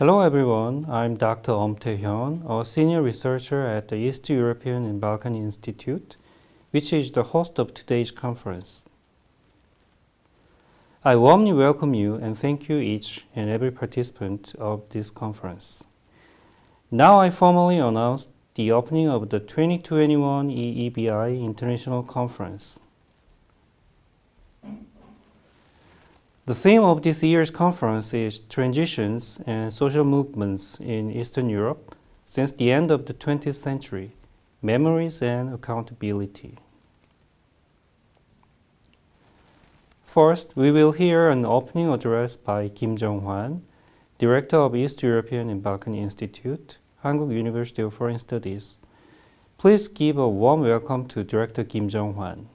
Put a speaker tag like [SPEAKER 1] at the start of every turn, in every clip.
[SPEAKER 1] Hello everyone, I'm Dr. Tae Hyun, a senior researcher at the East European and Balkan Institute, which is the host of today's conference. I warmly welcome you and thank you each and every participant of this conference. Now I formally announce the opening of the 2021 EEBI International Conference. The theme of this year's conference is Transitions and Social Movements in Eastern Europe since the end of the 20th century, Memories and Accountability. First, we will hear an opening address by Kim Seong Hwan, Director of East European and Balkan Institute, Hankuk University of Foreign Studies. Please give a warm welcome to Director Kim Seong Hwan.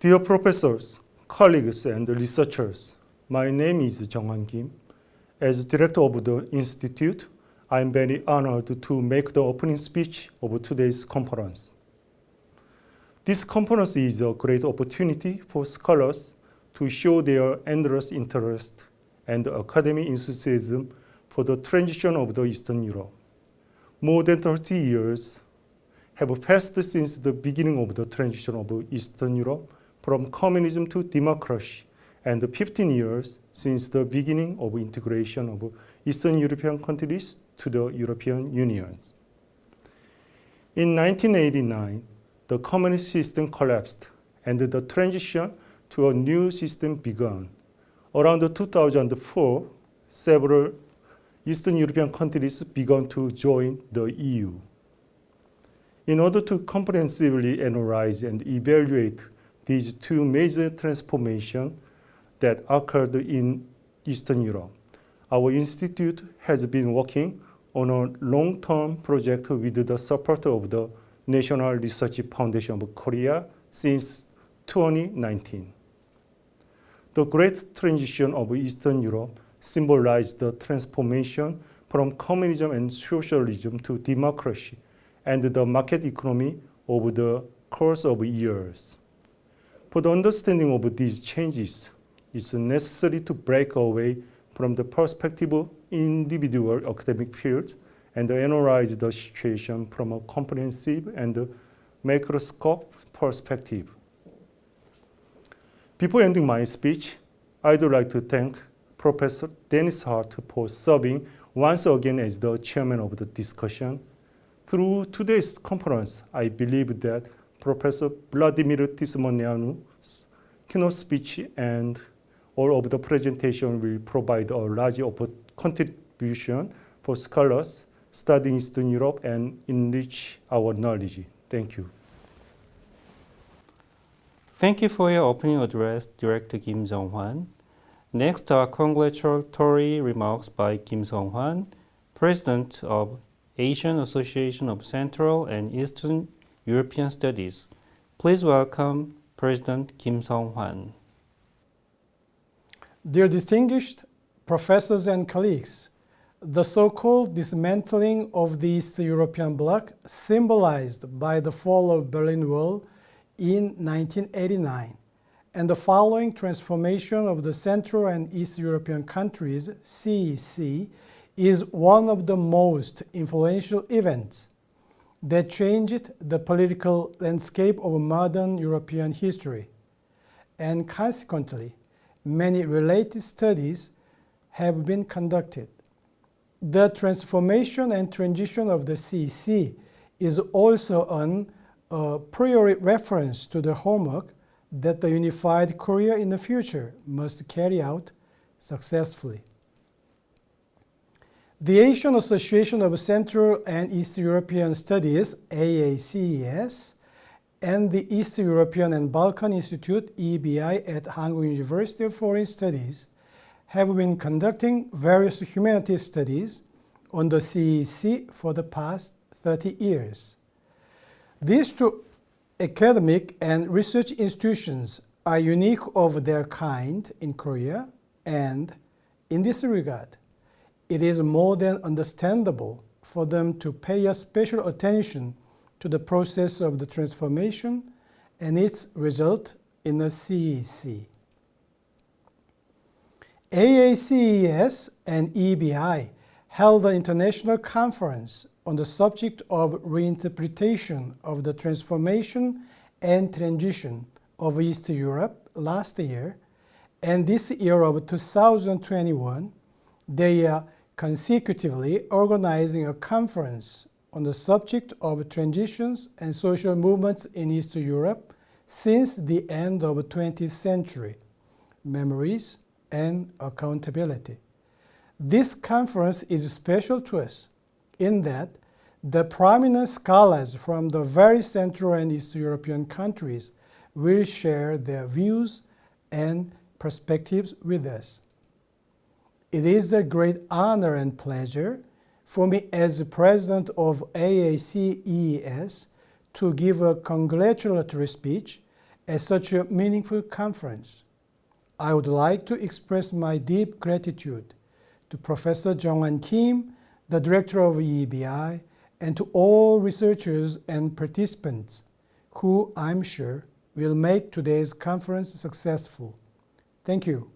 [SPEAKER 2] Dear professors, colleagues and researchers, my name is Seong Hwan Kim. As director of the institute, I am very honored to make the opening speech of today's conference. This conference is a great opportunity for scholars to show their endless interest and academic enthusiasm for the transition of the Eastern Europe. More than 30 years have passed since the beginning of the transition of Eastern Europe from communism to democracy, and 15 years since the beginning of integration of Eastern European countries to the European Union. In 1989, the communist system collapsed and the transition to a new system began. Around 2004, several Eastern European countries began to join the EU. In order to comprehensively analyze and evaluate these two major transformations that occurred in Eastern Europe, our institute has been working on a long-term project with the support of the National Research Foundation of Korea since 2019. The great transition of Eastern Europe symbolized the transformation from communism and socialism to democracy and the market economy over the course of years. For the understanding of these changes, it's necessary to break away from the perspective of individual academic fields and analyze the situation from a comprehensive and macroscopic perspective. Before ending my speech, I'd like to thank Professor Dennis Hart for serving once again as the chairman of the discussion. Through today's conference, I believe that Professor Vladimir Tismăneanu's keynote speech and all of the presentation will provide a large contribution for scholars studying Eastern Europe and enrich our knowledge. Thank you.
[SPEAKER 1] Thank you for your opening address, Director Kim Seong Hwan. Next are congratulatory remarks by Kim Seong Hwan, President of Asian Association of Central and Eastern European Studies. Please welcome President Kim Seong Hwan.
[SPEAKER 3] Dear distinguished professors and colleagues, the so-called dismantling of the East European bloc, symbolized by the fall of Berlin Wall in 1989, and the following transformation of the Central and East European countries, CEC, is one of the most influential events that changed the political landscape of modern European history. And consequently, many related studies have been conducted. The transformation and transition of the CEC is also a priori reference to the homework that the unified Korea in the future must carry out successfully. The Asian Association of Central and East European Studies, AACES, and the East European and Balkan Institute, EEBI, at Hankuk University of Foreign Studies have been conducting various humanities studies on the CEC for the past 30 years. These two academic and research institutions are unique of their kind in Korea, and in this regard, it is more than understandable for them to pay a special attention to the process of the transformation and its result in the CEC. AACES and EEBI held an international conference on the subject of reinterpretation of the transformation and transition of East Europe last year, and this year of 2021, they are consecutively organizing a conference on the subject of transitions and social movements in East Europe since the end of the 20th century, memories and accountability. This conference is special to us in that the prominent scholars from the very Central and East European countries will share their views and perspectives with us. It is a great honor and pleasure for me as president of AACES to give a congratulatory speech at such a meaningful conference. I would like to express my deep gratitude to Professor Seong Hwan Kim, the director of EEBI, and to all researchers and participants who I'm sure will make today's conference successful. Thank you.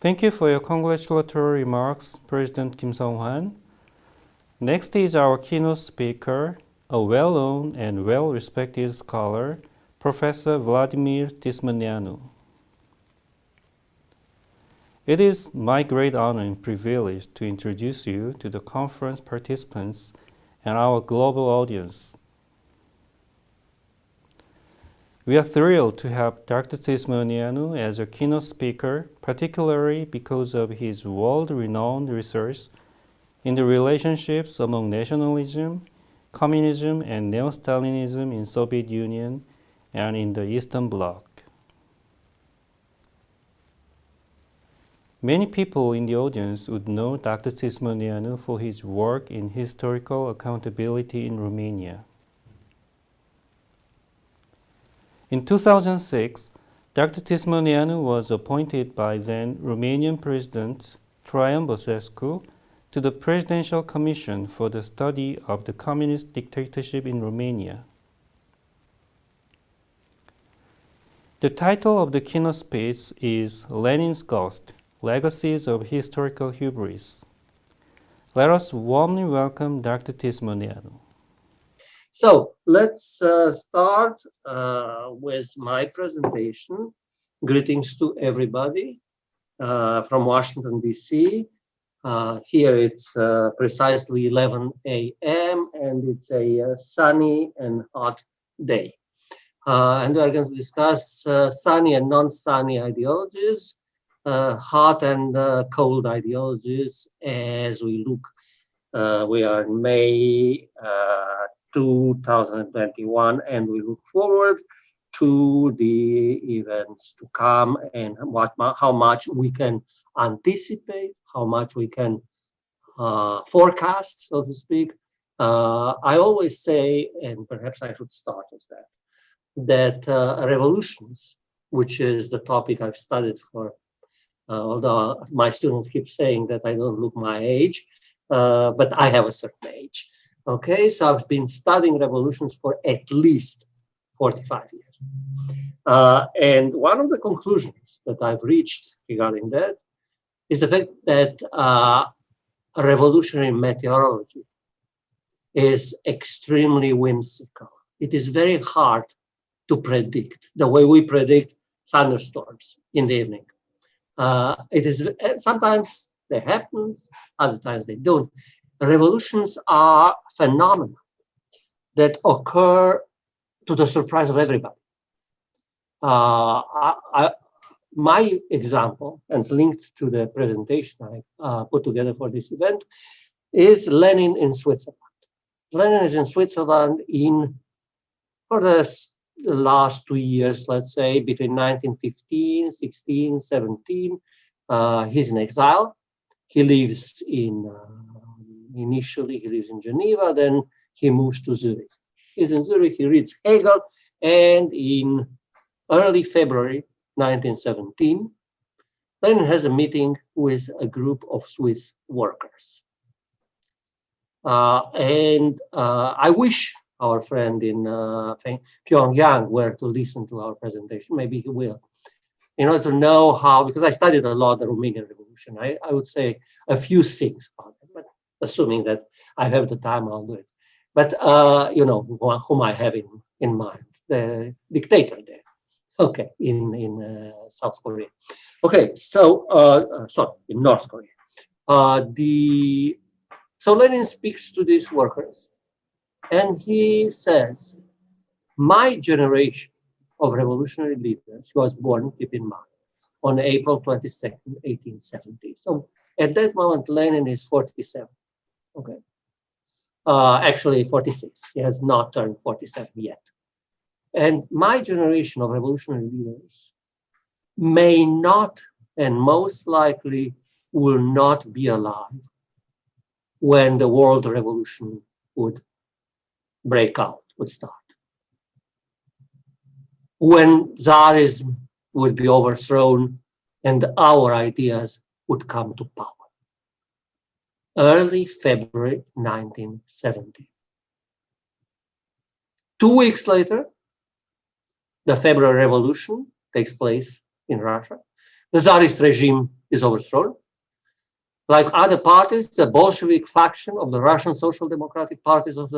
[SPEAKER 1] Thank you for your congratulatory remarks, President Kim Seong-hwan. Next is our keynote speaker, a well-known and well-respected scholar, Professor Vladimir Tismăneanu. It is my great honor and privilege to introduce you to the conference participants and our global audience. We are thrilled to have Dr. Tismăneanu as a keynote speaker, particularly because of his world-renowned research in the relationships among nationalism, communism, and neo-Stalinism in Soviet Union and in the Eastern Bloc. Many people in the audience would know Dr. Tismăneanu for his work in historical accountability in Romania. In 2006, Dr. Tismăneanu was appointed by then Romanian President Traian Băsescu to the Presidential Commission for the Study of the Communist Dictatorship in Romania. The title of the keynote speech is Lenin's Ghost, Legacies of Historical Hubris. Let us warmly welcome Dr. Tismăneanu.
[SPEAKER 4] So let's start with my presentation. Greetings to everybody from Washington, D.C. Here it's precisely 11 a.m. and it's a sunny and hot day. And we are going to discuss sunny and non-sunny ideologies, hot and cold ideologies as we look. We are in May 2021 and we look forward to the events to come and how much we can anticipate, how much we can forecast, so to speak. I always say, and perhaps I should start with that revolutions, which is the topic I've studied for, although my students keep saying that I don't look my age, but I have a certain age. Okay, so I've been studying revolutions for at least 45 years. And one of the conclusions that I've reached regarding that is the fact that revolutionary meteorology is extremely whimsical. It is very hard to predict the way we predict thunderstorms in the evening. It is sometimes they happen, other times they don't. Revolutions are phenomena that occur to the surprise of everybody. My example, and it's linked to the presentation I put together for this event, is Lenin in Switzerland. Lenin is in Switzerland for the last 2 years, let's say, between 1915, 16, 17. He's in exile. He lives initially he lives in Geneva, then he moves to Zurich. He's in Zurich, he reads Hegel, and in early February 1917, Lenin has a meeting with a group of Swiss workers. I wish our friend in Pyongyang were to listen to our presentation, maybe he will. in order to know how, because I studied a lot the Romanian Revolution, I would say a few things about it, but assuming that I have the time, I'll do it. But, you know, whom I have in mind, the dictator there, okay, in South Korea. Okay, so, sorry, in North Korea. So Lenin speaks to these workers, and he says, my generation of revolutionary leaders was born, keep in mind, on April 22nd, 1870. So at that moment, Lenin is 47, okay? Actually 46, he has not turned 47 yet. And my generation of revolutionary leaders may not, and most likely will not be alive when the world revolution would break out, would start. When Tsarism would be overthrown and our ideas would come to power. Early February 1970. 2 weeks later, the February Revolution takes place in Russia. The Tsarist regime is overthrown. Like other parties, the Bolshevik faction of the Russian Social Democratic Parties of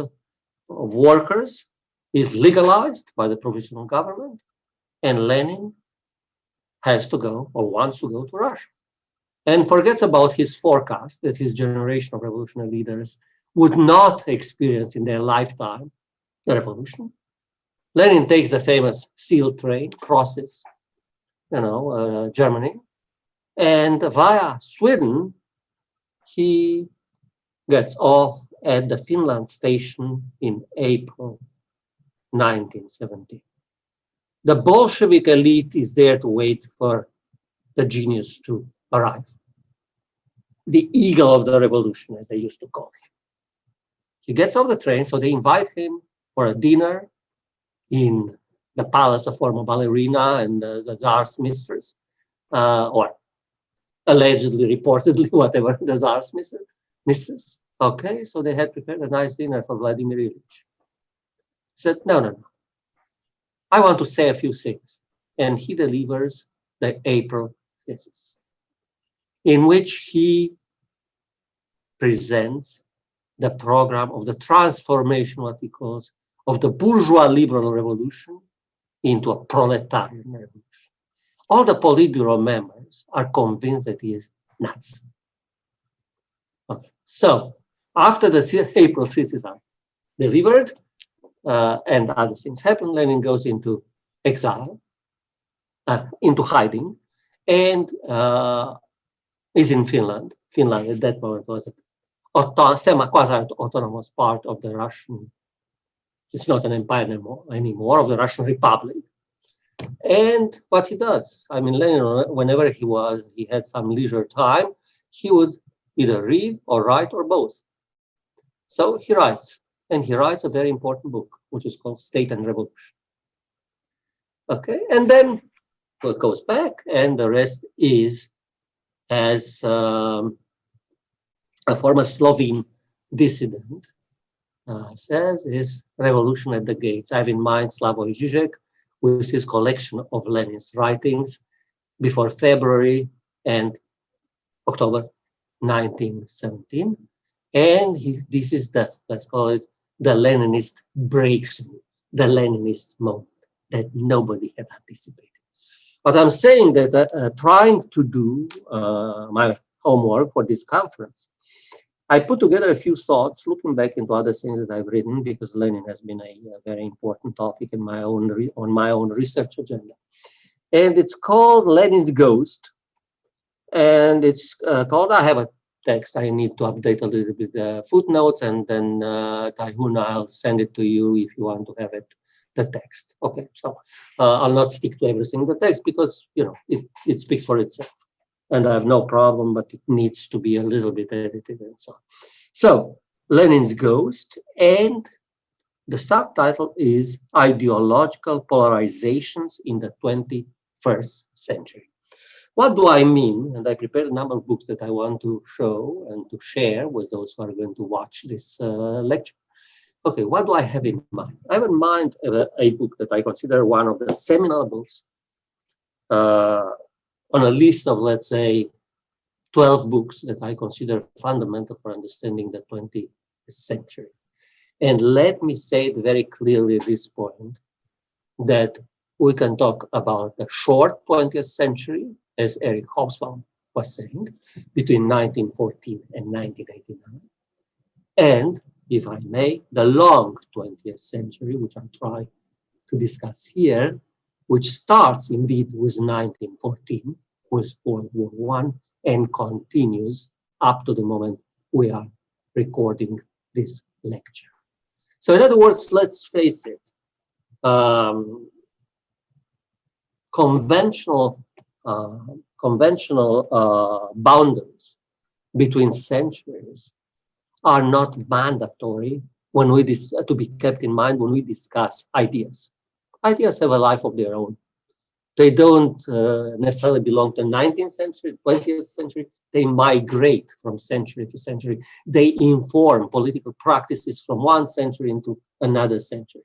[SPEAKER 4] workers is legalized by the provisional government, and Lenin has to go or wants to go to Russia and forgets about his forecast that his generation of revolutionary leaders would not experience in their lifetime the revolution. Lenin takes the famous seal train, crosses, Germany, and via Sweden, he gets off at the Finland station in April 1970. The Bolshevik elite is there to wait for the genius to arrive. The eagle of the revolution, as they used to call him. He gets off the train, so they invite him for a dinner in the palace of former ballerina and the Tsar's mistress, or allegedly, reportedly, whatever, the Tsar's mistress. Okay, so they had prepared a nice dinner for Vladimir Ilyich. He said, no. I want to say a few things. And he delivers the April thesis, in which he presents the program of the transformation, what he calls, of the bourgeois liberal revolution into a proletarian revolution. All the Politburo members are convinced that he is nuts. Okay. So after the April thesis are delivered and other things happen, Lenin goes into exile, into hiding, and is in Finland. Finland at that moment was a quasi-autonomous part of the Russian, it's not an empire anymore, of the Russian Republic. And what he does, I mean, Lenin, whenever he had some leisure time, he would either read or write or both. So he writes, and he writes a very important book, which is called State and Revolution. Okay, and then it goes back, and the rest is, as a former Slovene dissident says, is Revolution at the Gates. I have in mind Slavoj Žižek with his collection of Lenin's writings before February and October 1917. And this is the, let's call it, the Leninist breakthrough, the Leninist moment that nobody had anticipated. But I'm saying that trying to do my homework for this conference, I put together a few thoughts, looking back into other things that I've written, because Lenin has been a very important topic in my own on my own research agenda. And it's called Lenin's Ghost. And it's called, I have a text, I need to update a little bit the footnotes, and then Tae Hyun, I'll send it to you if you want to have it, the text. Okay, so I'll not stick to everything in the text because, it speaks for itself. And I have no problem, but it needs to be a little bit edited and so on. So, Lenin's Ghost, and the subtitle is Ideological Polarizations in the 21st Century. What do I mean? And I prepared a number of books that I want to show and to share with those who are going to watch this lecture. Okay, what do I have in mind? I have in mind a book that I consider one of the seminal books on a list of, let's say, 12 books that I consider fundamental for understanding the 20th century. And let me say it very clearly at this point, that we can talk about the short 20th century, as Eric Hobsbawm was saying, between 1914 and 1989. And, if I may, the long 20th century, which I try to discuss here, which starts indeed with 1914, with World War I, and continues up to the moment we are recording this lecture. So in other words, let's face it, conventional boundaries between centuries are not mandatory when we to be kept in mind when we discuss ideas. Ideas have a life of their own. They don't necessarily belong to the 19th century, 20th century. They migrate from century to century. They inform political practices from one century into another century.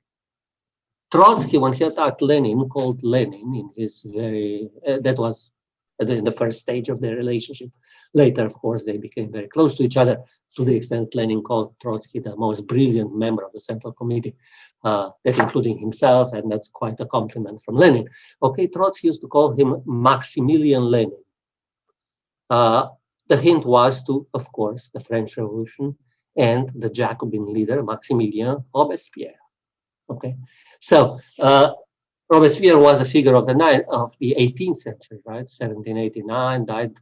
[SPEAKER 4] Trotsky, when he attacked Lenin, called Lenin in his very, that was in the first stage of their relationship. Later, of course, they became very close to each other, to the extent Lenin called Trotsky the most brilliant member of the Central Committee, that including himself, and that's quite a compliment from Lenin. Okay, Trotsky used to call him Maximilian Lenin. The hint was to, of course, the French Revolution and the Jacobin leader, Maximilien Robespierre. Okay, so Robespierre was a figure of the 18th century, right? 1789, died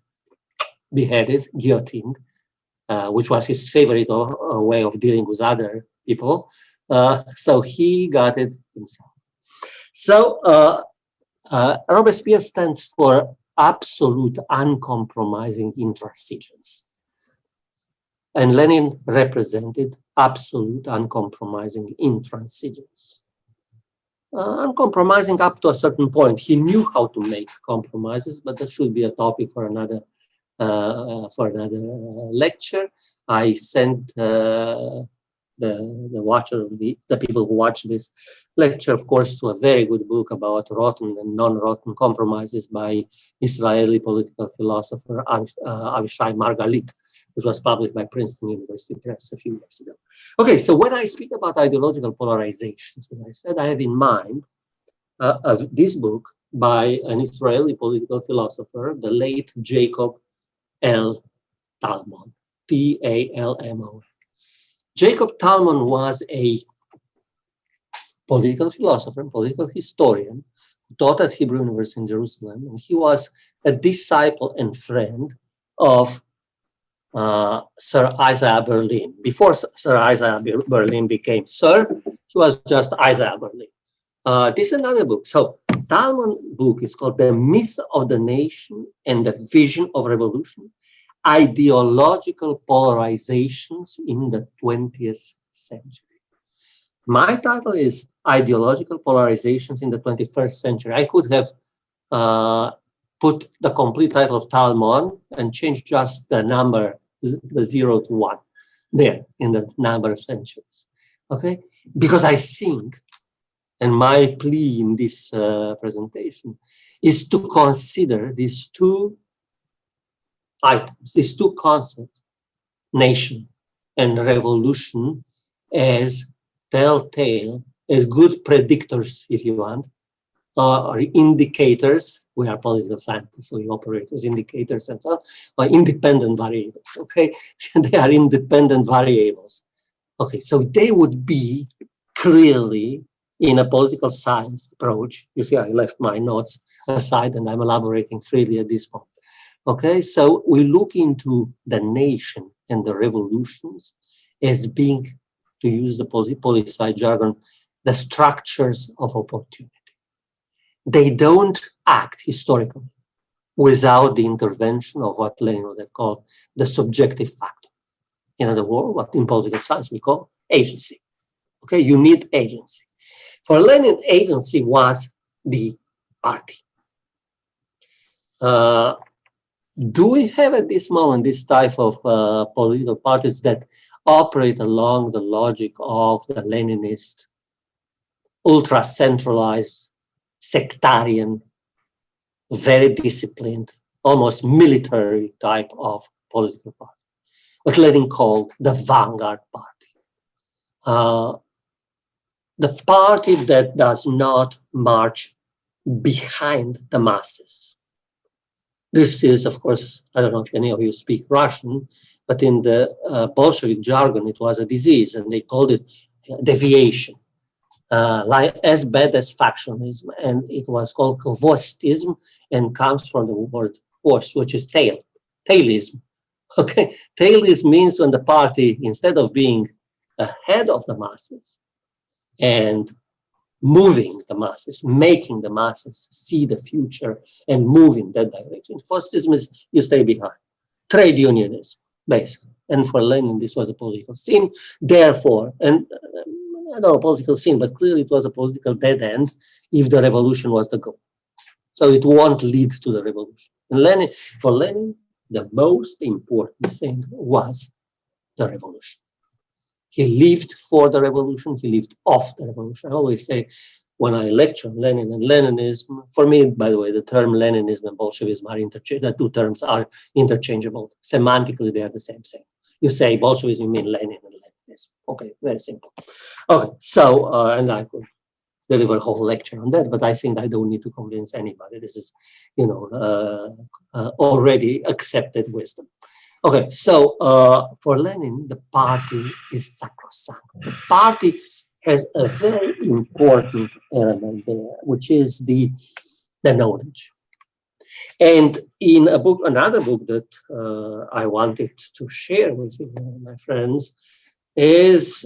[SPEAKER 4] beheaded, guillotined, which was his favorite way of dealing with other people. So he got it himself. So Robespierre stands for absolute uncompromising intransigence. And Lenin represented absolute uncompromising intransigence. Uncompromising up to a certain point. He knew how to make compromises, but that should be a topic for another lecture. I sent the watcher, the people who watch this lecture, of course, to a very good book about rotten and non-rotten compromises by Israeli political philosopher Avishai Margalit, which was published by Princeton University Press a few years ago. Okay, so when I speak about ideological polarizations, as I said, I have in mind this book by an Israeli political philosopher, the late Jacob L. Talmon, T-A-L-M-O-N. Jacob Talmon was a political philosopher, political historian, who taught at Hebrew University in Jerusalem, and he was a disciple and friend of Sir Isaiah Berlin. Before Sir Isaiah Berlin became Sir, he was just Isaiah Berlin. This is another book. So Talmon's book is called The Myth of the Nation and the Vision of Revolution, Ideological Polarizations in the 20th Century. My title is Ideological Polarizations in the 21st Century. I could have put the complete title of Talmon and change just the number, the 0 to 1, there in the number of centuries. Okay? Because I think, and my plea in this presentation is to consider these two items, these two concepts, nation and revolution, as telltale, as good predictors, if you want, or indicators. We are political scientists, so we operate with indicators and so on, or independent variables, okay? They are independent variables. Okay, so they would be clearly in a political science approach. You see, I left my notes aside and I'm elaborating freely at this point. Okay, so we look into the nation and the revolutions as being, to use the poli-sci jargon, the structures of opportunity. They don't act historically without the intervention of what Lenin would have called the subjective factor. In other words, what in political science we call agency. Okay, you need agency. For Lenin, agency was the party. Do we have at this moment this type of political parties that operate along the logic of the Leninist, ultra-centralized, sectarian very disciplined, almost military type of political party, what Lenin called the vanguard party. The party that does not march behind the masses. This is, of course, I don't know if any of you speak Russian, but in the Bolshevik jargon, it was a disease, and they called it deviation, like as bad as factionalism, and it was called khvostism, and comes from the word khvost, which is tail, tailism. Okay, tailism means when the party, instead of being ahead of the masses and moving the masses, making the masses see the future and move in that direction. Khvostism is you stay behind. Trade unionism, basically. And for Lenin, this was a political sin. Therefore, and I don't know, political sin, but clearly it was a political dead end if the revolution was the goal. So it won't lead to the revolution. And for Lenin, the most important thing was the revolution. He lived for the revolution, he lived off the revolution. I always say when I lecture on Lenin and Leninism, for me, by the way, the term Leninism and Bolshevism are the two terms are interchangeable. Semantically, they are the same thing. You say Bolshevism, you mean Lenin and Leninism. Okay, very simple. Okay, so, and I could deliver a whole lecture on that, but I think I don't need to convince anybody. This is, already accepted wisdom. Okay, so for Lenin, the party is sacrosanct. The party has a very important element there, which is the knowledge. And in a book, another book that I wanted to share with you, my friends, is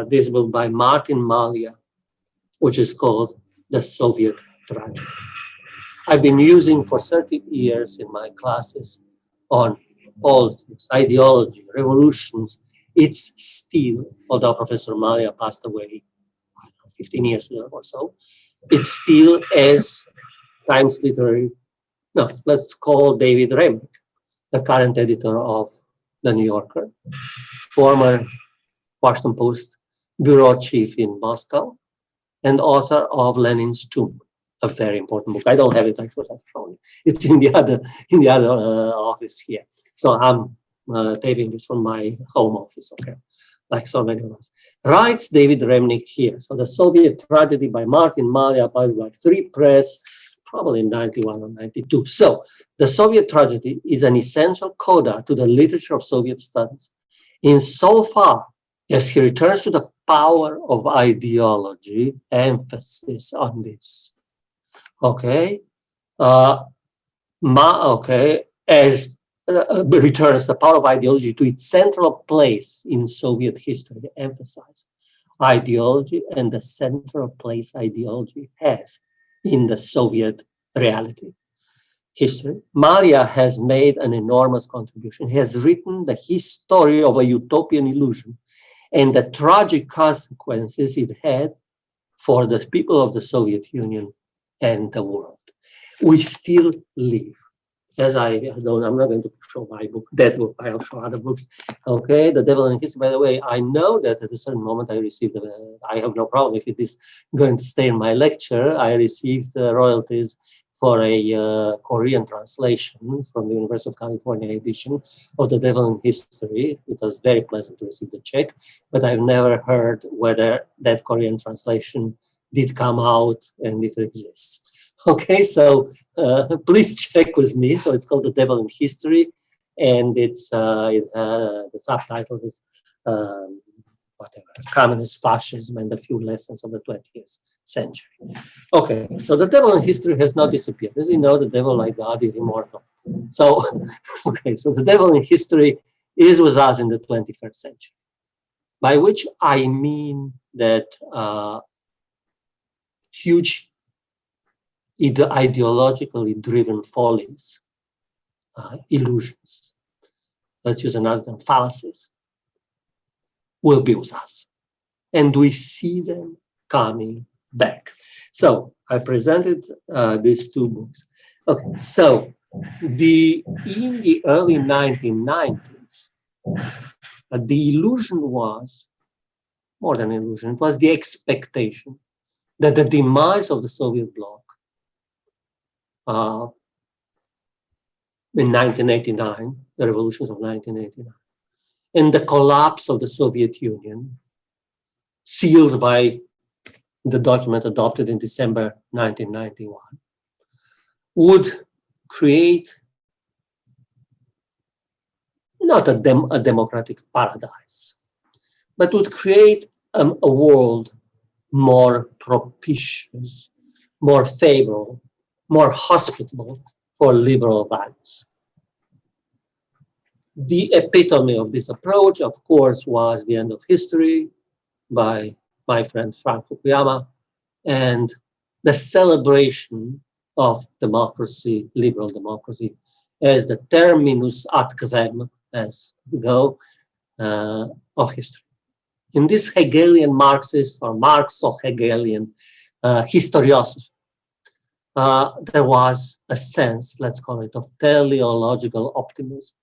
[SPEAKER 4] this book by Martin Malia, which is called The Soviet Tragedy. I've been using for 30 years in my classes on politics, ideology, revolutions. It's still, although Professor Malia passed away 15 years ago or so, it's still as Times Literary, no, let's call David Remnick, the current editor of The New Yorker, former Washington Post bureau chief in Moscow, and author of Lenin's Tomb, a very important book. I don't have it, I should have shown it. It's in the other office here. So I'm taping this from my home office, okay, like so many of us. Writes David Remnick here. So The Soviet Tragedy by Martin Malia, published by Free Press, probably in 91 or 92. So The Soviet Tragedy is an essential coda to the literature of Soviet studies, insofar as he returns to the power of ideology, emphasis on this. Okay, as returns the power of ideology to its central place in Soviet history, emphasize ideology and the central place ideology has in the Soviet reality history. Malia has made an enormous contribution. He has written the history of a utopian illusion and the tragic consequences it had for the people of the Soviet Union and the world. We still live. As I'm not going to show my book, that book, I'll show other books. Okay, The Devil in History. By the way, I know that at a certain moment I received, I have no problem if it is going to stay in my lecture. I received royalties for a Korean translation from the University of California edition of The Devil in History. It was very pleasant to receive the check, but I've never heard whether that Korean translation did come out and it exists. Okay, so please check with me. So it's called The Devil in History, and it's the subtitle is whatever, Communist Fascism and a Few Lessons of the 20th Century. Okay, so the devil in history has not disappeared. As you know, the devil, like God, is immortal. So, okay, so the devil in history is with us in the 21st century, by which I mean that huge ideologically driven follies, illusions, let's use another term, fallacies, will be with us. And we see them coming back. So I presented these two books. Okay, so in the early 1990s, the illusion was, more than illusion, it was the expectation that the demise of the Soviet bloc in 1989, the revolutions of 1989, and the collapse of the Soviet Union, sealed by the document adopted in December 1991, would create not a democratic paradise, but would create a world more propitious, more favorable, more hospitable for liberal values. The epitome of this approach, of course, was The End of History by my friend Frank Fukuyama, and the celebration of democracy, liberal democracy, as the terminus ad quem, as we go, of history. In this Hegelian Marxist or Marxo-Hegelian historiosophy, there was a sense, let's call it, of teleological optimism,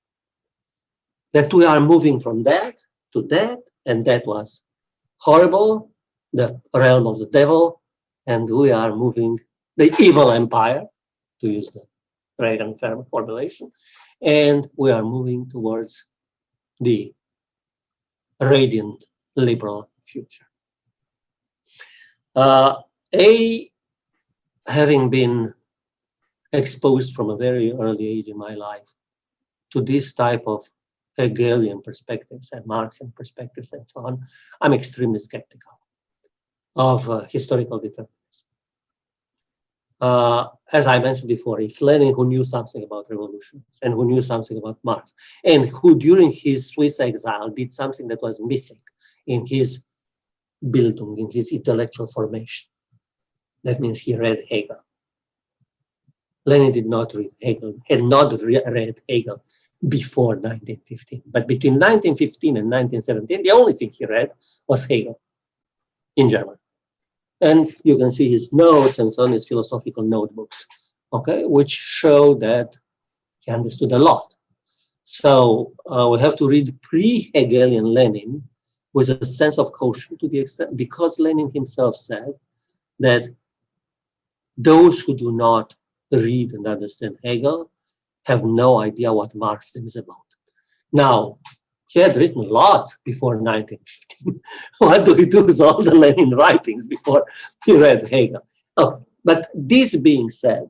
[SPEAKER 4] that we are moving from that to that, and that was horrible, the realm of the devil, and we are moving the evil empire, to use the Reagan formulation, and we are moving towards the radiant liberal future. Having been exposed from a very early age in my life to this type of Hegelian perspectives and Marxian perspectives and so on, I'm extremely skeptical of historical determinism. As I mentioned before, if Lenin, who knew something about revolutions and who knew something about Marx, and who during his Swiss exile did something that was missing in his Bildung, in his intellectual formation, that means he read Hegel. Lenin did not read Hegel, had not read Hegel before 1915. But between 1915 and 1917, the only thing he read was Hegel in German. And you can see his notes and so on, his philosophical notebooks, okay, which show that he understood a lot. So we have to read pre-Hegelian Lenin with a sense of caution, to the extent, because Lenin himself said that those who do not read and understand Hegel have no idea what Marxism is about. Now, he had written a lot before 1915. What do we do with all the Lenin writings before he read Hegel? Oh, but this being said,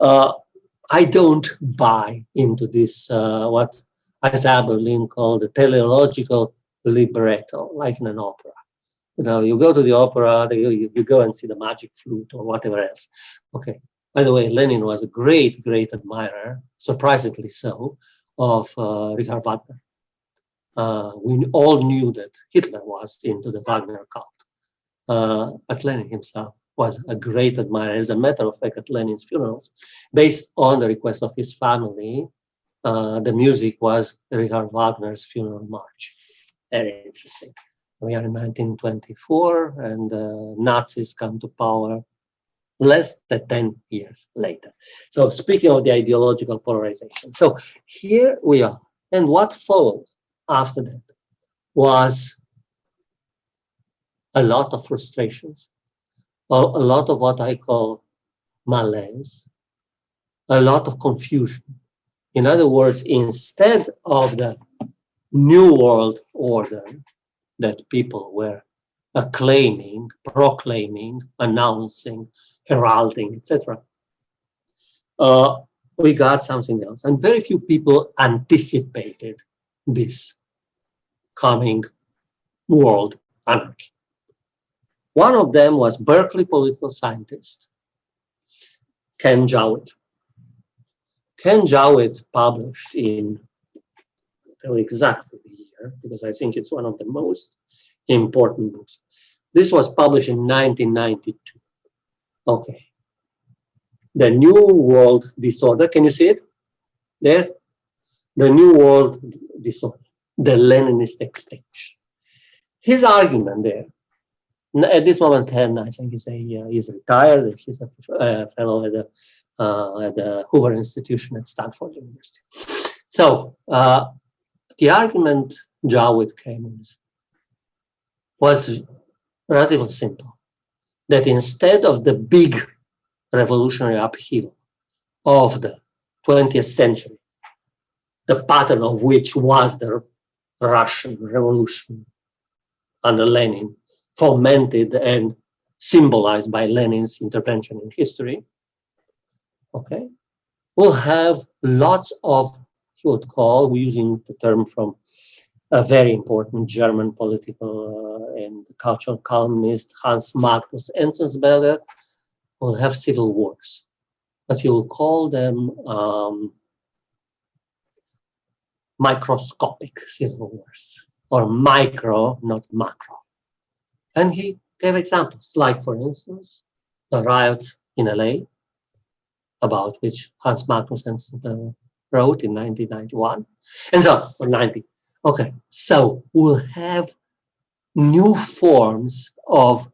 [SPEAKER 4] I don't buy into this, what Isaiah Berlin called the teleological libretto, like in an opera. You know, you go to the opera, you go and see the magic flute or whatever else. Okay. By the way, Lenin was a great, great admirer, surprisingly so, of Richard Wagner. We all knew that Hitler was into the Wagner cult, but Lenin himself was a great admirer. As a matter of fact, at Lenin's funerals, based on the request of his family, the music was Richard Wagner's funeral march. Very interesting. We are in 1924, and Nazis come to power less than 10 years later. So speaking of the ideological polarization, so here we are. And what followed after that was a lot of frustrations, a lot of what I call malaise, a lot of confusion. In other words, instead of the New World Order that people were acclaiming, proclaiming, announcing, heralding, etc., we got something else. And very few people anticipated this coming world anarchy. One of them was Berkeley political scientist Ken Jowett. Ken Jowett published in, I'll tell you exactly the year, because I think it's one of the most important books. This was published in 1992. Okay. The New World Disorder, can you see it there? The New World Disorder, the Leninist extinction. His argument there, at this moment, Ken, I think he's retired. He's a fellow at the Hoover Institution at Stanford University. So the argument Jowett came with was relatively simple, that instead of the big revolutionary upheaval of the 20th century, the pattern of which was the Russian Revolution under Lenin, fomented and symbolized by Lenin's intervention in history, okay, we'll have lots of, he would call, we're using the term from a very important German political and cultural columnist, Hans Magnus Enzensberger, will have civil wars, but he will call them microscopic civil wars, or micro, not macro. And he gave examples, like, for instance, the riots in LA, about which Hans Magnus Enzensberger wrote in 1991, and so, or 90. Okay, so we'll have new forms of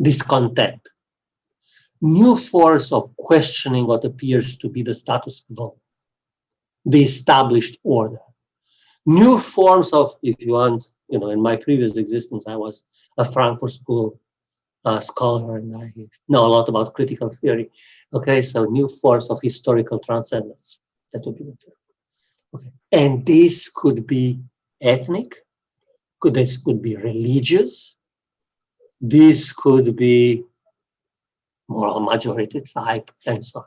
[SPEAKER 4] discontent, new forms of questioning what appears to be the status quo, the established order, new forms of, if you want, you know, in my previous existence, I was a Frankfurt School scholar, and I know a lot about critical theory. Okay, so new forms of historical transcendence, that would be the term. Okay, and this could be ethnic, this could be religious, this could be moral majority type, and so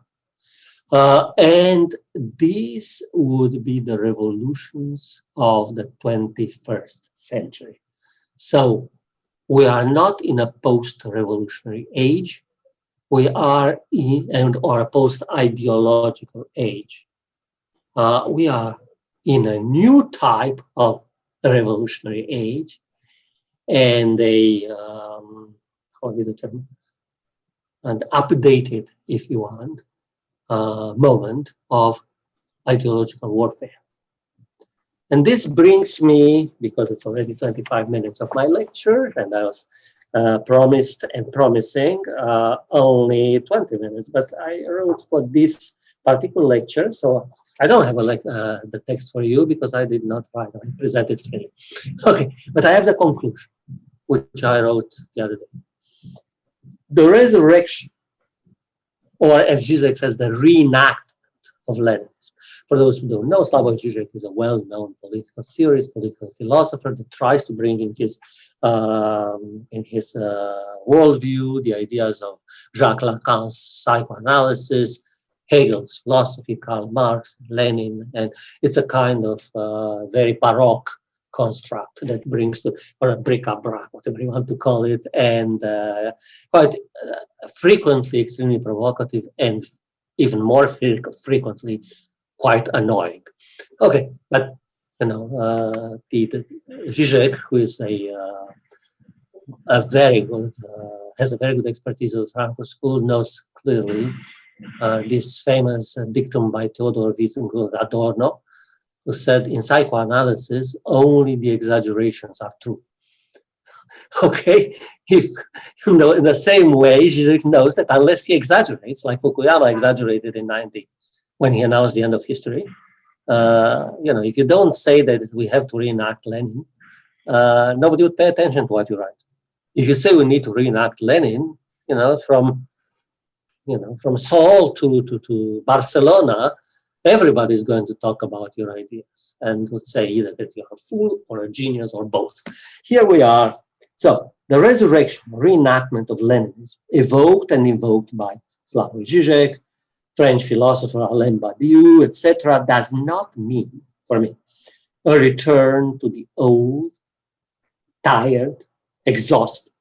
[SPEAKER 4] on. And these would be the revolutions of the 21st century. So we are not in a post-revolutionary age, we are in, or a post-ideological age. We are in a new type of revolutionary age, and a, how do the term, an updated, if you want, moment of ideological warfare. And this brings me, because it's already 25 minutes of my lecture, and I was promised and promising only 20 minutes, but I wrote for this particular lecture, so I don't have the text for you because I did not write, I presented freely. Okay, but I have the conclusion, which I wrote the other day. The resurrection, or as Zizek says, the reenactment of Leninism. For those who don't know, Slavoj Žižek is a well-known political theorist, political philosopher that tries to bring in his worldview the ideas of Jacques Lacan's psychoanalysis, Hegel's philosophy, Karl Marx, Lenin, and it's a kind of very baroque construct that brings to, or a bric-a-brac, whatever you want to call it, and quite frequently extremely provocative, and even more frequently quite annoying. Okay, but you know, the Žižek, who is a very good, has a very good expertise of Frankfurt School, knows clearly this famous dictum by Theodor Wiesenthal Adorno, who said, in psychoanalysis, only the exaggerations are true. Okay, if, you know, in the same way, Žižek knows that unless he exaggerates, like Fukuyama exaggerated in 90, when he announced the end of history, you know, if you don't say that we have to reenact Lenin, nobody would pay attention to what you write. If you say we need to reenact Lenin, you know, from Seoul to Barcelona, everybody is going to talk about your ideas and would say either that you're a fool or a genius or both. Here we are. So the resurrection, reenactment of Lenin is evoked and invoked by Slavoj Žižek, French philosopher Alain Badiou, etc., does not mean, for me, a return to the old, tired, exhausted,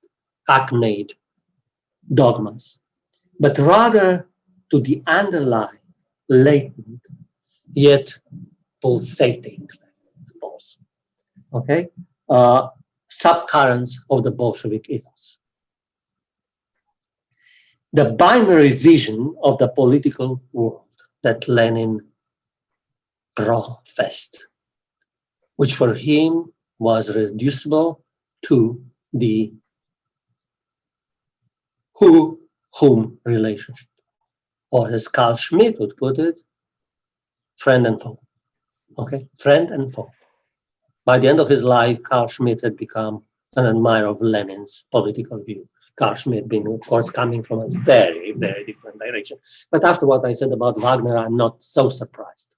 [SPEAKER 4] hackneyed dogmas, but rather to the underlying, latent, yet pulsating pulse, okay, subcurrents of the Bolshevik ethos. The binary vision of the political world that Lenin professed, which for him was reducible to the who-whom relationship, or as Carl Schmitt would put it, friend and foe. Okay, friend and foe. By the end of his life, Carl Schmitt had become an admirer of Lenin's political view. Carl Schmitt being, of course, coming from a very, very different direction. But after what I said about Wagner, I'm not so surprised.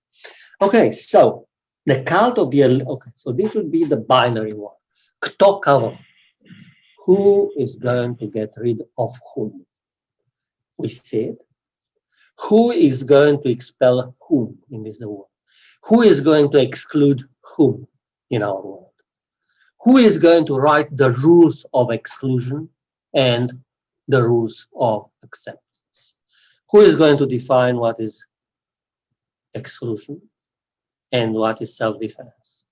[SPEAKER 4] Okay, so the cult of the, okay, so this would be the binary one. Kto kogo? Who is going to get rid of whom? We see it. Who is going to expel whom in this world? Who is going to exclude whom in our world? Who is going to write the rules of exclusion and the rules of acceptance? Who is going to define what is exclusion and what is self-defense?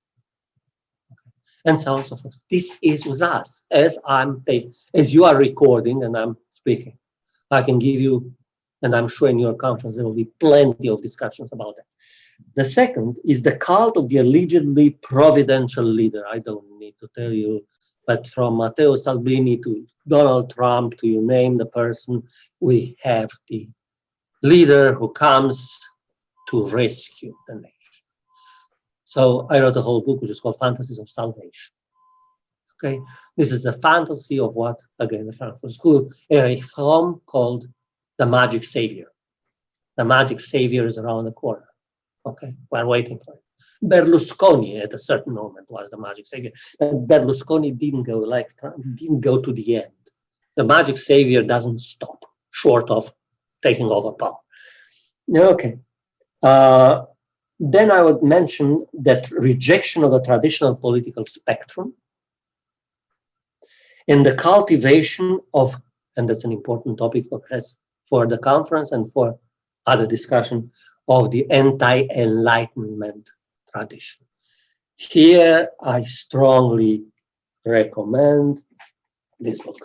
[SPEAKER 4] Okay. And so on and so forth. This is with us. As you are recording and I'm speaking, I can give you, and I'm sure in your conference there will be plenty of discussions about that. The second is the cult of the allegedly providential leader. I don't need to tell you, but from Matteo Salvini to Donald Trump to you name the person, we have the leader who comes to rescue the nation. So I wrote a whole book which is called Fantasies of Salvation. Okay, this is the fantasy of what, again, the Frankfurt School, Erich Fromm called the magic savior. The magic savior is around the corner. Okay, we're waiting for it. Berlusconi at a certain moment was the magic savior. And Berlusconi didn't go to the end. The magic savior doesn't stop short of taking over power. Okay. Then I would mention that rejection of the traditional political spectrum and the cultivation of, and that's an important topic for the conference and for other discussion, of the anti-enlightenment tradition. Here, I strongly recommend this book,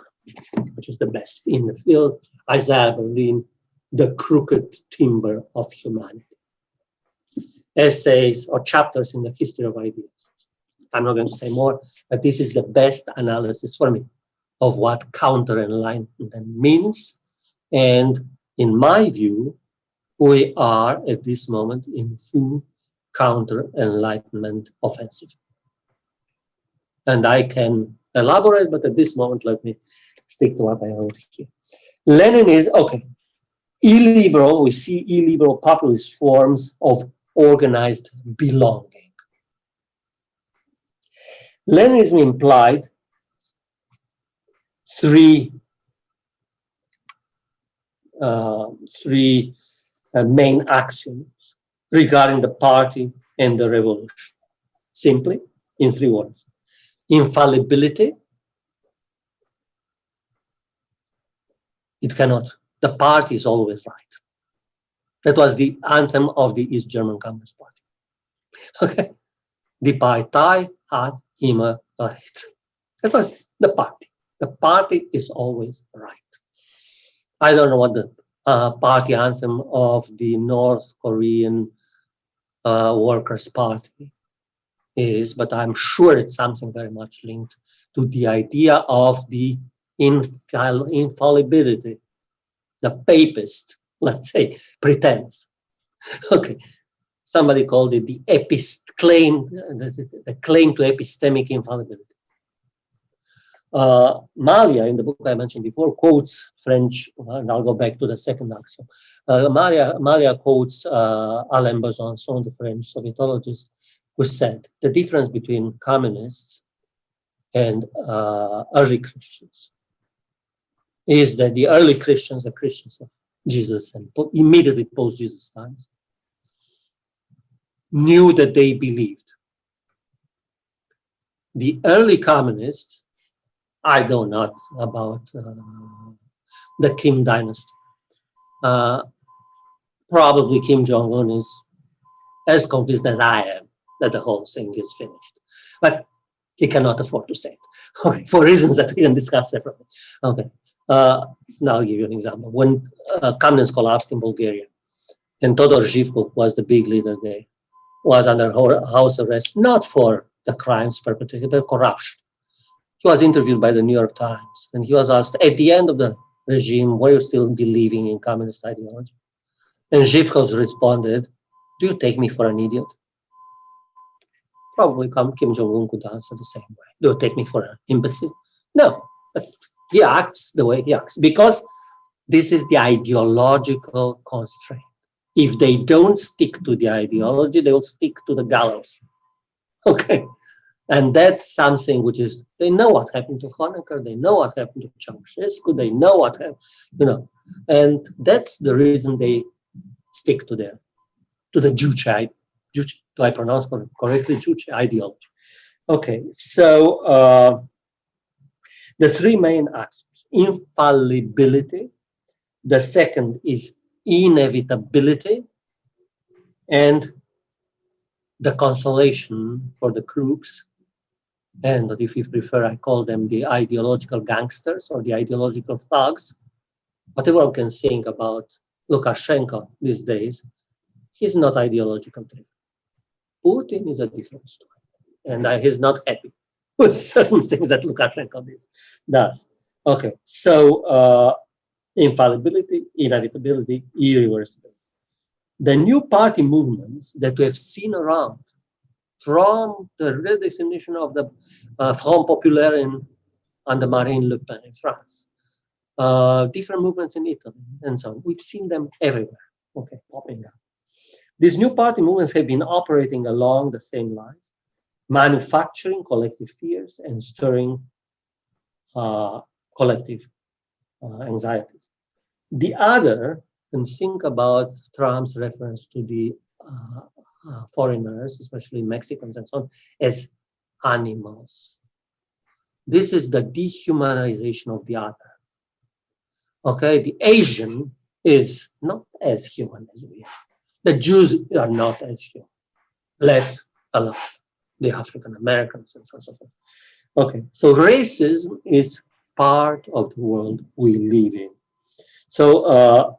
[SPEAKER 4] which is the best in the field, Isaiah Berlin, The Crooked Timber of Humanity. Essays or chapters in the history of ideas. I'm not going to say more, but this is the best analysis for me of what counter-enlightenment means. And in my view, we are at this moment in full counter-enlightenment offensive. And I can elaborate, but at this moment, let me stick to what I wrote here. Lenin is, okay, illiberal, we see illiberal populist forms of organized belonging. Leninism implied three main axioms regarding the party and the revolution. Simply, in 3 words. Infallibility. It cannot, the party is always right. That was the anthem of the East German Communist Party. Okay? Die Partei hat immer recht. That was the party. The party is always right. I don't know what the party anthem of the North Korean Workers' Party is, but I'm sure it's something very much linked to the idea of the infallibility. The papist, let's say, pretends. Okay, somebody called it the claim to epistemic infallibility. Malia, in the book I mentioned before, quotes French, and I'll go back to the second axiom. Malia quotes Alain Besançon, the French Sovietologist, who said the difference between communists and early Christians is that the early Christians, the Christians of Jesus and immediately post-Jesus times, knew that they believed. The early communists, I know not about the Kim dynasty. Probably Kim Jong-un is as convinced as I am that the whole thing is finished. But he cannot afford to say it, okay, for reasons that we can discuss separately. Okay. Now I'll give you an example. When communism collapsed in Bulgaria, and Todor Zhivkov was the big leader there, was under house arrest, not for the crimes perpetrated, but corruption. He was interviewed by the New York Times, and he was asked, at the end of the regime, were you still believing in communist ideology? And Zhivkov responded, do you take me for an idiot? Probably Kim Jong-un could answer the same way. Do you take me for an imbecile? No, but He acts the way he acts because this is the ideological constraint. If they don't stick to the ideology, they will stick to the gallows. Okay. And that's something which is, they know what happened to Honecker, they know what happened to Ceausescu, they know what happened, you know. And that's the reason they stick to the Juche, do I pronounce correctly? Juche ideology. Okay, so the three main axioms: infallibility, the second is inevitability, and the consolation for the crooks, and if you prefer, I call them the ideological gangsters or the ideological thugs. Whatever one can think about Lukashenko these days, he's not ideologically driven. Putin is a different story, and he's not happy with certain things that Lukashenko does. Okay, so infallibility, inevitability, irreversibility. The new party movements that we have seen around, from the redefinition of the Front Populaire under Marine Le Pen in France, different movements in Italy, and so on. We've seen them everywhere, okay, popping up. These new party movements have been operating along the same lines, manufacturing collective fears and stirring collective anxieties. The other, and think about Trump's reference to the foreigners, especially Mexicans and so on, as animals. This is the dehumanization of the other. Okay, the Asian is not as human as we are. The Jews are not as human, let alone the African Americans and so on and so forth. Okay, so racism is part of the world we live in. So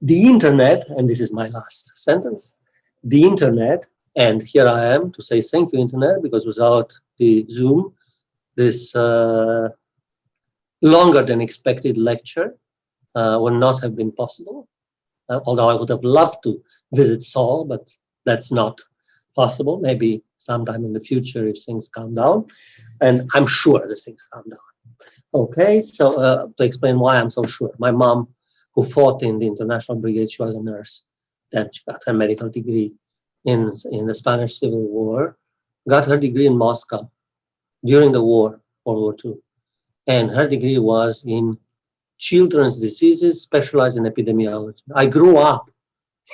[SPEAKER 4] the internet, and this is my last sentence, the internet, and here I am to say thank you, internet, because without the Zoom, this longer than expected lecture would not have been possible. Although I would have loved to visit Seoul, but that's not possible. Maybe sometime in the future if things calm down. And I'm sure the things calm down. Okay, so to explain why I'm so sure. My mom, who fought in the International Brigade, she was a nurse. Then she got her medical degree in the Spanish Civil War, got her degree in Moscow during the war, World War II. And her degree was in children's diseases, specialized in epidemiology. I grew up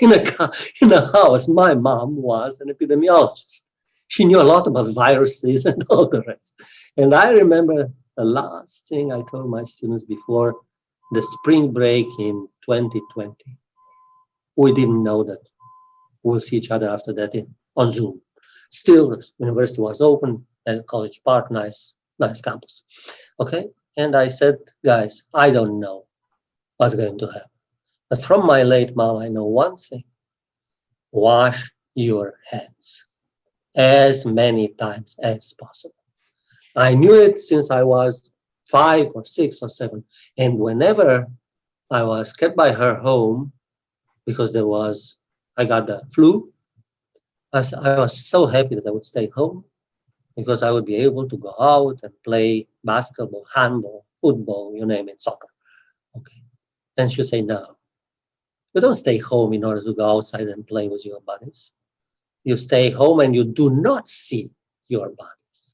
[SPEAKER 4] in a house. My mom was an epidemiologist. She knew a lot about viruses and all the rest. And I remember the last thing I told my students before the spring break in 2020. We didn't know that we'll see each other after that on Zoom. Still, the university was open at College Park, nice campus. Okay, and I said, guys, I don't know what's going to happen. But from my late mom, I know one thing: wash your hands as many times as possible. I knew it since I was 5 or 6 or 7. And whenever I was kept by her home, because I got the flu, I was so happy that I would stay home, because I would be able to go out and play basketball, handball, football, you name it, soccer. Okay. Then she'd say, no, you don't stay home in order to go outside and play with your buddies. You stay home and you do not see your buddies.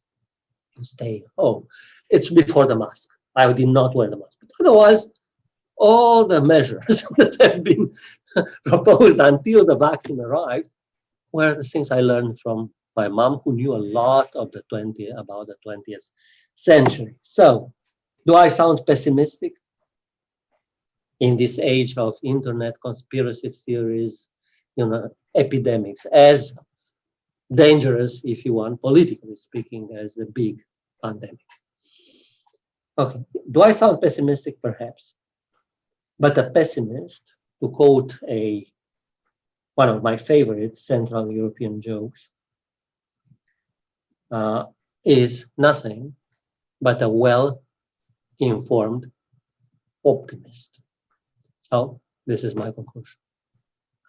[SPEAKER 4] You stay home. It's before the mask. I did not wear the mask. But otherwise, all the measures that have been proposed until the vaccine arrived were the things I learned from my mom, who knew a lot of about the 20th century. So, do I sound pessimistic in this age of internet conspiracy theories, epidemics, as dangerous, if you want, politically speaking, as the big pandemic? Okay, do I sound pessimistic? Perhaps. But a pessimist, to quote one of my favorite Central European jokes, is nothing but a well-informed optimist. So this is my conclusion.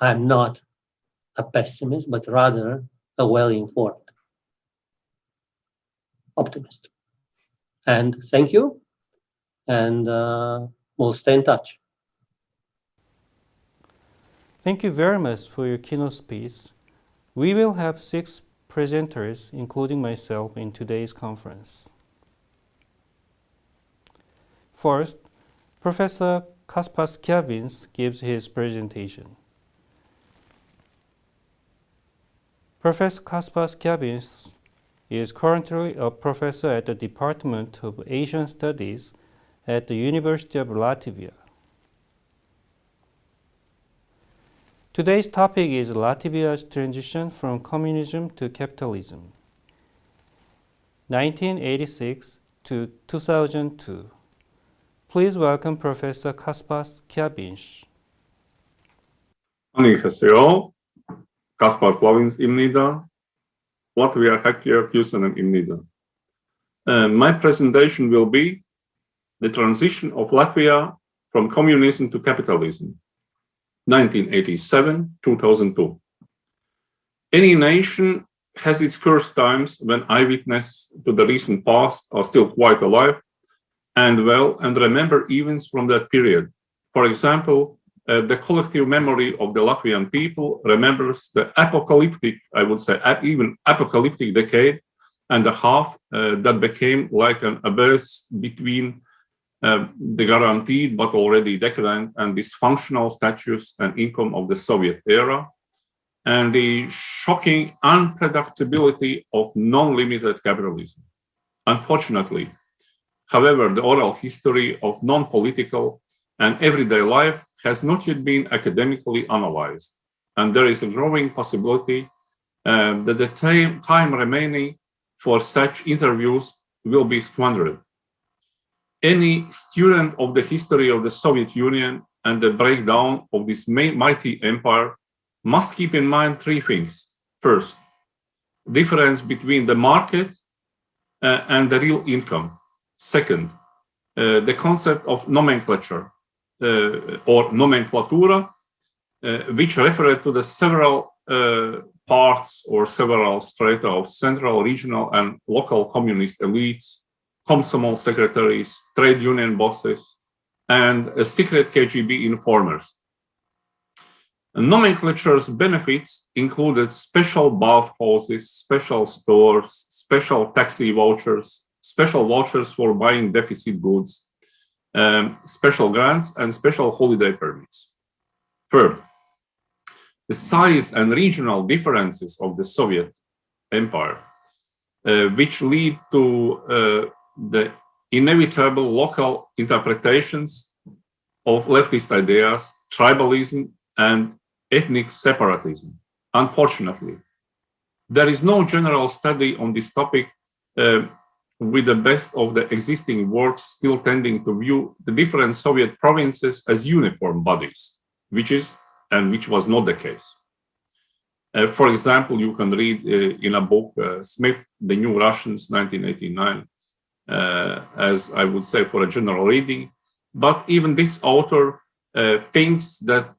[SPEAKER 4] I'm not a pessimist, but rather a well-informed optimist. And thank you, and we'll stay in touch.
[SPEAKER 1] Thank you very much for your keynote speech. We will have 6 presenters, including myself, in today's conference. First, Professor Kaspars Kļaviņš gives his presentation. Professor Kaspars Kļaviņš is currently a professor at the Department of Asian Studies at the University of Latvia. Today's topic is Latvia's transition from communism to capitalism, 1986 to 2002. Please welcome Professor Kaspars Kļaviņš.
[SPEAKER 5] 안녕하세요. Kaspars Kļaviņš입니다. Latvia 학교 교수님입니다. My presentation will be the transition of Latvia from communism to capitalism, 1987-2002. Any nation has its cursed times when eyewitness to the recent past are still quite alive and well and remember events from that period. For example, the collective memory of the Latvian people remembers the apocalyptic, I would say, even apocalyptic decade and a half that became like an abyss between the guaranteed but already decadent and dysfunctional status and income of the Soviet era, and the shocking unpredictability of non-limited capitalism. Unfortunately, however, the oral history of non-political and everyday life has not yet been academically analyzed, and there is a growing possibility that the time remaining for such interviews will be squandered. Any student of the history of the Soviet Union and the breakdown of this mighty empire must keep in mind 3 things. First, difference between the market and the real income. Second, the concept of nomenclature or nomenclatura, which refer to the several parts or several strata of central, regional, and local communist elites, Komsomol secretaries, trade union bosses, and secret KGB informers. Nomenclature's benefits included special bathhouses, special stores, special taxi vouchers, special vouchers for buying deficit goods, special grants, and special holiday permits. Third, the size and regional differences of the Soviet Empire, which lead to the inevitable local interpretations of leftist ideas, tribalism, and ethnic separatism. Unfortunately, there is no general study on this topic, with the best of the existing works still tending to view the different Soviet provinces as uniform bodies, which was not the case. For example, you can read in a book, Smith, The New Russians, 1989, as I would say for a general reading. But even this author thinks that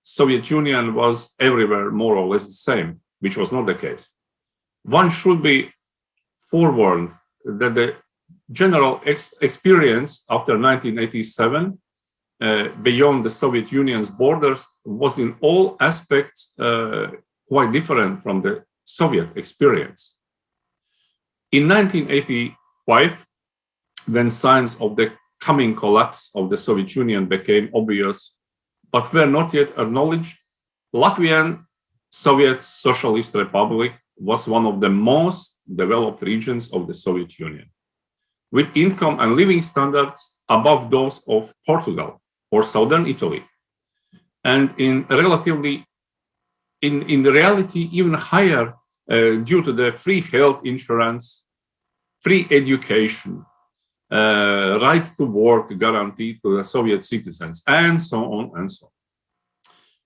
[SPEAKER 5] Soviet Union was everywhere more or less the same, which was not the case. One should be forewarned that the general experience after 1987 beyond the Soviet Union's borders was in all aspects quite different from the Soviet experience. In 1985, when signs of the coming collapse of the Soviet Union became obvious, but were not yet acknowledged, Latvian Soviet Socialist Republic was one of the most developed regions of the Soviet Union, with income and living standards above those of Portugal or southern Italy, and in reality even higher due to the free health insurance, free education, right to work guaranteed to the Soviet citizens, and so on and so on.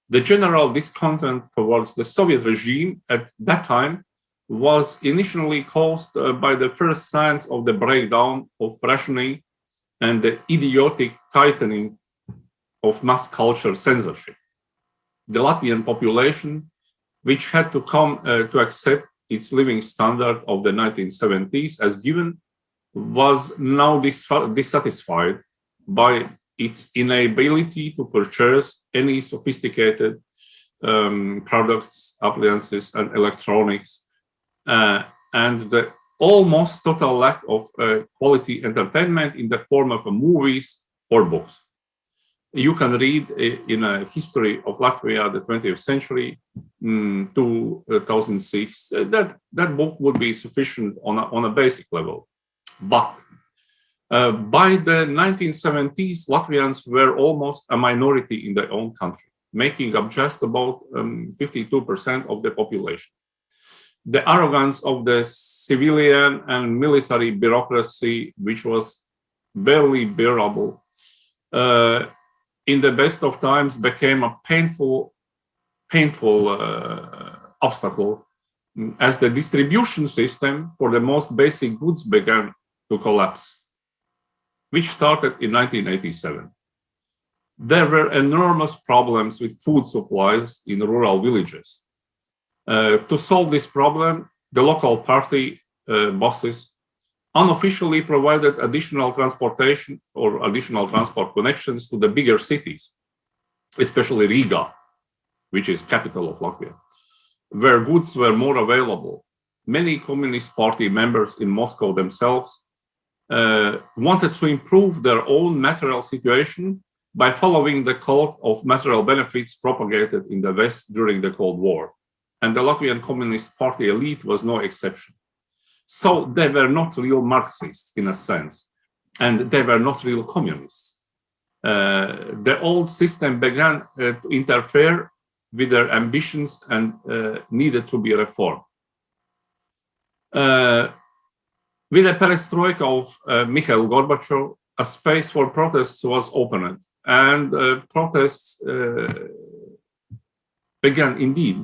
[SPEAKER 5] The general discontent towards the Soviet regime at that time was initially caused by the first signs of the breakdown of rationing and the idiotic tightening of mass culture censorship. The Latvian population, which had to come to accept its living standard of the 1970s as given was now dissatisfied by its inability to purchase any sophisticated products, appliances, and electronics, and the almost total lack of quality entertainment in the form of movies or books. You can read in a history of Latvia, the 20th century, 2006, that book would be sufficient on a basic level. But by the 1970s, Latvians were almost a minority in their own country, making up just about 52% of the population. The arrogance of the civilian and military bureaucracy, which was barely bearable, in the best of times became a painful obstacle as the distribution system for the most basic goods began to collapse, which started in 1987. There were enormous problems with food supplies in rural villages. To solve this problem, the local party bosses unofficially provided additional transportation or additional transport connections to the bigger cities, especially Riga, which is capital of Latvia, where goods were more available. Many Communist Party members in Moscow themselves wanted to improve their own material situation by following the cult of material benefits propagated in the West during the Cold War. And the Latvian Communist Party elite was no exception. So they were not real Marxists in a sense, and they were not real communists. The old system began to interfere with their ambitions and needed to be reformed. With the perestroika of Mikhail Gorbachev, a space for protests was opened, and protests began indeed.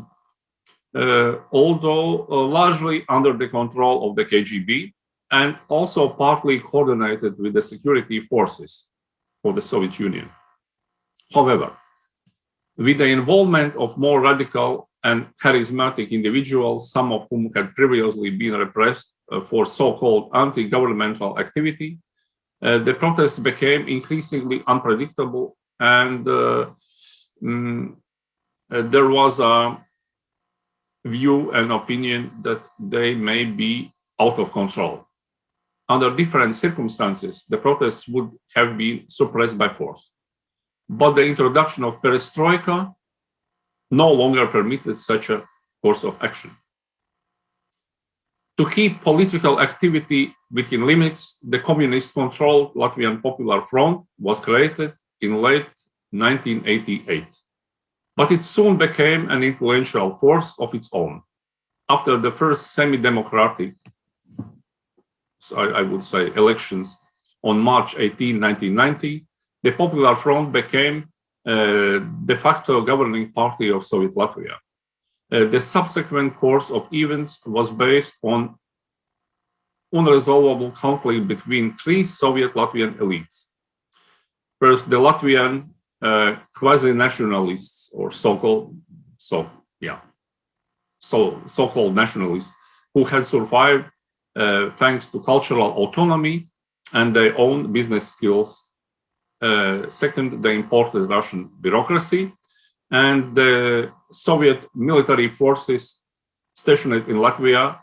[SPEAKER 5] Although largely under the control of the KGB and also partly coordinated with the security forces of the Soviet Union. However, with the involvement of more radical and charismatic individuals, some of whom had previously been repressed for so-called anti-governmental activity, the protests became increasingly unpredictable, and there was a view and opinion that they may be out of control. Under different circumstances, the protests would have been suppressed by force. But the introduction of perestroika no longer permitted such a course of action. To keep political activity within limits, the communist-controlled Latvian Popular Front was created in late 1988. But it soon became an influential force of its own. After the first semi-democratic, I would say, elections on March 18, 1990, the Popular Front became de facto governing party of Soviet Latvia. The subsequent course of events was based on unresolvable conflict between three Soviet Latvian elites. First, the Latvian quasi-nationalists, or so-called nationalists, who had survived thanks to cultural autonomy and their own business skills. Second, the imported Russian bureaucracy and the Soviet military forces stationed in Latvia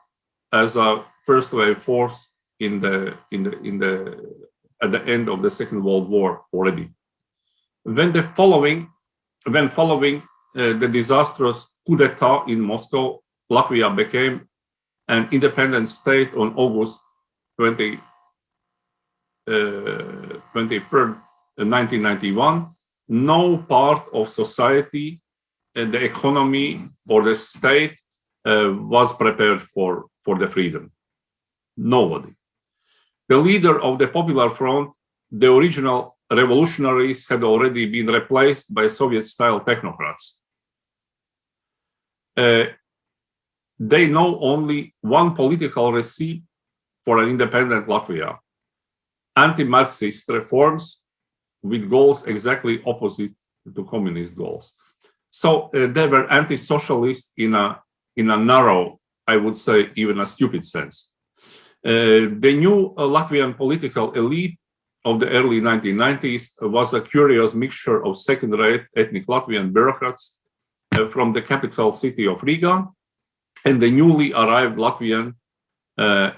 [SPEAKER 5] as a first-wave force at the end of the Second World War already. When following the disastrous coup d'etat in Moscow, Latvia became an independent state on August 23rd, 1991. No part of society, the economy, or the state was prepared for the freedom. Nobody. The leader of the Popular Front, the original revolutionaries, had already been replaced by Soviet-style technocrats. They know only one political recipe for an independent Latvia: anti-Marxist reforms with goals exactly opposite to communist goals. So they were anti-socialist in a narrow I would say, even a stupid sense. The new Latvian political elite of the early 1990s was a curious mixture of second-rate ethnic Latvian bureaucrats from the capital city of Riga and the newly arrived Latvian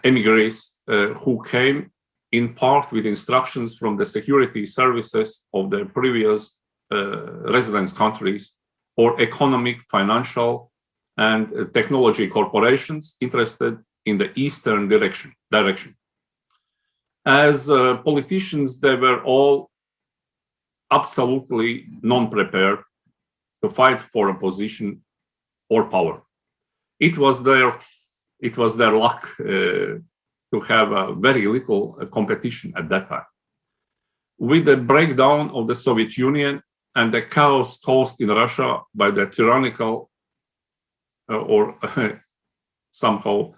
[SPEAKER 5] emigres who came in part with instructions from the security services of their previous residence countries or economic, financial, and technology corporations interested in the eastern direction. As politicians, they were all absolutely non-prepared to fight for a position or power. It was their luck to have very little competition at that time. With the breakdown of the Soviet Union and the chaos caused in Russia by the tyrannical or somehow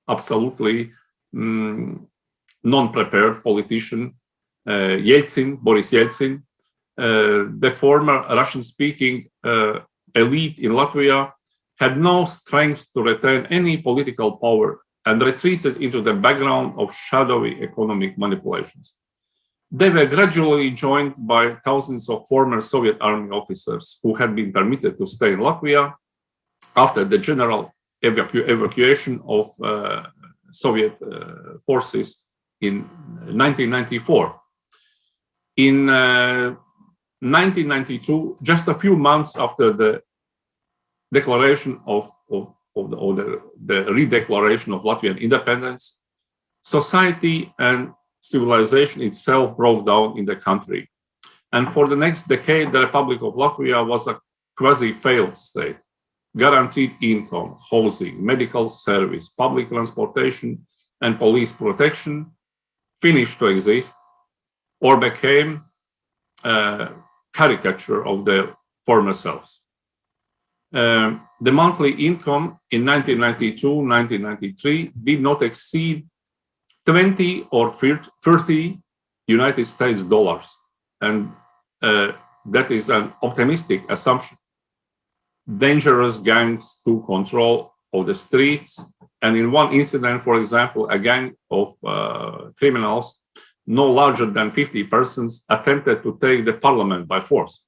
[SPEAKER 5] absolutely non-prepared politician, Boris Yeltsin, the former Russian-speaking elite in Latvia had no strength to retain any political power and retreated into the background of shadowy economic manipulations. They were gradually joined by thousands of former Soviet army officers who had been permitted to stay in Latvia after the general evacuation of Soviet forces in 1994. In 1992, just a few months after the declaration of the redeclaration of Latvian independence, society and civilization itself broke down in the country. And for the next decade, the Republic of Latvia was a quasi-failed state. Guaranteed income, housing, medical service, public transportation, and police protection finished to exist or became a caricature of their former selves. The monthly income in 1992-1993 did not exceed 20 or 30 United States dollars, and that is an optimistic assumption. Dangerous gangs took control of the streets, and in one incident, for example, a gang of criminals no larger than 50 persons attempted to take the parliament by force.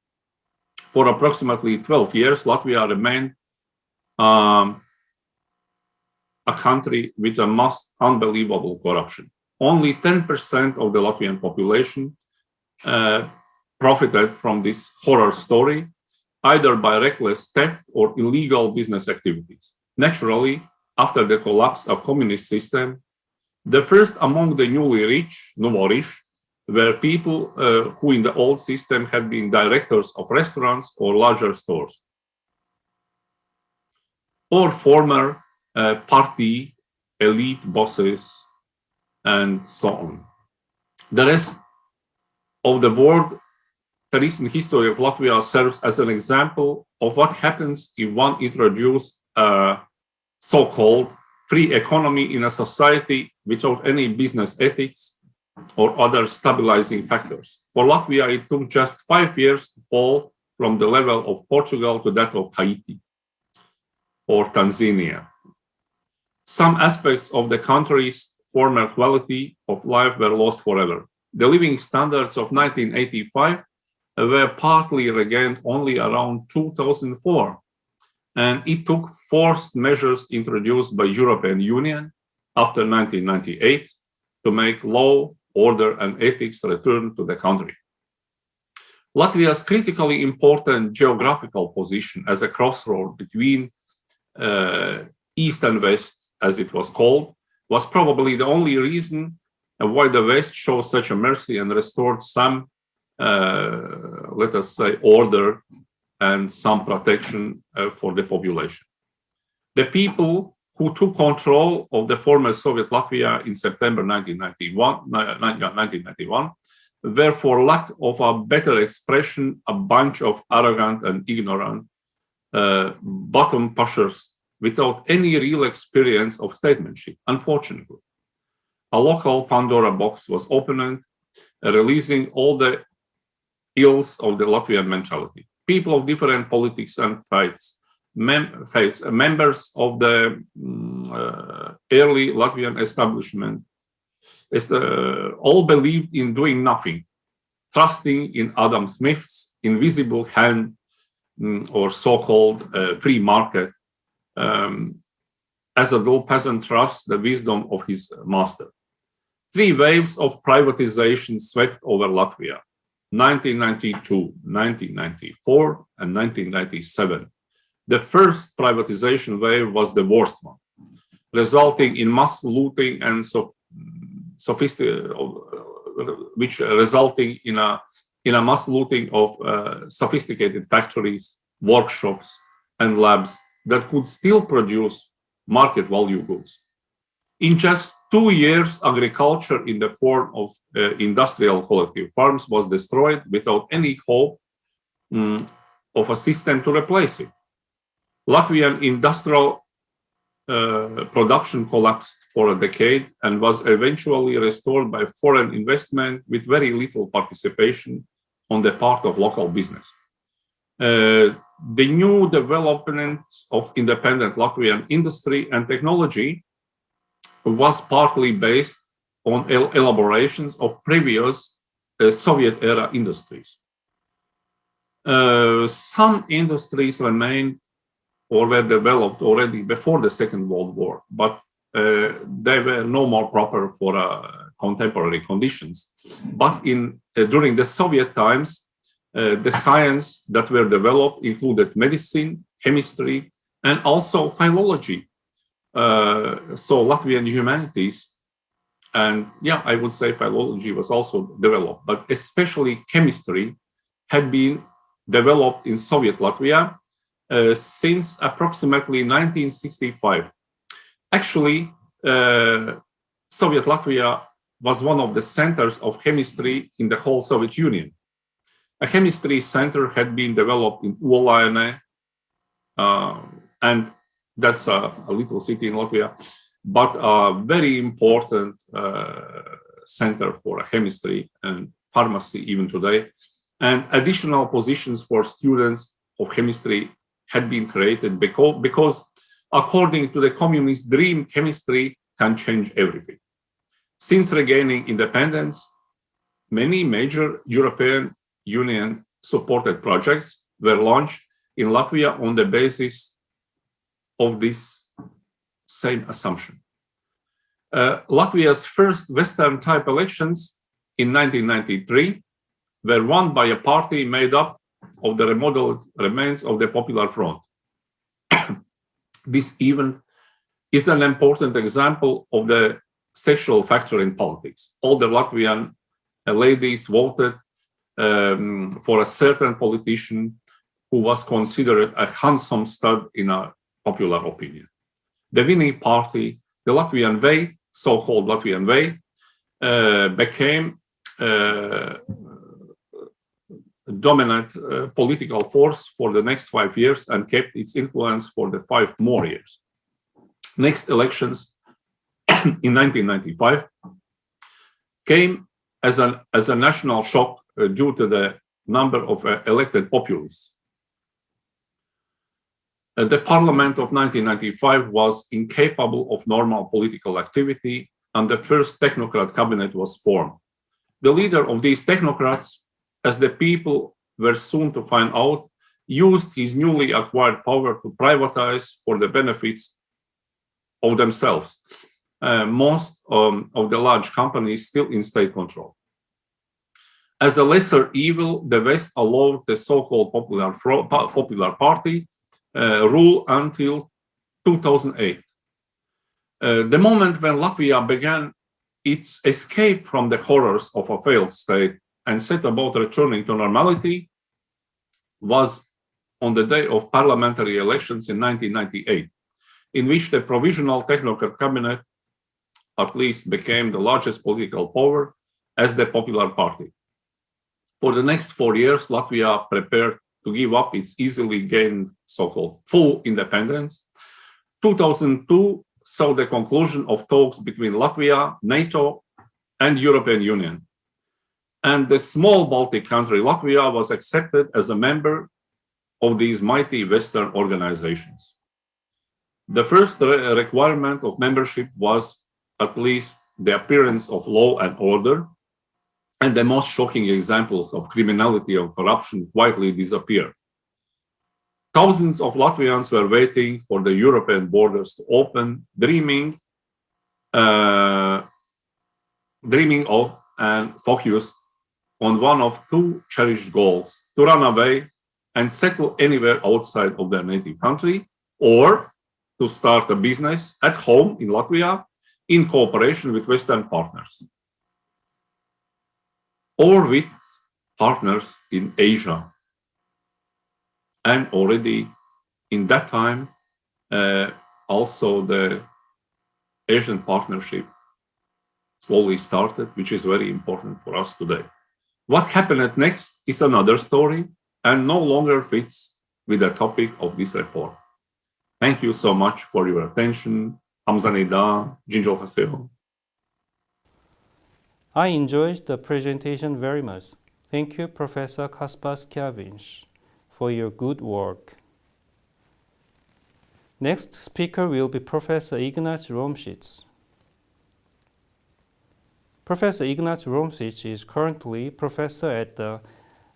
[SPEAKER 5] For approximately 12 years, Latvia remained a country with a most unbelievable corruption. Only 10% of the Latvian population profited from this horror story, either by reckless theft or illegal business activities. Naturally, after the collapse of communist system, the first among the newly rich, Novorish, were people who in the old system had been directors of restaurants or larger stores, or former party elite bosses, and so on. The rest of the world, the recent history of Latvia serves as an example of what happens if one introduces a so-called free economy in a society without any business ethics or other stabilizing factors. For Latvia, it took just 5 years to fall from the level of Portugal to that of Haiti or Tanzania. Some aspects of the country's former quality of life were lost forever. The living standards of 1985 were partly regained only around 2004. And it took forced measures introduced by European Union after 1998 to make law, order, and ethics return to the country. Latvia's critically important geographical position as a crossroad between East and West, as it was called, was probably the only reason why the West showed such a mercy and restored some, let us say, order and some protection for the population. The people who took control of the former Soviet Latvia in September 1991 were, for lack of a better expression, a bunch of arrogant and ignorant bottom pushers without any real experience of statesmanship, unfortunately. A local Pandora box was opened, releasing all the ills of the Latvian mentality. People of different politics and faiths members of the early Latvian establishment all believed in doing nothing, trusting in Adam Smith's invisible hand or so-called free market, as a dull peasant trusts the wisdom of his master. 3 waves of privatization swept over Latvia: 1992, 1994, and 1997. The first privatization wave was the worst one, resulting in mass looting and resulting in a mass looting of sophisticated factories, workshops, and labs that could still produce market value goods. In just 2 years, agriculture in the form of industrial collective farms was destroyed without any hope of a system to replace it. Latvian industrial production collapsed for a decade and was eventually restored by foreign investment with very little participation on the part of local business. The new developments of independent Latvian industry and technology was partly based on elaborations of previous Soviet-era industries. Some industries remained or were developed already before the Second World War, but they were no more proper for contemporary conditions. But during the Soviet times, the science that were developed included medicine, chemistry, and also philology. So Latvian humanities, and yeah, I would say philology was also developed, but especially chemistry had been developed in Soviet Latvia since approximately 1965. Actually, Soviet Latvia was one of the centers of chemistry in the whole Soviet Union. A chemistry center had been developed in Uolaine, and that's a little city in Latvia, but a very important center for chemistry and pharmacy even today. And additional positions for students of chemistry had been created because according to the communist dream, chemistry can change everything. Since regaining independence, many major European Union supported projects were launched in Latvia on the basis of this same assumption. Latvia's first Western type elections in 1993 were won by a party made up of the remodeled remains of the Popular Front. This event is an important example of the sexual factor in politics. All the Latvian ladies voted for a certain politician who was considered a handsome stud in a popular opinion. The winning party, the Latvian Way, so-called Latvian Way, became dominant political force for the next 5 years and kept its influence for the 5 more years. Next elections in 1995 came as a national shock due to the number of elected populists. The parliament of 1995 was incapable of normal political activity, and the first technocrat cabinet was formed. The leader of these technocrats, as the people were soon to find out, used his newly acquired power to privatize for the benefits of themselves. Most of the large companies still in state control. As a lesser evil, the West allowed the so-called Popular Party rule until 2008. The moment when Latvia began its escape from the horrors of a failed state and set about returning to normality was on the day of parliamentary elections in 1998, in which the provisional technocrat cabinet at least became the largest political power as the Popular Party. For the next 4 years, Latvia prepared to give up its easily gained so-called full independence. 2002 saw the conclusion of talks between Latvia, NATO, and European Union. And the small Baltic country Latvia was accepted as a member of these mighty Western organizations. The first requirement of membership was at least the appearance of law and order, and the most shocking examples of criminality and corruption quietly disappeared. Thousands of Latvians were waiting for the European borders to open, dreaming of and focused on one of two cherished goals: to run away and settle anywhere outside of their native country, or to start a business at home in Latvia in cooperation with Western partners, or with partners in Asia. And already in that time, also the Asian partnership slowly started, which is very important for us today. What happened next is another story and no longer fits with the topic of this report. Thank you so much for your attention. Hamzanida, Jinjol Haseo.
[SPEAKER 1] I enjoyed the presentation very much. Thank you, Professor Kaspars Kļaviņš, for your good work. Next speaker will be Professor Ignác Romsics. Professor Ignác Romsics is currently professor at the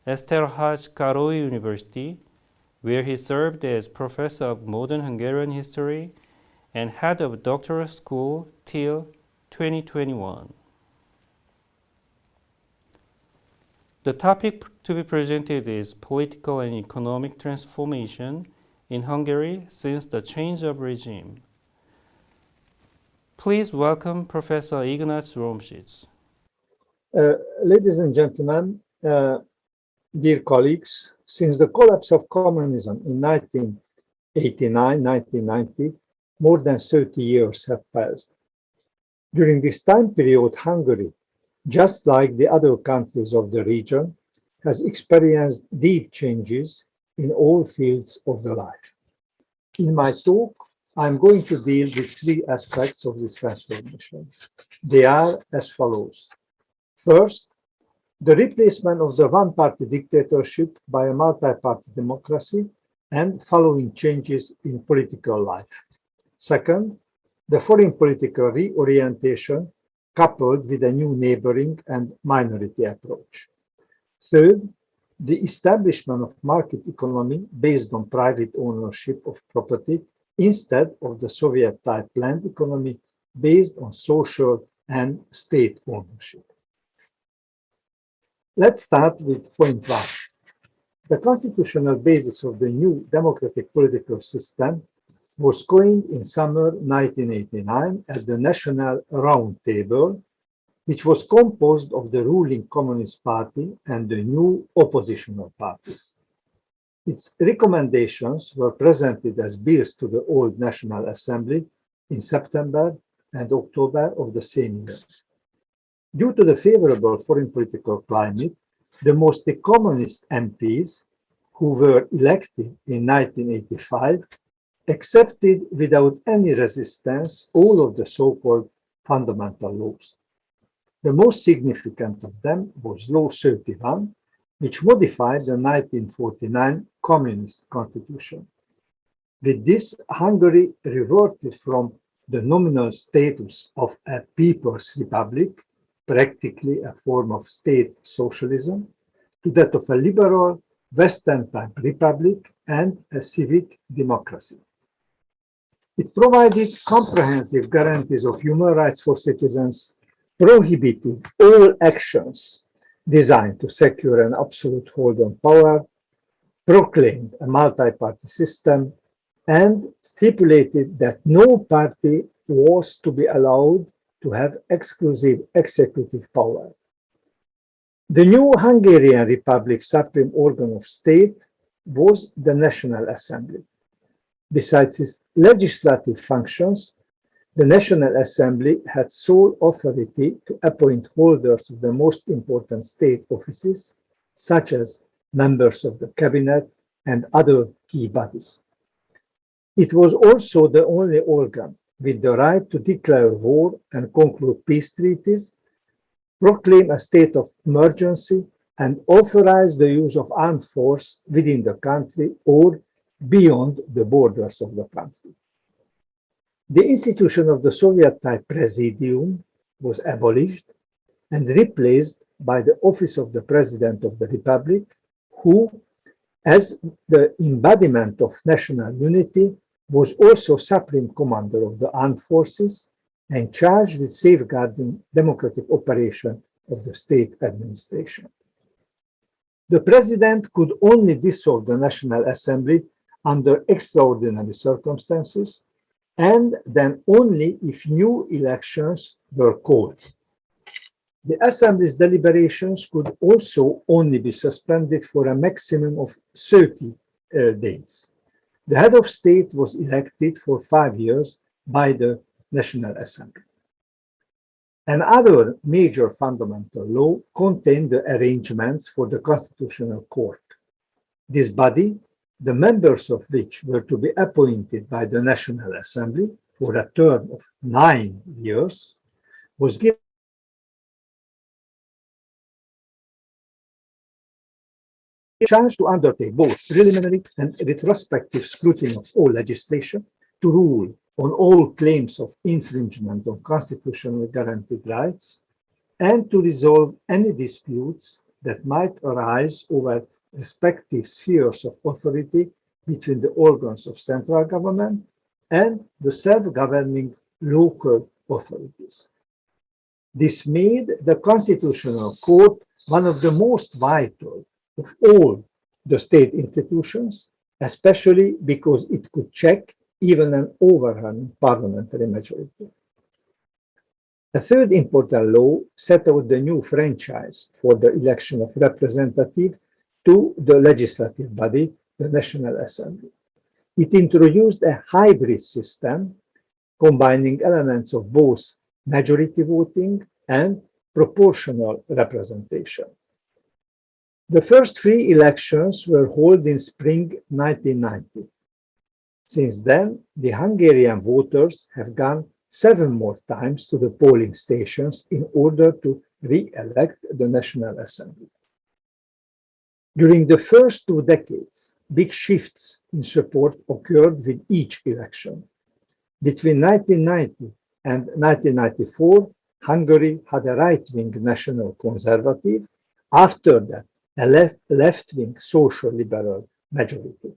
[SPEAKER 1] Eszterházy-Károly University, where he served as professor of modern Hungarian history and head of doctoral school till 2021. The topic to be presented is political and economic transformation in Hungary since the change of regime. Please welcome Professor Ignác Romsics.
[SPEAKER 6] Ladies and gentlemen, dear colleagues, since the collapse of communism in 1989-1990, more than 30 years have passed. During this time period, Hungary, just like the other countries of the region, has experienced deep changes in all fields of the life. In my talk, I'm going to deal with three aspects of this transformation. They are as follows. First, the replacement of the one-party dictatorship by a multi-party democracy and following changes in political life. Second, the foreign political reorientation coupled with a new neighboring and minority approach. Third, the establishment of market economy based on private ownership of property instead of the Soviet-type land economy based on social and state ownership. Let's start with point one. The constitutional basis of the new democratic political system was coined in summer 1989 at the National Round Table, which was composed of the ruling Communist Party and the new oppositional parties. Its recommendations were presented as bills to the old National Assembly in September and October of the same year. Due to the favorable foreign political climate, the mostly communist MPs who were elected in 1985 accepted without any resistance all of the so-called fundamental laws. The most significant of them was Law 31, which modified the 1949 Communist Constitution. With this, Hungary reverted from the nominal status of a People's Republic, practically a form of state socialism, to that of a liberal, Western-type republic and a civic democracy. It provided comprehensive guarantees of human rights for citizens, prohibited all actions designed to secure an absolute hold on power, proclaimed a multi-party system, and stipulated that no party was to be allowed to have exclusive executive power. The new Hungarian Republic's supreme organ of state was the National Assembly. Besides its legislative functions, the National Assembly had sole authority to appoint holders of the most important state offices, such as members of the cabinet and other key bodies. It was also the only organ with the right to declare war and conclude peace treaties, proclaim a state of emergency, and authorize the use of armed force within the country or beyond the borders of the country. The institution of the Soviet-type presidium was abolished and replaced by the office of the President of the Republic, who, as the embodiment of national unity, was also Supreme Commander of the Armed Forces and charged with safeguarding democratic operation of the state administration. The President could only dissolve the National Assembly under extraordinary circumstances, and then only if new elections were called. The Assembly's deliberations could also only be suspended for a maximum of 30 days. The head of state was elected for 5 years by the National Assembly. Another major fundamental law contained the arrangements for the Constitutional Court. This body, the members of which were to be appointed by the National Assembly for a term of 9 years, was given charge to undertake both preliminary and retrospective scrutiny of all legislation, to rule on all claims of infringement of constitutionally guaranteed rights, and to resolve any disputes that might arise over respective spheres of authority between the organs of central government and the self-governing local authorities. This made the Constitutional Court one of the most vital of all the state institutions, especially because it could check even an overwhelming parliamentary majority. A third important law set out the new franchise for the election of representatives to the legislative body, the National Assembly. It introduced a hybrid system combining elements of both majority voting and proportional representation. The first 3 elections were held in spring 1990. Since then, the Hungarian voters have gone 7 more times to the polling stations in order to re-elect the National Assembly. During the first 2 decades, big shifts in support occurred with each election. Between 1990 and 1994, Hungary had a right-wing national conservative, after that, a left-wing social liberal majority.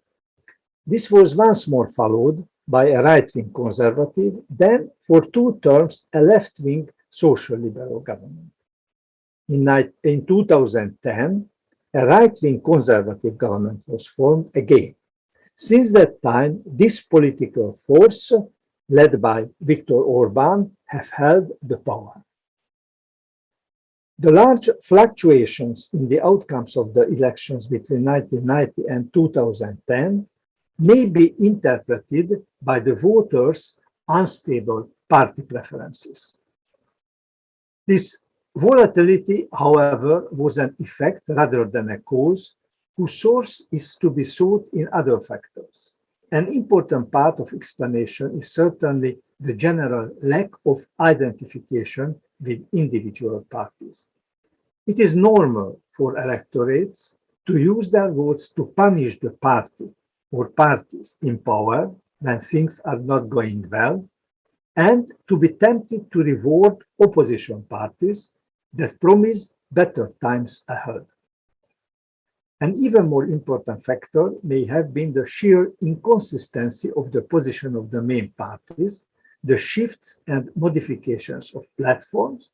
[SPEAKER 6] This was once more followed by a right-wing conservative, then for 2 terms, a left-wing social liberal government. In 2010, a right-wing conservative government was formed again. Since that time, this political force, led by Viktor Orbán, have held the power. The large fluctuations in the outcomes of the elections between 1990 and 2010 may be interpreted by the voters' unstable party preferences. This volatility, however, was an effect rather than a cause, whose source is to be sought in other factors. An important part of explanation is certainly the general lack of identification with individual parties. It is normal for electorates to use their votes to punish the party or parties in power when things are not going well, and to be tempted to reward opposition parties that promise better times ahead. An even more important factor may have been the sheer inconsistency of the position of the main parties, the shifts and modifications of platforms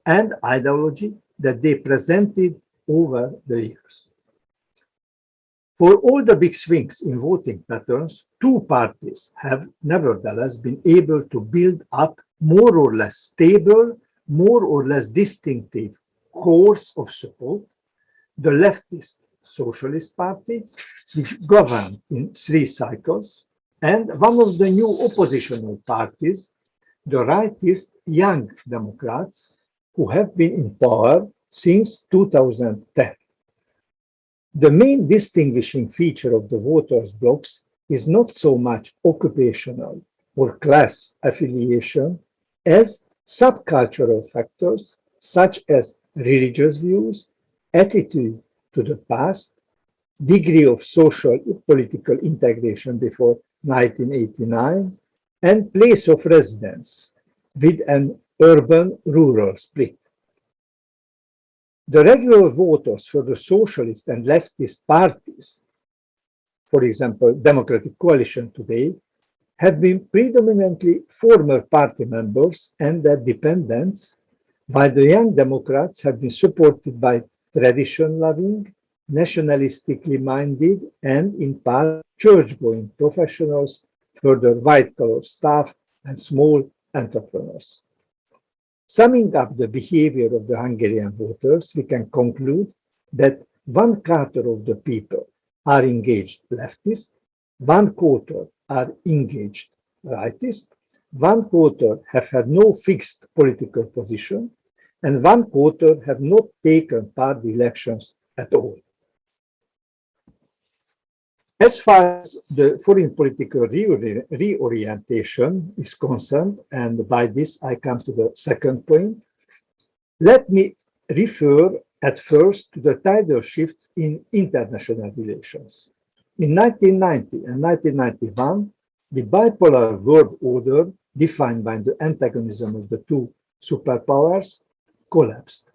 [SPEAKER 6] and ideology that they presented over the years. For all the big swings in voting patterns, 2 parties have nevertheless been able to build up more or less stable, more or less distinctive cores of support: the leftist Socialist Party, which governed in 3 cycles, and one of the new oppositional parties, the rightist Young Democrats, who have been in power since 2010. The main distinguishing feature of the voters' blocs is not so much occupational or class affiliation as subcultural factors such as religious views, attitude to the past, degree of social political integration before 1989, and place of residence with an urban-rural split. The regular voters for the socialist and leftist parties, for example, Democratic Coalition today, have been predominantly former party members and their dependents, while the Young Democrats have been supported by tradition-loving, nationalistically minded, and in part church-going professionals, further white-collar staff, and small entrepreneurs. Summing up the behavior of the Hungarian voters, we can conclude that 1/4 of the people are engaged leftist, 1/4 are engaged rightist, 1/4 have had no fixed political position, and 1/4 have not taken part in elections at all. As far as the foreign political reorientation is concerned, and by this I come to the second point, let me refer at first to the tidal shifts in international relations. In 1990 and 1991, the bipolar world order defined by the antagonism of the two superpowers collapsed.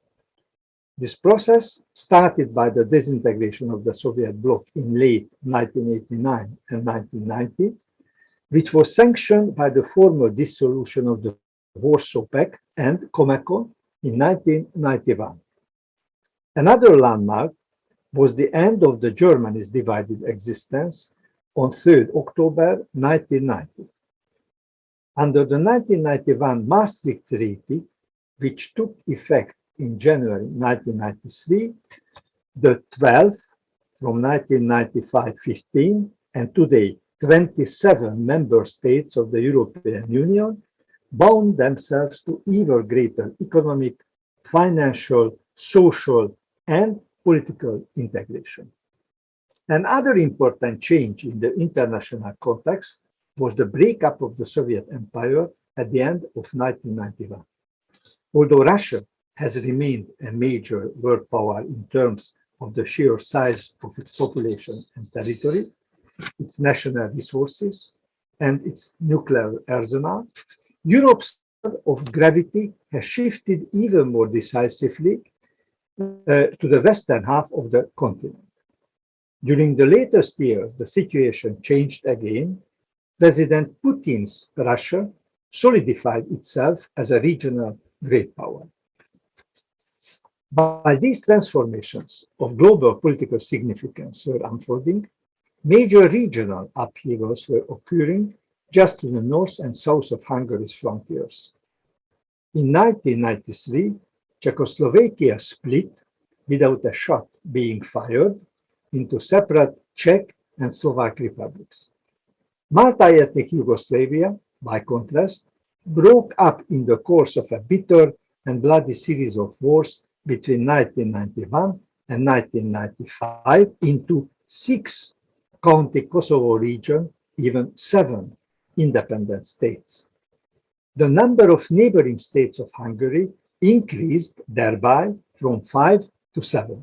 [SPEAKER 6] This process, started by the disintegration of the Soviet bloc in late 1989 and 1990, which was sanctioned by the formal dissolution of the Warsaw Pact and Comecon in 1991. Another landmark was the end of the Germany's divided existence on 3rd October 1990. Under the 1991 Maastricht Treaty, which took effect in January 1993, the 12th from 1995-15 and today 27 member states of the European Union bound themselves to ever greater economic, financial, social, and political integration. Another important change in the international context was the breakup of the Soviet Empire at the end of 1991. Although Russia has remained a major world power in terms of the sheer size of its population and territory, its national resources, and its nuclear arsenal, Europe's center of gravity has shifted even more decisively to the western half of the continent. During the latest years, the situation changed again. President Putin's Russia solidified itself as a regional great power. While these transformations of global political significance were unfolding, major regional upheavals were occurring just to the north and south of Hungary's frontiers. In 1993, Czechoslovakia split without a shot being fired into separate Czech and Slovak republics. Multi-ethnic Yugoslavia, by contrast, broke up in the course of a bitter and bloody series of wars between 1991 and 1995 into 6 county Kosovo region, even 7 independent states. The number of neighboring states of Hungary increased thereby from 5 to 7.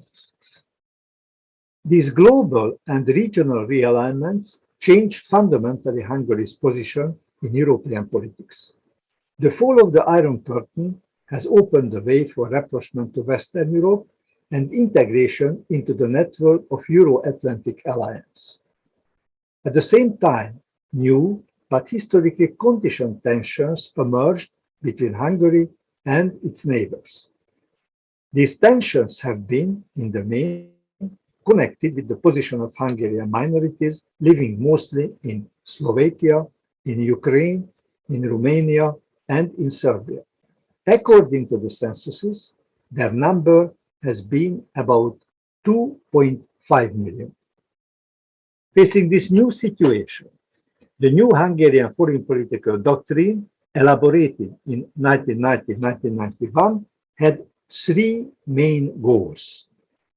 [SPEAKER 6] These global and regional realignments changed fundamentally Hungary's position in European politics. The fall of the Iron Curtain has opened the way for rapprochement to Western Europe and integration into the network of Euro-Atlantic alliance. At the same time, new but historically conditioned tensions emerged between Hungary and its neighbors. These tensions have been, in the main, connected with the position of Hungarian minorities living mostly in Slovakia, in Ukraine, in Romania, and in Serbia. According to the censuses, their number has been about 2.5 million. Facing this new situation, the new Hungarian foreign political doctrine, elaborated in 1990-1991, had 3 main goals.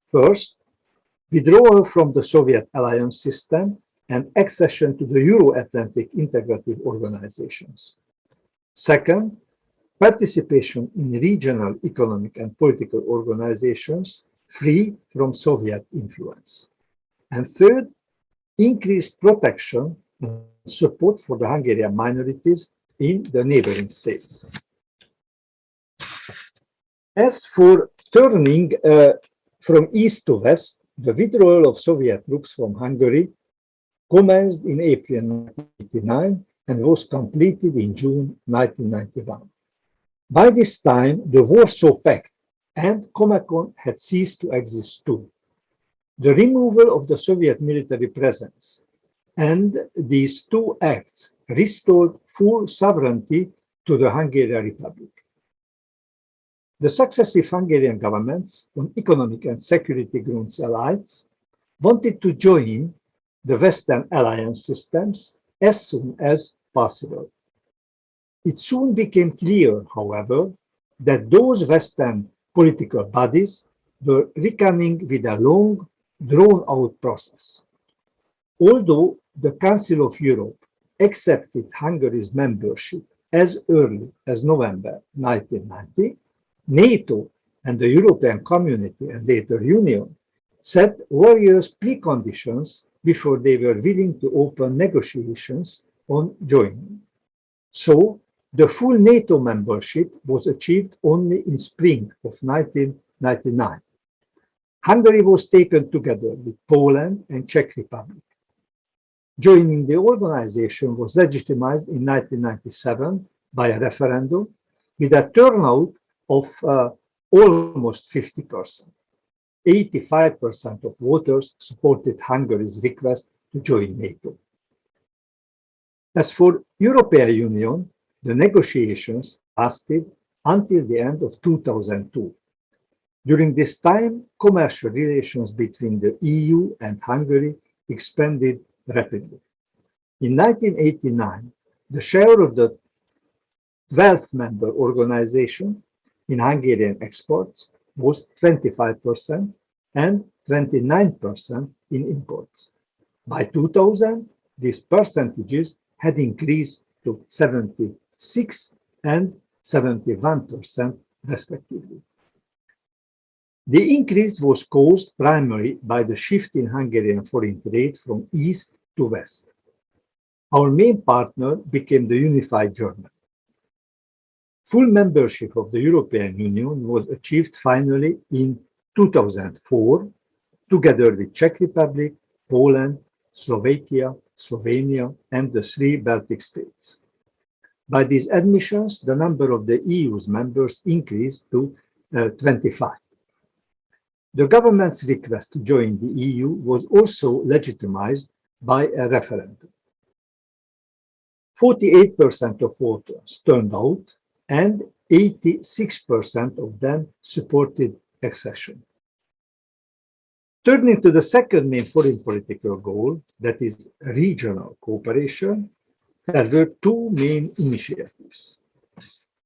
[SPEAKER 6] First, withdrawal from the Soviet alliance system and accession to the Euro-Atlantic integrative organizations. Second, participation in regional economic and political organizations free from Soviet influence. And third, increased protection and support for the Hungarian minorities in the neighboring states. As for turning from east to west, the withdrawal of Soviet troops from Hungary commenced in April 1989 and was completed in June 1991. By this time, the Warsaw Pact and Comecon had ceased to exist too. The removal of the Soviet military presence and these two acts restored full sovereignty to the Hungarian Republic. The successive Hungarian governments, on economic and security grounds allies, wanted to join the Western alliance systems as soon as possible. It soon became clear, however, that those Western political bodies were reckoning with a long, drawn-out process. Although the Council of Europe accepted Hungary's membership as early as November 1990, NATO and the European Community and later Union set various preconditions before they were willing to open negotiations on joining. So, the full NATO membership was achieved only in spring of 1999. Hungary was taken together with Poland and Czech Republic. Joining the organization was legitimized in 1997 by a referendum with a turnout of almost 50%. 85% of voters supported Hungary's request to join NATO. As for European Union, the negotiations lasted until the end of 2002. During this time, commercial relations between the EU and Hungary expanded rapidly. In 1989, the share of the 12th member organization in Hungarian exports was 25% and 29% in imports. By 2000, these percentages had increased to 76 and 71% respectively. The increase was caused primarily by the shift in Hungarian foreign trade from east to west. Our main partner became the unified Germany. Full membership of the European Union was achieved finally in 2004, together with Czech Republic, Poland, Slovakia, Slovenia, and the 3 Baltic states. By these admissions, the number of the EU's members increased to 25. The government's request to join the EU was also legitimized by a referendum. 48% of voters turned out, and 86% of them supported accession. Turning to the second main foreign political goal, that is regional cooperation, there were two main initiatives.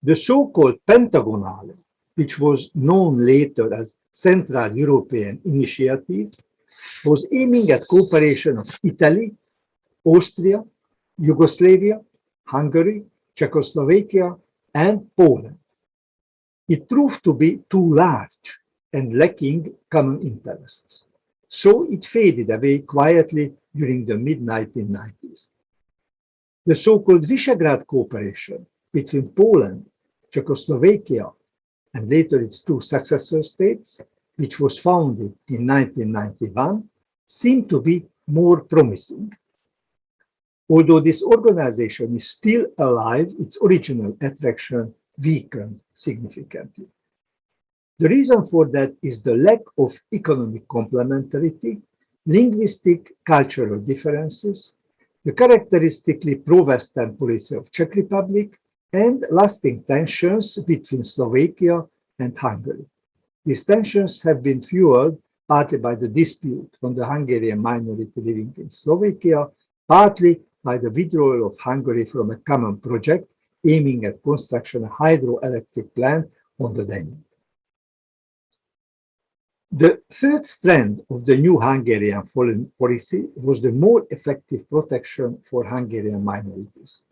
[SPEAKER 6] The so-called Pentagonale, which was known later as Central European Initiative, was aiming at cooperation of Italy, Austria, Yugoslavia, Hungary, Czechoslovakia, and Poland. It proved to be too large and lacking common interests, so it faded away quietly during the mid-1990s. The so-called Visegrad cooperation between Poland, Czechoslovakia, and later its two successor states, which was founded in 1991, seemed to be more promising. Although this organization is still alive, its original attraction weakened significantly. The reason for that is the lack of economic complementarity, linguistic, cultural differences, the characteristically pro-Western policy of Czech Republic, and lasting tensions between Slovakia and Hungary. These tensions have been fueled partly by the dispute on the Hungarian minority living in Slovakia, partly by the withdrawal of Hungary from a common project aiming at construction of a hydroelectric plant on the Danube. The third strand of the new Hungarian foreign policy was the more effective protection for Hungarian minorities.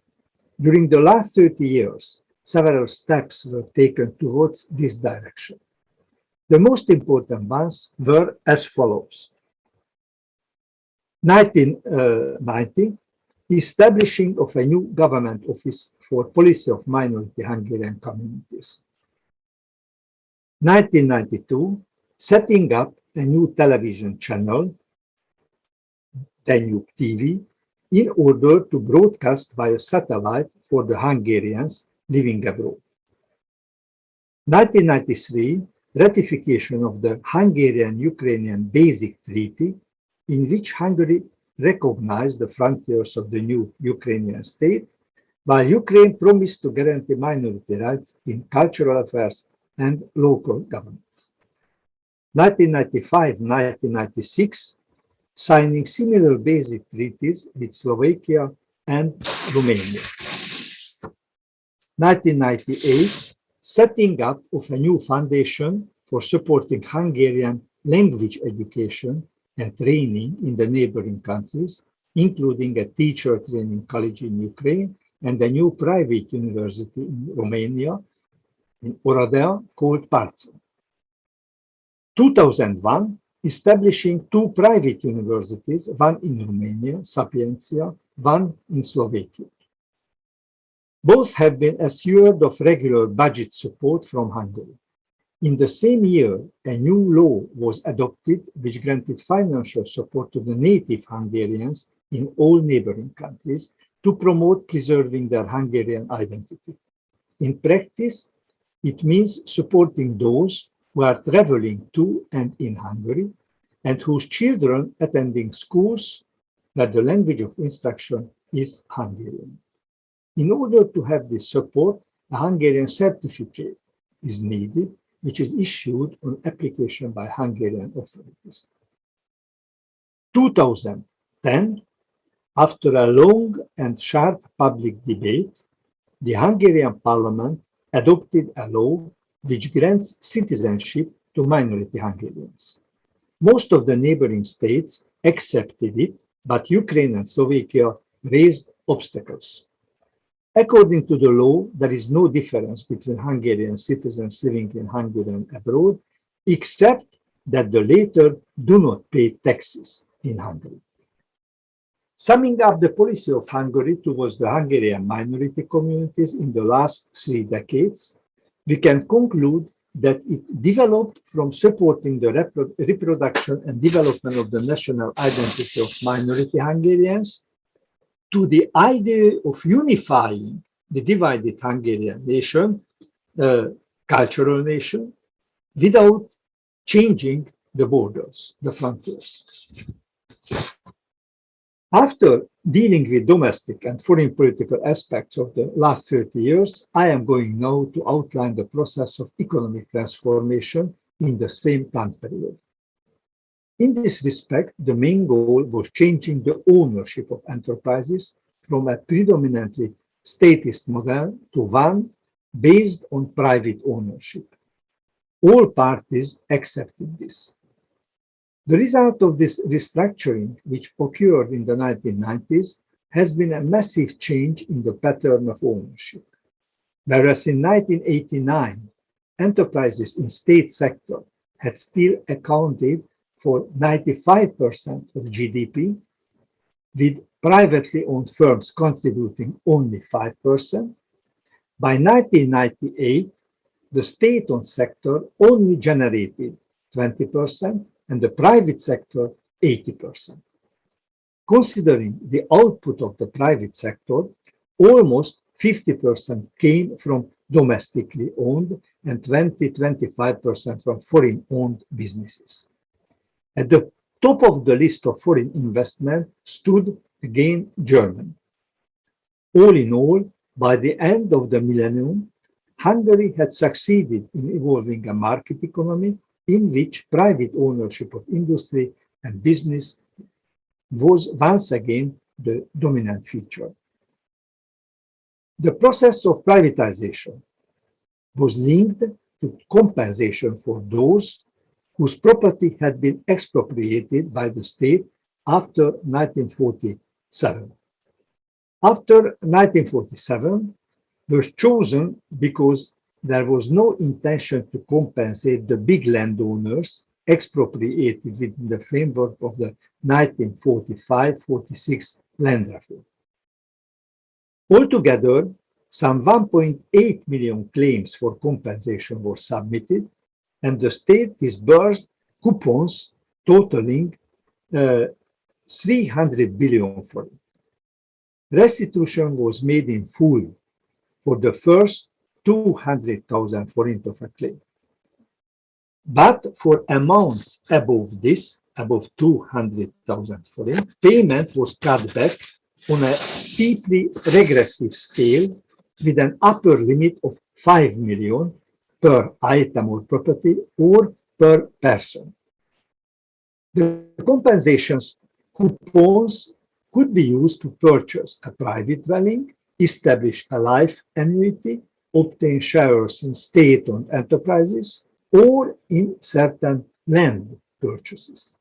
[SPEAKER 6] During the last 30 years, several steps were taken towards this direction. The most important ones were as follows. 1990, establishing of a new government office for policy of minority Hungarian communities. 1992, setting up a new television channel, Danube TV, in order to broadcast via satellite for the Hungarians living abroad. 1993, ratification of the Hungarian-Ukrainian Basic Treaty, in which Hungary recognized the frontiers of the new Ukrainian state, while Ukraine promised to guarantee minority rights in cultural affairs and local governments. 1995-1996, signing similar basic treaties with Slovakia and Romania. 1998, setting up of a new foundation for supporting Hungarian language education and training in the neighboring countries, including a teacher training college in Ukraine and a new private university in Romania, in Oradea, called Parcel. 2001, establishing two private universities, one in Romania, Sapientia, one in Slovakia. Both have been assured of regular budget support from Hungary. In the same year, a new law was adopted which granted financial support to the native Hungarians in all neighboring countries to promote preserving their Hungarian identity. In practice, it means supporting those who are traveling to and in Hungary and whose children attending schools where the language of instruction is Hungarian. In order to have this support, a Hungarian certificate is needed, which is issued on application by Hungarian authorities. 2010, after a long and sharp public debate, the Hungarian parliament adopted a law which grants citizenship to minority Hungarians. Most of the neighboring states accepted it, but Ukraine and Slovakia raised obstacles. According to the law, there is no difference between Hungarian citizens living in Hungary and abroad, except that the latter do not pay taxes in Hungary. Summing up the policy of Hungary towards the Hungarian minority communities in the last 3 decades, we can conclude that it developed from supporting the reproduction and development of the national identity of minority Hungarians to the idea of unifying the divided Hungarian nation, cultural nation, without changing the borders, the frontiers. After dealing with domestic and foreign political aspects of the last 30 years, I am going now to outline the process of economic transformation in the same time period. In this respect, the main goal was changing the ownership of enterprises from a predominantly statist model to one based on private ownership. All parties accepted this. The result of this restructuring, which occurred in the 1990s, has been a massive change in the pattern of ownership. Whereas in 1989, enterprises in state sector had still accounted for 95% of GDP, with privately owned firms contributing only 5%. By 1998, the state-owned sector only generated 20%, and the private sector 80%. Considering the output of the private sector, almost 50% came from domestically owned and 20-25% from foreign-owned businesses. At the top of the list of foreign investment stood again Germany. All in all, by the end of the millennium, Hungary had succeeded in evolving a market economy in which private ownership of industry and business was once again the dominant feature. The process of privatization was linked to compensation for those whose property had been expropriated by the state after 1947. After 1947 was chosen because there was no intention to compensate the big landowners expropriated within the framework of the 1945-46 land reform. Altogether, some 1.8 million claims for compensation were submitted, and the state disbursed coupons totaling 300 billion forint. Restitution was made in full for the first 200,000 forint of a claim. But for amounts above this, above 200,000 forint, payment was cut back on a steeply regressive scale with an upper limit of 5 million per item or property or per person. The compensations coupons could be used to purchase a private dwelling, establish a life annuity, obtain shares in state-owned enterprises, or in certain land purchases.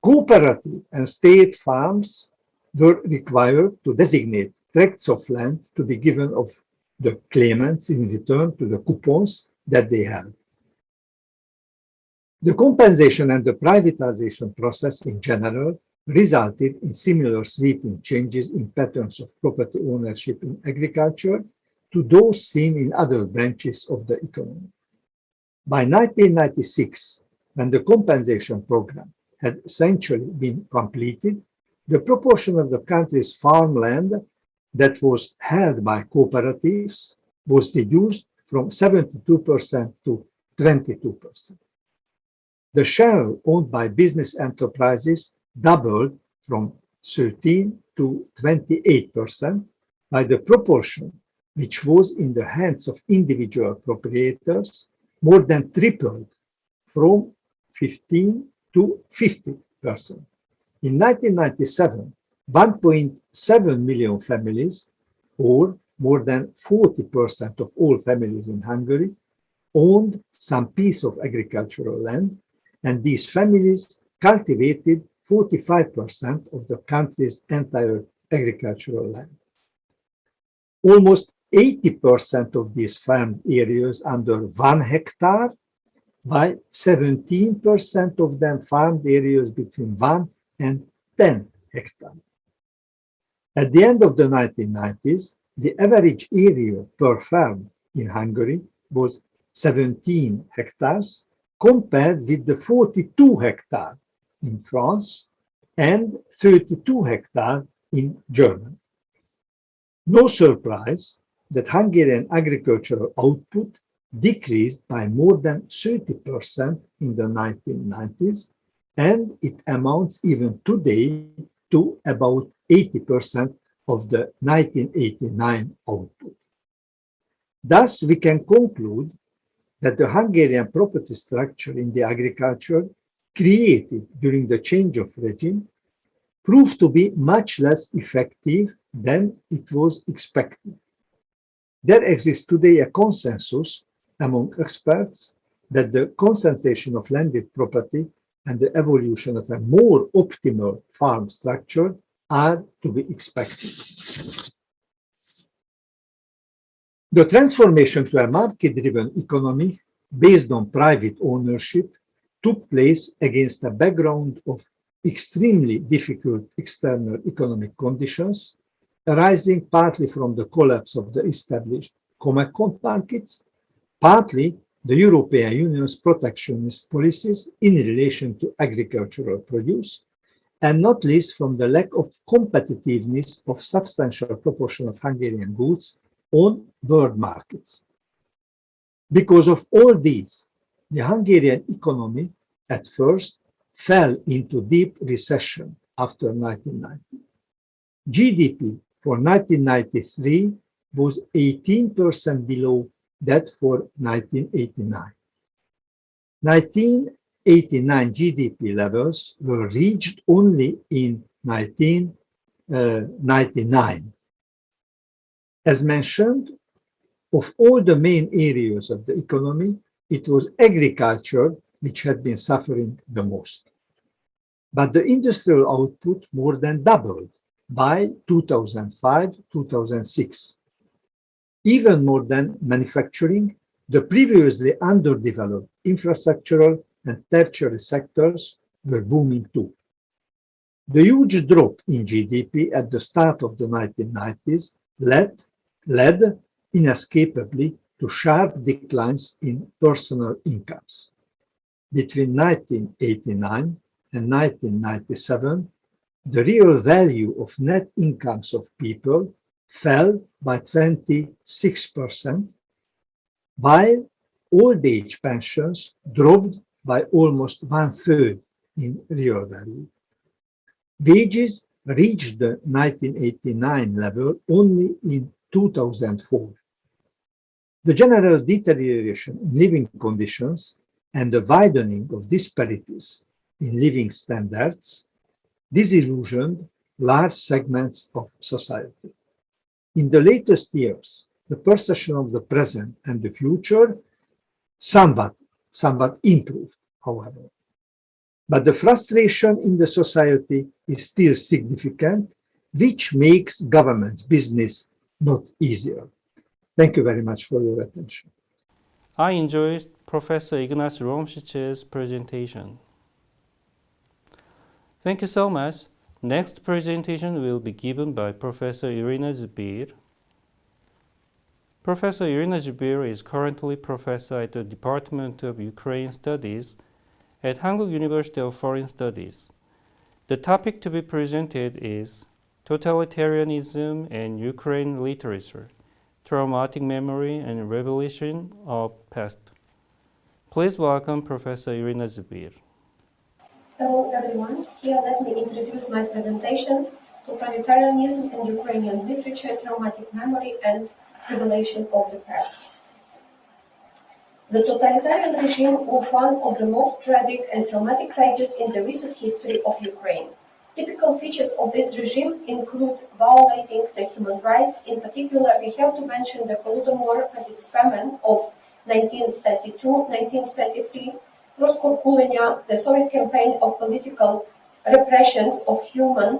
[SPEAKER 6] Cooperative and state farms were required to designate tracts of land to be given of the claimants in return to the coupons that they held. The compensation and the privatization process in general resulted in similar sweeping changes in patterns of property ownership in agriculture to those seen in other branches of the economy. By 1996, when the compensation program had essentially been completed, the proportion of the country's farmland that was held by cooperatives was reduced from 72% to 22%. The share owned by business enterprises doubled from 13 to 28%, while the proportion which was in the hands of individual proprietors more than tripled from 15 to 50%. In 1997, 1.7 million families, or more than 40% of all families in Hungary, owned some piece of agricultural land, and these families cultivated 45% of the country's entire agricultural land. Almost 80% of these farmed areas under 1 hectare, by 17% of them farmed areas between 1 and 10 hectares. At the end of the 1990s, the average area per farm in Hungary was 17 hectares, compared with the 42 hectares in France and 32 hectares in Germany. No surprise that Hungarian agricultural output decreased by more than 30% in the 1990s, and it amounts even today to about 80% of the 1989 output. Thus, we can conclude that the Hungarian property structure in the agriculture created during the change of regime proved to be much less effective than it was expected. There exists today a consensus among experts that the concentration of landed property and the evolution of a more optimal farm structure are to be expected. The transformation to a market-driven economy based on private ownership took place against a background of extremely difficult external economic conditions, arising partly from the collapse of the established common markets, partly the European Union's protectionist policies in relation to agricultural produce, and not least from the lack of competitiveness of substantial proportion of Hungarian goods on world markets. Because of all these, the Hungarian economy at first fell into deep recession after 1990. GDP for 1993 was 18% below that for 1989. 1989 GDP levels were reached only in 1999. As mentioned, of all the main areas of the economy, it was agriculture which had been suffering the most. But the industrial output more than doubled by 2005-2006. Even more than manufacturing, the previously underdeveloped infrastructural and tertiary sectors were booming too. The huge drop in GDP at the start of the 1990s led inescapably to sharp declines in personal incomes. Between 1989 and 1997, the real value of net incomes of people fell by 26%, while old age pensions dropped by almost 1/3 in real value. Wages reached the 1989 level only in 2004. The general deterioration in living conditions and the widening of disparities in living standards disillusioned large segments of society. In the latest years, the perception of the present and the future somewhat improved, however. But the frustration in the society is still significant, which makes government's business not easier. Thank you very much for your attention.
[SPEAKER 1] I enjoyed Professor Ignác Romsics' presentation. Thank you so much. Next presentation will be given by Professor Iryna Zbyr. Professor Iryna Zbyr is currently professor at the Department of Ukraine Studies at Hankuk University of Foreign Studies. The topic to be presented is Totalitarianism and Ukraine Literature, Traumatic Memory and Revelation of Past. Please welcome Professor Iryna Zbyr.
[SPEAKER 7] Hello everyone. Here let me introduce my presentation, Totalitarianism and Ukrainian Literature, Traumatic Memory and Revelation of the Past. The totalitarian regime was one of the most tragic and traumatic pages in the recent history of Ukraine. Typical features of this regime include violating the human rights. In particular, we have to mention the Holodomor at its famine of 1932-1933, Proskurkulenia, the Soviet campaign of political repressions of human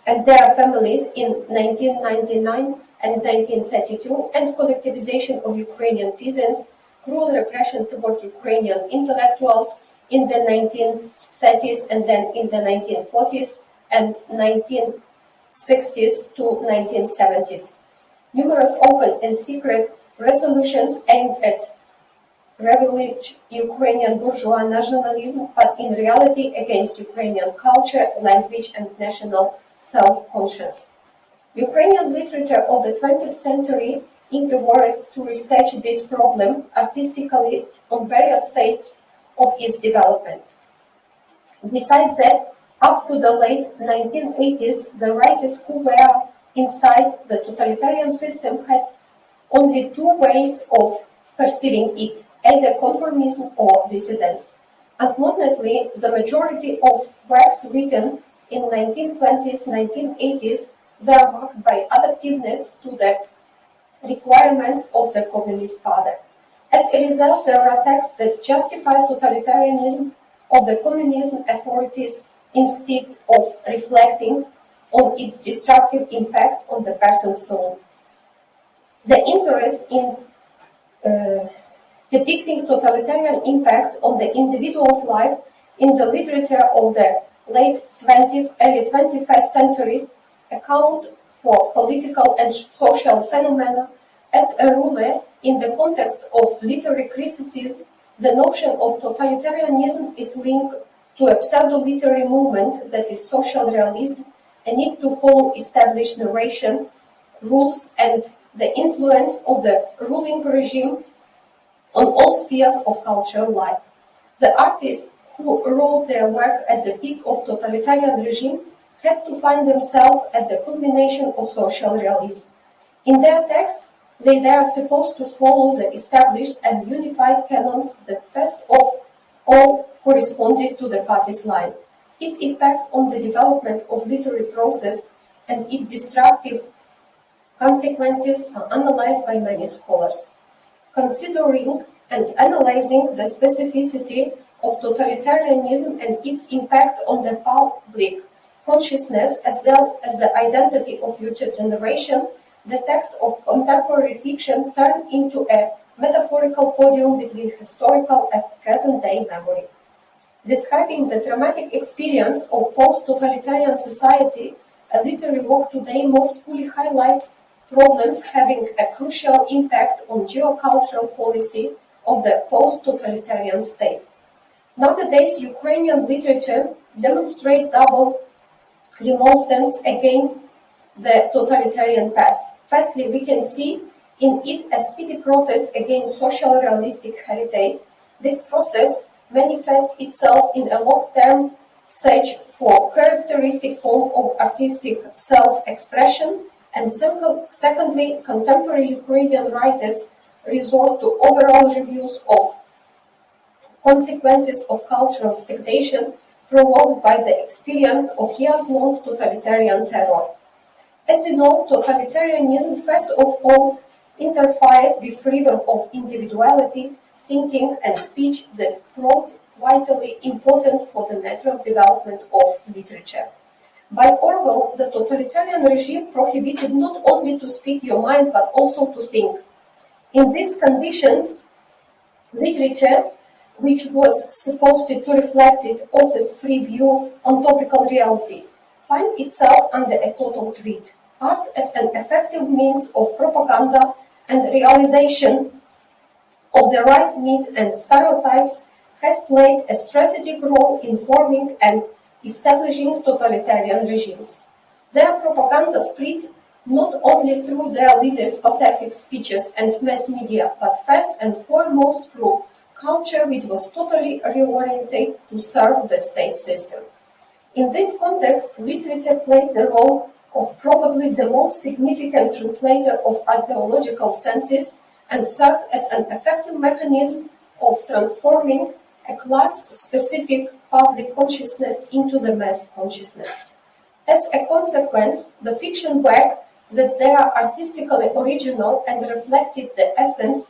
[SPEAKER 7] and their families in 1999 and 1932, and collectivization of Ukrainian peasants, cruel repression toward Ukrainian intellectuals in the 1930s and then in the 1940s and 1960s to 1970s. Numerous open and secret resolutions aimed at revelage Ukrainian bourgeois nationalism, but in reality against Ukrainian culture, language, and national self-conscience. Ukrainian literature of the 20th century endeavored to research this problem artistically on various stages of its development. Besides that, up to the late 1980s, the writers who were inside the totalitarian system had only two ways of perceiving it, either conformism or dissidence. Unfortunately, the majority of works written in 1920s, 1980s were marked by adaptiveness to the requirements of the Communist Party. As a result, there are texts that justify totalitarianism of the communism authorities instead of reflecting on its destructive impact on the person's soul. The interest in depicting totalitarian impact on the individual's life in the literature of the late 20th, early 21st century account for political and social phenomena. As a rule, in the context of literary criticism, the notion of totalitarianism is linked to a pseudo-literary movement that is social realism, a need to follow established narration, rules, and the influence of the ruling regime on all spheres of cultural life. The artists who wrote their work at the peak of totalitarian regime had to find themselves at the culmination of social realism. In their texts, they are supposed to follow the established and unified canons that first of all corresponded to the party's line. Its impact on the development of literary process and its destructive consequences are analyzed by many scholars. Considering and analyzing the specificity of totalitarianism and its impact on the public consciousness as well as the identity of future generations, the text of contemporary fiction turned into a metaphorical podium between historical and present-day memory. Describing the traumatic experience of post-totalitarian society, a literary work today most fully highlights problems having a crucial impact on geocultural policy of the post-totalitarian state. Nowadays, Ukrainian literature demonstrates double remonstrance against the totalitarian past. Firstly, we can see in it a speedy protest against social realistic heritage. This process manifests itself in a long-term search for characteristic form of artistic self-expression, and secondly, contemporary Ukrainian writers resort to overall reviews of consequences of cultural stagnation provoked by the experience of years-long totalitarian terror. As we know, totalitarianism first of all interfered with freedom of individuality, thinking and speech that proved vitally important for the natural development of literature. By Orwell, the totalitarian regime prohibited not only to speak your mind but also to think. In these conditions, literature, which was supposed to reflect the author's free view on topical reality, finds itself under a total threat. Art as an effective means of propaganda and realization of the right myth and stereotypes has played a strategic role in forming and establishing totalitarian regimes. Their propaganda spread not only through their leaders' pathetic speeches and mass media, but first and foremost through culture which was totally reoriented to serve the state system. In this context, literature played the role of probably the most significant translator of ideological senses and served as an effective mechanism of transforming a class-specific public consciousness into the mass consciousness. As a consequence, the fiction work that they are artistically original and reflected the essence,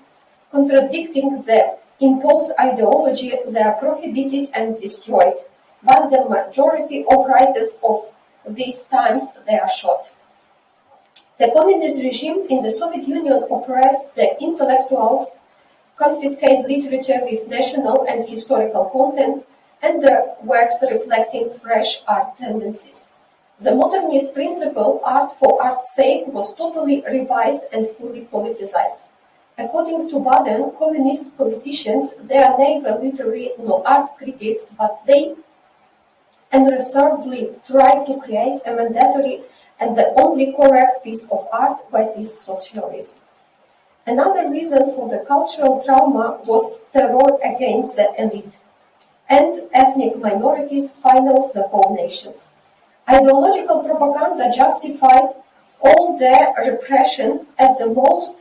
[SPEAKER 7] contradicting the imposed ideology, they are prohibited and destroyed. By the majority of writers of these times, they are shot. The communist regime in the Soviet Union oppressed the intellectuals, confiscated literature with national and historical content, and the works reflecting fresh art tendencies. The modernist principle, art for art's sake, was totally revised and fully politicized. According to Baden, communist politicians, they are neither literary nor art critics, but they unreservedly try to create a mandatory and the only correct piece of art by this socialism. Another reason for the cultural trauma was terror against the elite and ethnic minorities, finally the whole nations. Ideological propaganda justified all their repression as the most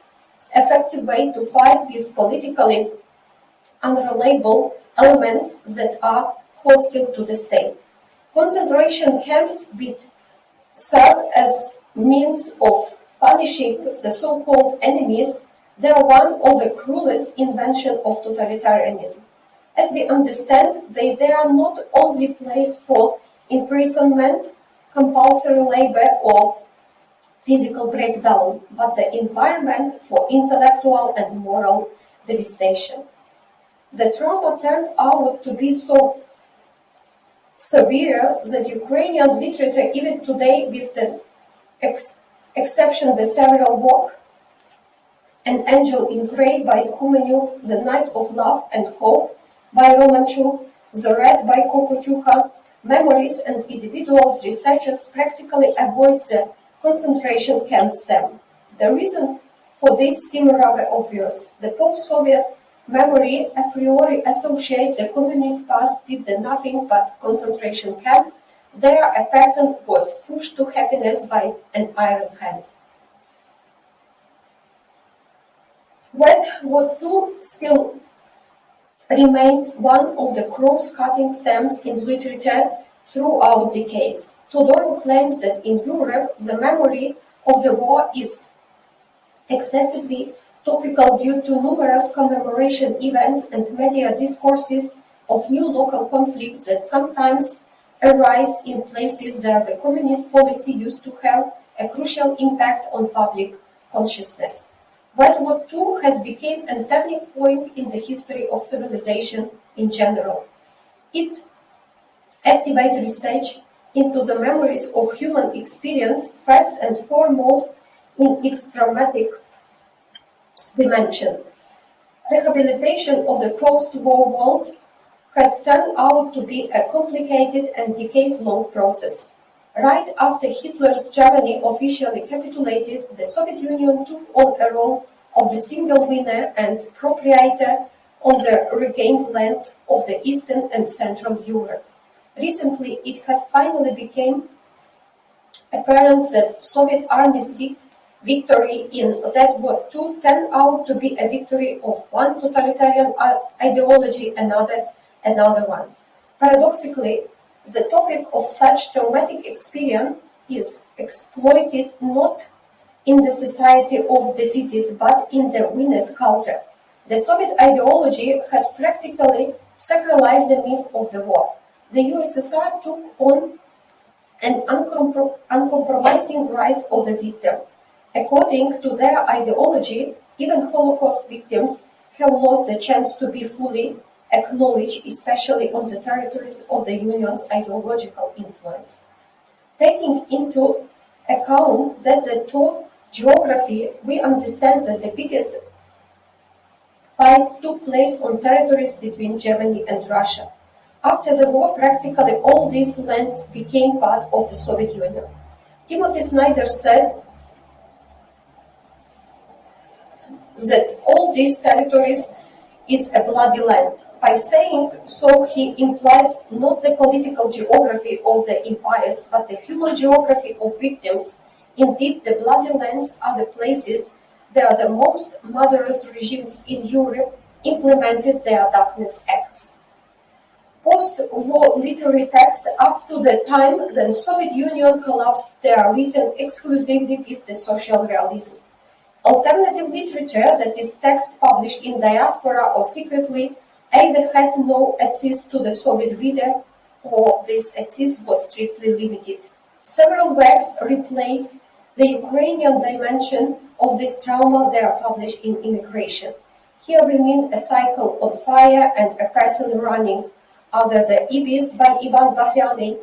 [SPEAKER 7] effective way to fight with politically unreliable elements that are hostile to the state. Concentration camps served as means of punishing the so-called enemies. They are one of the cruelest inventions of totalitarianism. As we understand, they are not only place for imprisonment, compulsory labor, or physical breakdown, but the environment for intellectual and moral devastation. The trauma turned out to be so severe that Ukrainian literature, even today, with the exception the several work, An Angel in Grey by Humenyuk, The Night of Love and Hope by Romanchuk, The Red by Kokotyuka, Memories and Individuals, researchers practically avoid the concentration camps term. The reason for this seems rather obvious. The post-Soviet memory a priori associates the communist past with the nothing but concentration camp. There a person was pushed to happiness by an iron hand. World War II still remains one of the cross-cutting themes in literature throughout decades. Todorov claims that in Europe, the memory of the war is excessively topical due to numerous commemoration events and media discourses of new local conflicts that sometimes arise in places where the communist policy used to have a crucial impact on public consciousness. World War II has become a turning point in the history of civilization in general. It activated research into the memories of human experience, first and foremost in its traumatic dimension. Rehabilitation of the post-war world has turned out to be a complicated and decades-long process. Right after Hitler's Germany officially capitulated, the Soviet Union took on a role of the single winner and proprietor on the regained lands of the Eastern and Central Europe. Recently, it has finally become apparent that Soviet Army's victory in that War II turned out to be a victory of one totalitarian ideology, another one. Paradoxically, the topic of such traumatic experience is exploited not in the society of defeated, but in the winner's culture. The Soviet ideology has practically sacralized the myth of the war. The USSR took on an uncompromising right of the victim. According to their ideology, even Holocaust victims have lost the chance to be fully acknowledged, especially on the territories of the Union's ideological influence. Taking into account that the geography, we understand that the biggest fights took place on territories between Germany and Russia. After the war, practically all these lands became part of the Soviet Union. Timothy Snyder said that all these territories is a bloody land. By saying so, he implies not the political geography of the empires, but the human geography of victims. Indeed, the bloody lands are the places where the most murderous regimes in Europe implemented their darkness acts. Post-war literary texts up to the time when the Soviet Union collapsed, they are written exclusively with the social realism. Alternative literature, that is text published in diaspora or secretly, either had no access to the Soviet reader or this access was strictly limited. Several works replace the Ukrainian dimension of this trauma. They are published in Immigration. Here we mean A Cycle on Fire and A Person Running, other the EEBIs by Ivan Bahryanny,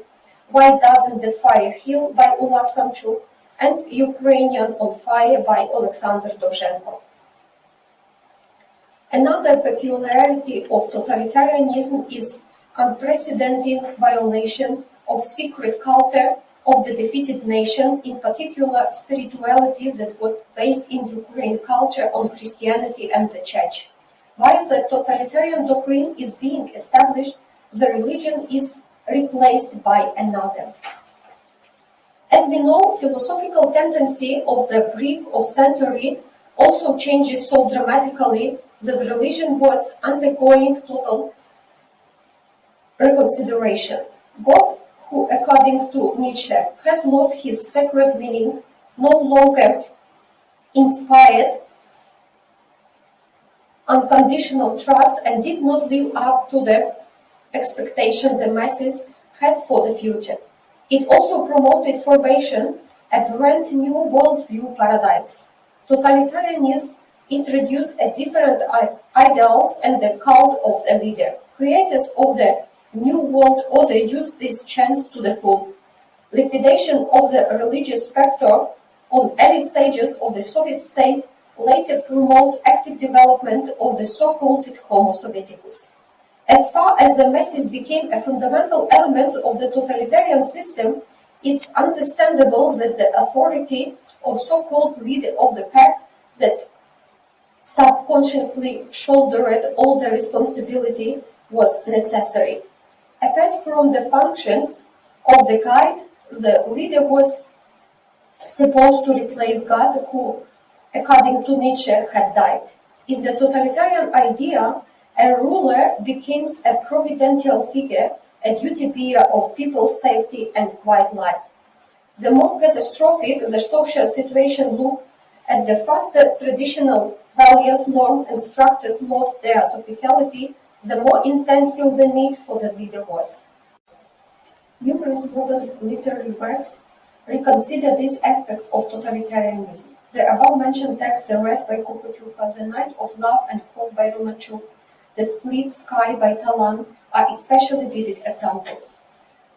[SPEAKER 7] Why Doesn't the Fire Heal by Ulla Samchuk, and Ukrainian on Fire by Alexander Dovzhenko. Another peculiarity of totalitarianism is unprecedented violation of secret culture of the defeated nation, in particular spirituality that was based in Ukraine culture on Christianity and the Church. While the totalitarian doctrine is being established, the religion is replaced by another. As we know, philosophical tendency of the Greek of century also changed so dramatically that religion was undergoing total reconsideration. God, who, according to Nietzsche, has lost his sacred meaning, no longer inspired unconditional trust and did not live up to the expectation the masses had for the future. It also promoted formation of brand new worldview paradigms. Totalitarianism introduced a different ideals and the cult of a leader. Creators of the New World Order used this chance to the full. Liquidation of the religious factor on early stages of the Soviet state later promoted active development of the so-called Homo Sovieticus. As far as the masses became a fundamental element of the totalitarian system, it's understandable that the authority of so-called leader of the pack that subconsciously shouldered all the responsibility was necessary. Apart from the functions of the guide, the leader was supposed to replace God, who, according to Nietzsche, had died. In the totalitarian idea, a ruler becomes a providential figure, a duty bearer of people's safety and quiet life. The more catastrophic the social situation looked, and the faster traditional values, norms, and structures lost their topicality, the more intensive the need for the leader was. Numerous modern literary works reconsider this aspect of totalitarianism. The above-mentioned texts, The Red by Kukuchuka, The Night of Love and Hope by Rumachuk, The Split Sky by Talan are especially vivid examples.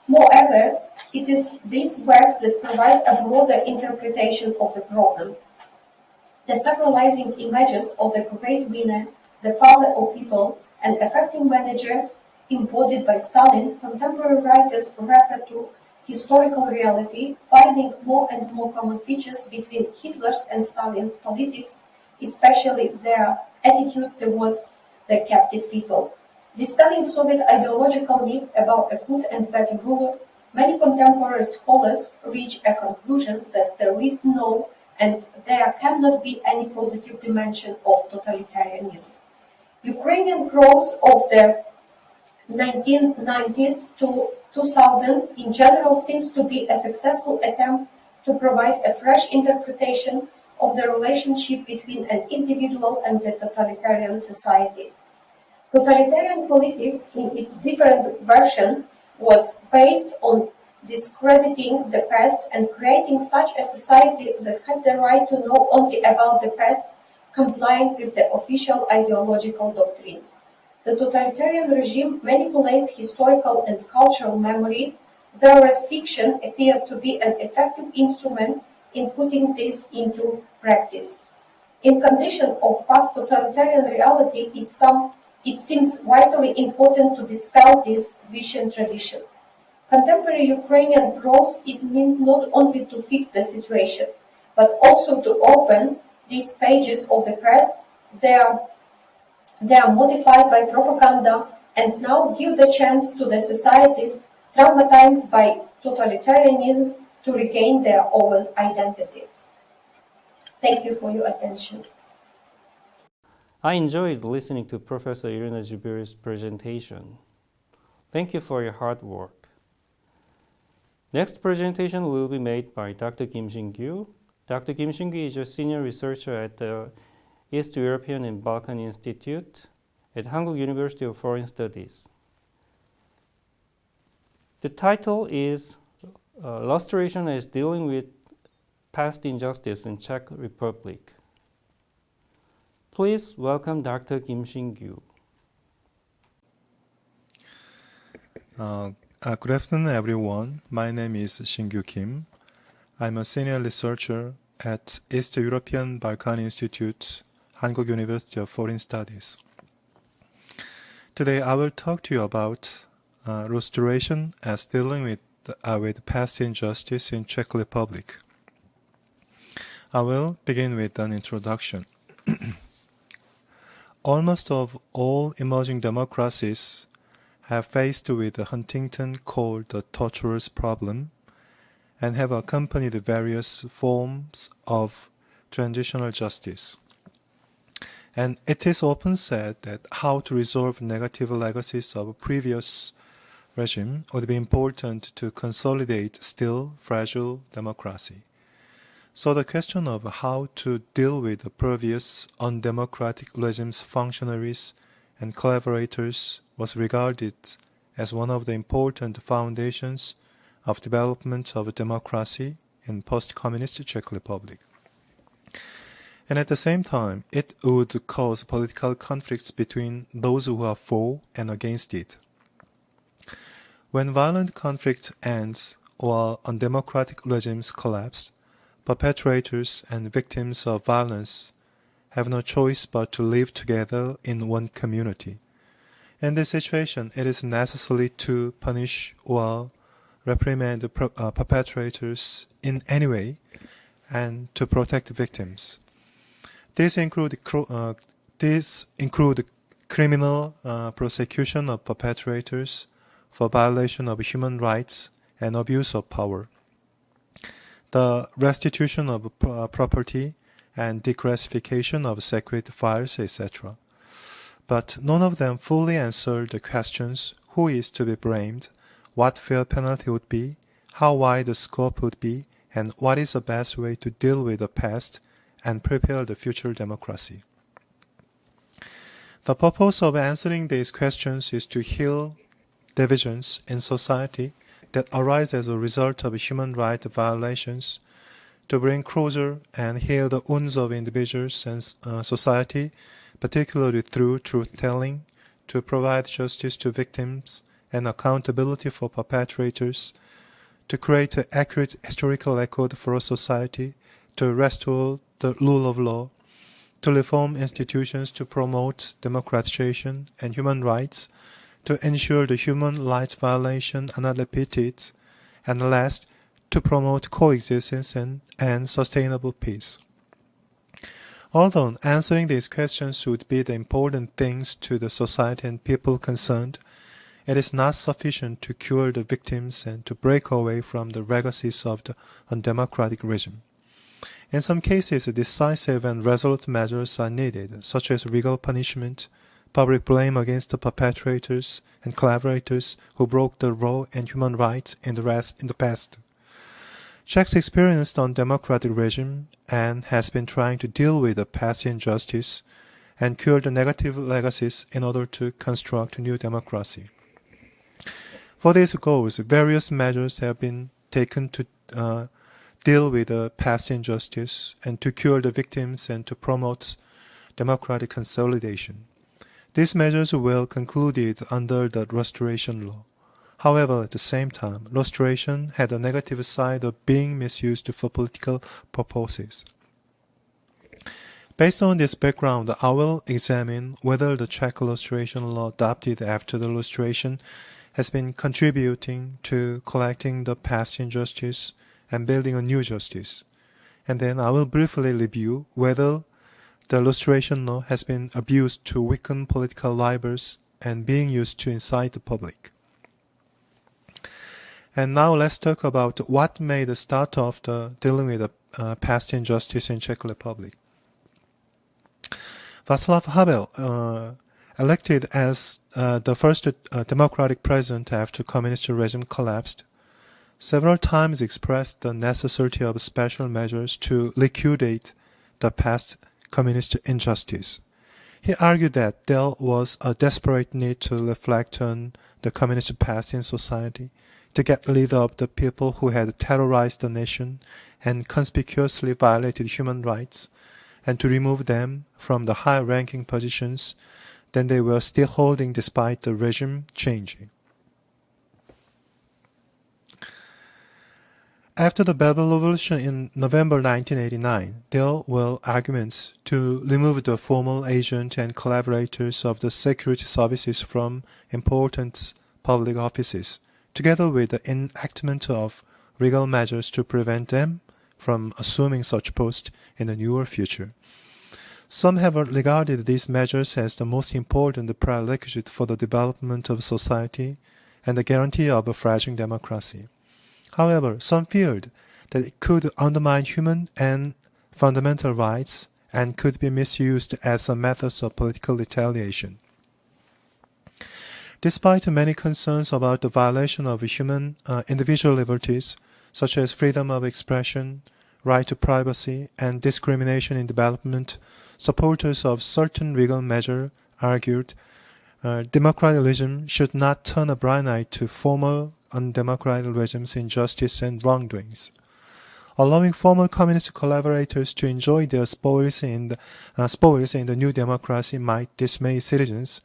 [SPEAKER 7] Moreover, it is these works that provide a broader interpretation of the problem. The sacralizing images of the great winner, the father of people, and effective manager embodied by Stalin, contemporary writers refer to historical reality, finding more and more common features between Hitler's and Stalin's politics, especially their attitude towards the captive people. Dispelling Soviet ideological myth about a good and bad ruler, many contemporary scholars reach a conclusion that there is no and there cannot be any positive dimension of totalitarianism. Ukrainian growth of the 1990s to 2000 in general seems to be a successful attempt to provide a fresh interpretation of the relationship between an individual and the totalitarian society. Totalitarian politics in its different version was based on discrediting the past and creating such a society that had the right to know only about the past, complying with the official ideological doctrine. The totalitarian regime manipulates historical and cultural memory, whereas fiction appeared to be an effective instrument in putting this into practice. In conditions of past totalitarian reality, it seems vitally important to dispel this vicious tradition. Contemporary Ukrainian growth, it means not only to fix the situation, but also to open these pages of the past. They are modified by propaganda and now give the chance to the societies traumatized by totalitarianism to regain their own identity. Thank you for your attention.
[SPEAKER 1] I enjoyed listening to Professor Iryna Zbyr's presentation. Thank you for your hard work. Next presentation will be made by Dr. Kim Shinkyu. Dr. Kim Shinkyu is a senior researcher at the East European and Balkan Institute at Hankuk University of Foreign Studies. The title is Illustration as Dealing with Past Injustice in Czech Republic. Please welcome Dr. Kim Shinkyu.
[SPEAKER 8] Good afternoon, everyone. My name is Shinkyu Kim. I'm a senior researcher at East European Balkan Institute, Hankuk University of Foreign Studies. Today, I will talk to you about restoration as dealing with past injustice in Czech Republic. I will begin with an introduction. Almost of all emerging democracies have faced with a Huntington called the torturer's problem and have accompanied various forms of transitional justice. And it is often said that how to resolve negative legacies of a previous regime would be important to consolidate still fragile democracy. So the question of how to deal with the previous undemocratic regime's functionaries and collaborators was regarded as one of the important foundations of development of democracy in post-communist Czech Republic. And at the same time, it would cause political conflicts between those who are for and against it. When violent conflict ends or undemocratic regimes collapse, perpetrators and victims of violence have no choice but to live together in one community. In this situation, it is necessary to punish or reprimand perpetrators in any way and to protect victims. These include criminal prosecution of perpetrators for violation of human rights and abuse of power, the restitution of property and declassification of sacred files, etc. But none of them fully answer the questions: who is to be blamed, what fair penalty would be, how wide the scope would be, and what is the best way to deal with the past and prepare the future democracy. The purpose of answering these questions is to heal divisions in society that arise as a result of human rights violations, to bring closure and heal the wounds of individuals and society, particularly through truth-telling, to provide justice to victims and accountability for perpetrators, to create an accurate historical record for a society, to restore the rule of law, to reform institutions to promote democratization and human rights, to ensure the human rights violations are not repeated, and last, to promote coexistence and sustainable peace. Although answering these questions would be the important things to the society and people concerned, it is not sufficient to cure the victims and to break away from the legacies of the undemocratic regime. In some cases, decisive and resolute measures are needed, such as legal punishment, public blame against the perpetrators and collaborators who broke the law and human rights in the past. Czechs experienced undemocratic regime and has been trying to deal with the past injustice and cure the negative legacies in order to construct a new democracy. For these goals, various measures have been taken to deal with the past injustice and to cure the victims and to promote democratic consolidation. These measures were concluded under the Restoration Law. However, at the same time, Restoration had a negative side of being misused for political purposes. Based on this background, I will examine whether the Czech Restoration Law adopted after the Restoration has been contributing to collecting the past injustice and building a new justice. And then I will briefly review whether the Restoration Law has been abused to weaken political rivals and being used to incite the public. And now let's talk about what made the start of the dealing with the past injustice in Czech Republic. Václav Havel, elected as the first democratic president after communist regime collapsed, several times expressed the necessity of special measures to liquidate the past communist injustice. He argued that there was a desperate need to reflect on the communist past in society, to get rid of the people who had terrorized the nation and conspicuously violated human rights, and to remove them from the high-ranking positions that they were still holding despite the regime changing. After the Bell Revolution in November 1989, there were arguments to remove the formal agents and collaborators of the security services from important public offices, together with the enactment of legal measures to prevent them from assuming such posts in the near future. Some have regarded these measures as the most important prerequisite for the development of society and the guarantee of a fragile democracy. However, some feared that it could undermine human and fundamental rights and could be misused as a method of political retaliation. Despite many concerns about the violation of human individual liberties, such as freedom of expression, right to privacy, and discrimination in development, supporters of certain legal measures argued democratic regime should not turn a blind eye to former undemocratic regimes' injustice and wrongdoings. Allowing former communist collaborators to enjoy their spoils in the new democracy might dismay citizens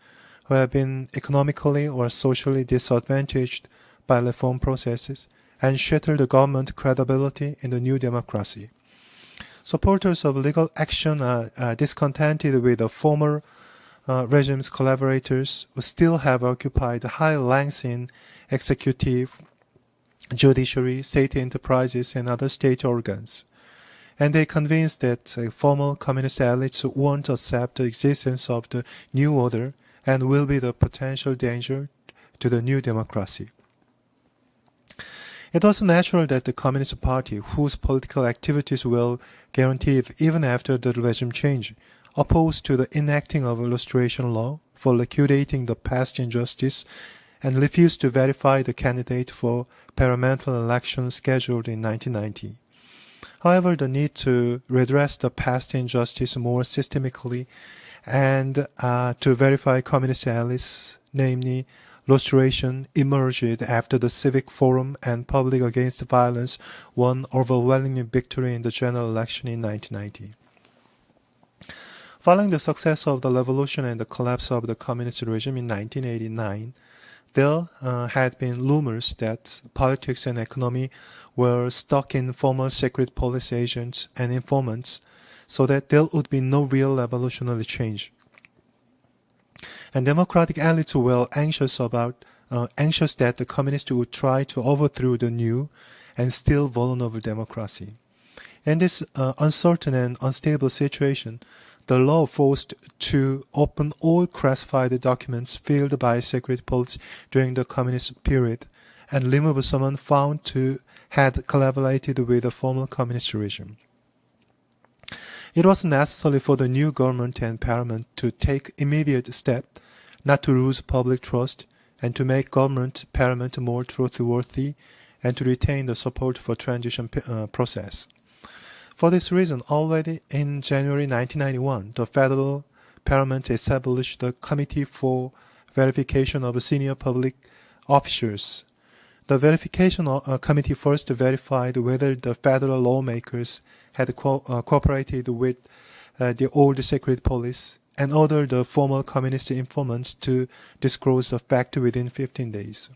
[SPEAKER 8] who have been economically or socially disadvantaged by reform processes and shatter the government credibility in the new democracy. Supporters of legal action are discontented with the former regime's collaborators who still have occupied high ranks in executive, judiciary, state enterprises, and other state organs. And they are convinced that former communist elites won't accept the existence of the new order and will be the potential danger to the new democracy. It was natural that the Communist Party, whose political activities were guaranteed even after the regime change, opposed to the enacting of a Restoration Law for liquidating the past injustice and refused to verify the candidate for parliamentary elections scheduled in 1990. However, the need to redress the past injustice more systemically and to verify communist allies, namely lustration emerged after the Civic Forum and Public Against Violence won overwhelming victory in the general election in 1990. Following the success of the revolution and the collapse of the communist regime in 1989, there had been rumors that politics and economy were stuck in former secret police agents and informants, so that there would be no real revolutionary change. And democratic elites were anxious that the communists would try to overthrow the new and still vulnerable democracy. In this uncertain and unstable situation, the law forced to open all classified documents filled by secret police during the communist period and remove someone found to had collaborated with the former communist regime. It was necessary for the new government and parliament to take immediate steps not to lose public trust and to make government parliament more trustworthy and to retain the support for transition process. For this reason, already in January 1991, the federal parliament established the Committee for Verification of Senior Public Officers. The verification committee first verified whether the federal lawmakers had cooperated with the old secret police and ordered the former communist informants to disclose the fact within 15 days.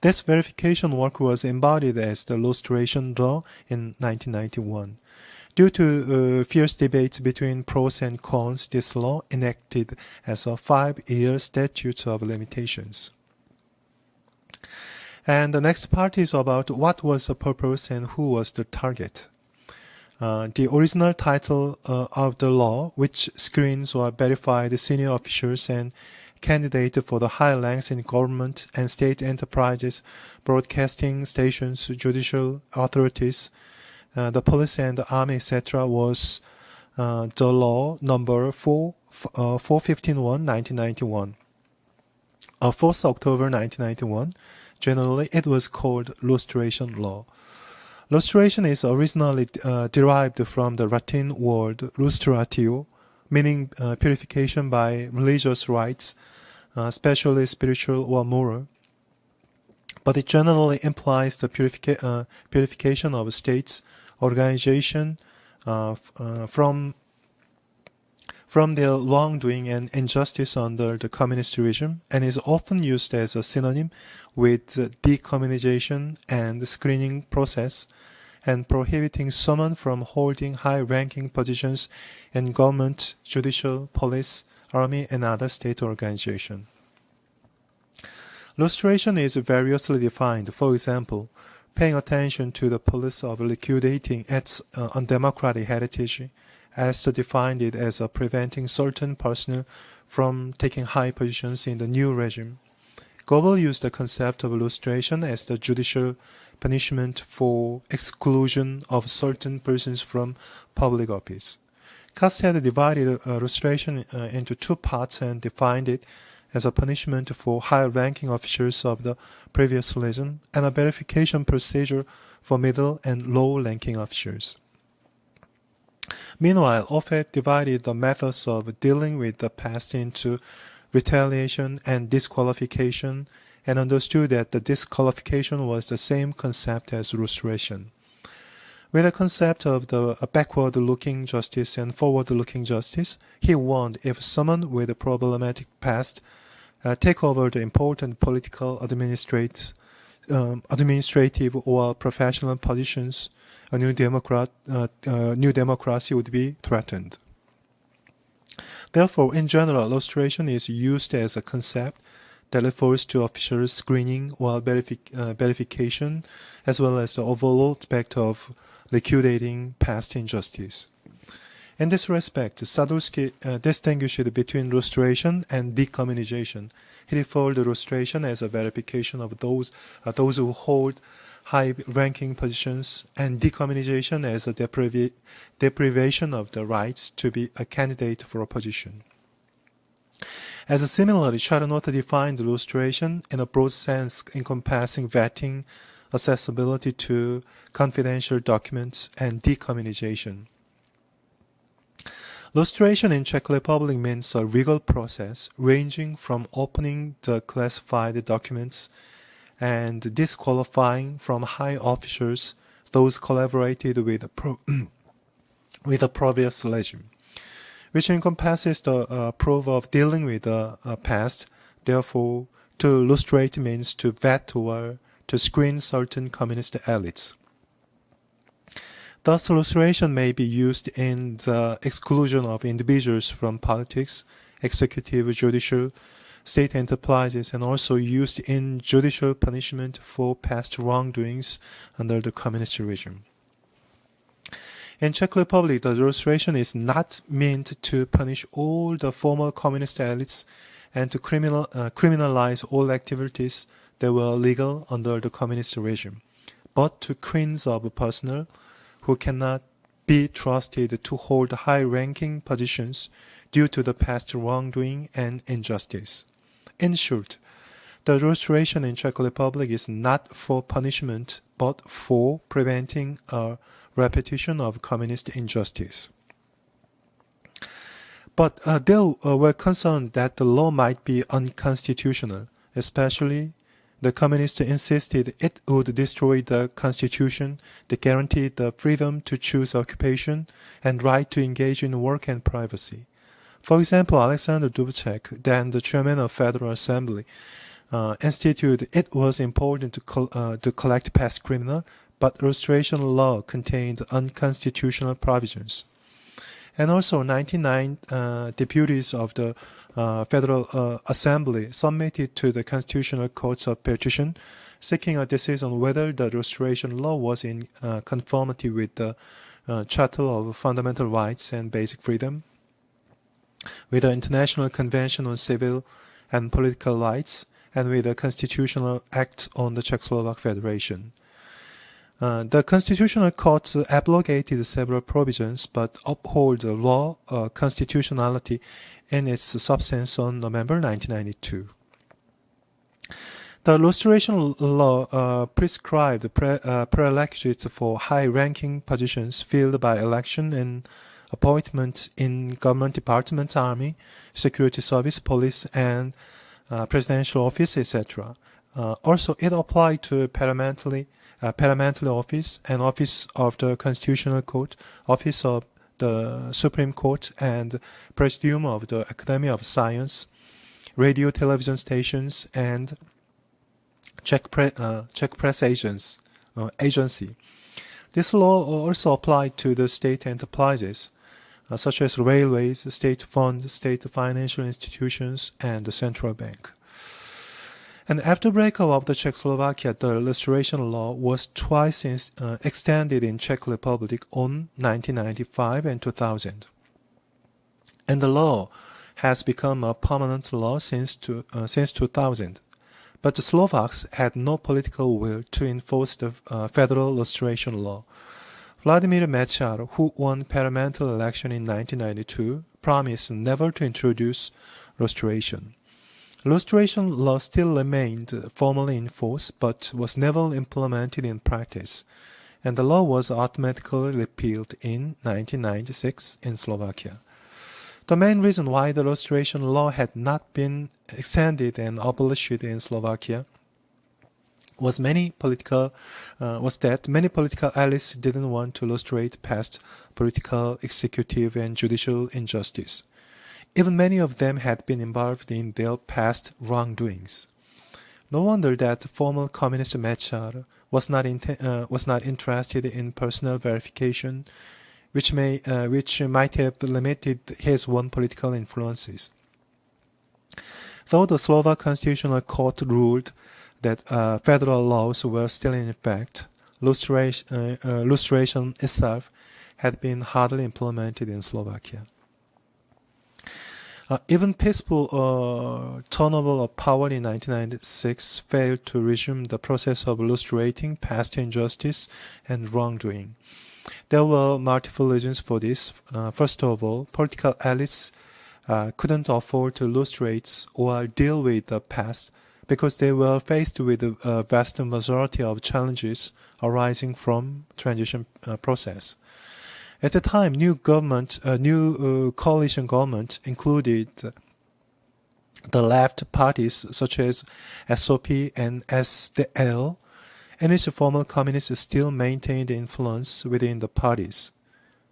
[SPEAKER 8] This verification work was embodied as the lustration law in 1991. Due to fierce debates between pros and cons, this law enacted as a 5-year statute of limitations. And the next part is about what was the purpose and who was the target. The original title of the law, which screens or verified senior officials and candidates for the high ranks in government and state enterprises, broadcasting stations, judicial authorities, the police and the army, etc., was the law number 415-1, 1991. 4th October 1991. Generally, it was called lustration law. Lustration is originally derived from the Latin word lustratio, meaning purification by religious rites, especially spiritual or moral. But it generally implies the purification of states, organization from their wrongdoing and injustice under the communist regime, and is often used as a synonym with decommunization and screening process, and prohibiting someone from holding high-ranking positions in government, judicial, police, army, and other state organizations. Lustration is variously defined. For example, paying attention to the policy of liquidating its undemocratic heritage, as to define it as preventing certain personnel from taking high positions in the new regime. Goebbels used the concept of lustration as the judicial punishment for exclusion of certain persons from public office. Kast divided lustration into two parts and defined it as a punishment for high-ranking officers of the previous regime and a verification procedure for middle and low-ranking officers. Meanwhile, Offit divided the methods of dealing with the past into retaliation and disqualification, and understood that the disqualification was the same concept as lustration. With the concept of the backward-looking justice and forward-looking justice, he warned if someone with a problematic past take over the important political, administrative, or professional positions, a new democracy would be threatened. Therefore, in general, lustration is used as a concept that refers to official screening or verification, as well as the overall aspect of liquidating past injustice. In this respect, Sadurski distinguished between lustration and decommunization. He referred to lustration as a verification of those who hold high-ranking positions, and decommunization as a deprivation of the rights to be a candidate for a position. As similarly, Charnotta defined lustration in a broad sense encompassing vetting, accessibility to confidential documents, and decommunization. Lustration in Czech Republic means a legal process ranging from opening the classified documents and disqualifying from high officials those collaborated with a previous regime, which encompasses the proof of dealing with the past. Therefore, to lustrate means to vet or to screen certain communist elites. Thus, lustration may be used in the exclusion of individuals from politics, executive, judicial, state enterprises, and also used in judicial punishment for past wrongdoings under the communist regime. In Czech Republic, the lustration is not meant to punish all the former communist elites and to criminalize all activities that were legal under the communist regime, but to cleanse up personnel who cannot be trusted to hold high-ranking positions due to the past wrongdoing and injustice. In short, the lustration in Czech Republic is not for punishment, but for preventing a repetition of communist injustice. But they were concerned that the law might be unconstitutional, especially the communists insisted it would destroy the constitution that guaranteed the freedom to choose occupation and right to engage in work and privacy. For example, Alexander Dubček, then the chairman of Federal Assembly, instituted it was important to collect past criminals, but lustration law contained unconstitutional provisions. And also, 99 deputies of the Federal Assembly submitted to the Constitutional Court a petition seeking a decision whether the lustration law was in conformity with the Charter of Fundamental Rights and Basic Freedom, with the International Convention on Civil and Political Rights, and with the Constitutional Act on the Czechoslovak Federation. The Constitutional Court abrogated several provisions but upheld the law constitutionality in its substance on November 1992. The lustration law prescribed prerequisites for high-ranking positions filled by election and appointment in government departments, army, security service, police, and presidential office, etc. Also, it applied to parliamentary office and office of the Constitutional Court, office of the Supreme Court, and presidium of the Academy of Science, radio television stations, and Czech press agency. This law also applied to the state enterprises, such as railways, state funds, state financial institutions, and the central bank. And after breakup of the Czechoslovakia, the lustration law was twice extended in Czech Republic on 1995 and 2000. And the law has become a permanent law since 2000. But the Slovaks had no political will to enforce the federal lustration law. Vladimir Mečiar, who won parliamentary election in 1992, promised never to introduce lustration. Lustration law still remained formally in force, but was never implemented in practice, and the law was automatically repealed in 1996 in Slovakia. The main reason why the lustration law had not been extended and abolished in Slovakia was that many political elites didn't want to lustrate past political, executive, and judicial injustice. Even many of them had been involved in their past wrongdoings. No wonder that former communist Mečiar was not interested in personal verification, which might have limited his own political influences. Though the Slovak Constitutional Court ruled that federal laws were still in effect, lustration itself had been hardly implemented in Slovakia. Even peaceful turnover of power in 1996 failed to resume the process of lustrating past injustice and wrongdoing. There were multiple reasons for this. First of all, political elites couldn't afford to lustrate or deal with the past because they were faced with a vast majority of challenges arising from transition process. At the time, new coalition government included the left parties such as SOP and SDL, and its former communists still maintained influence within the parties.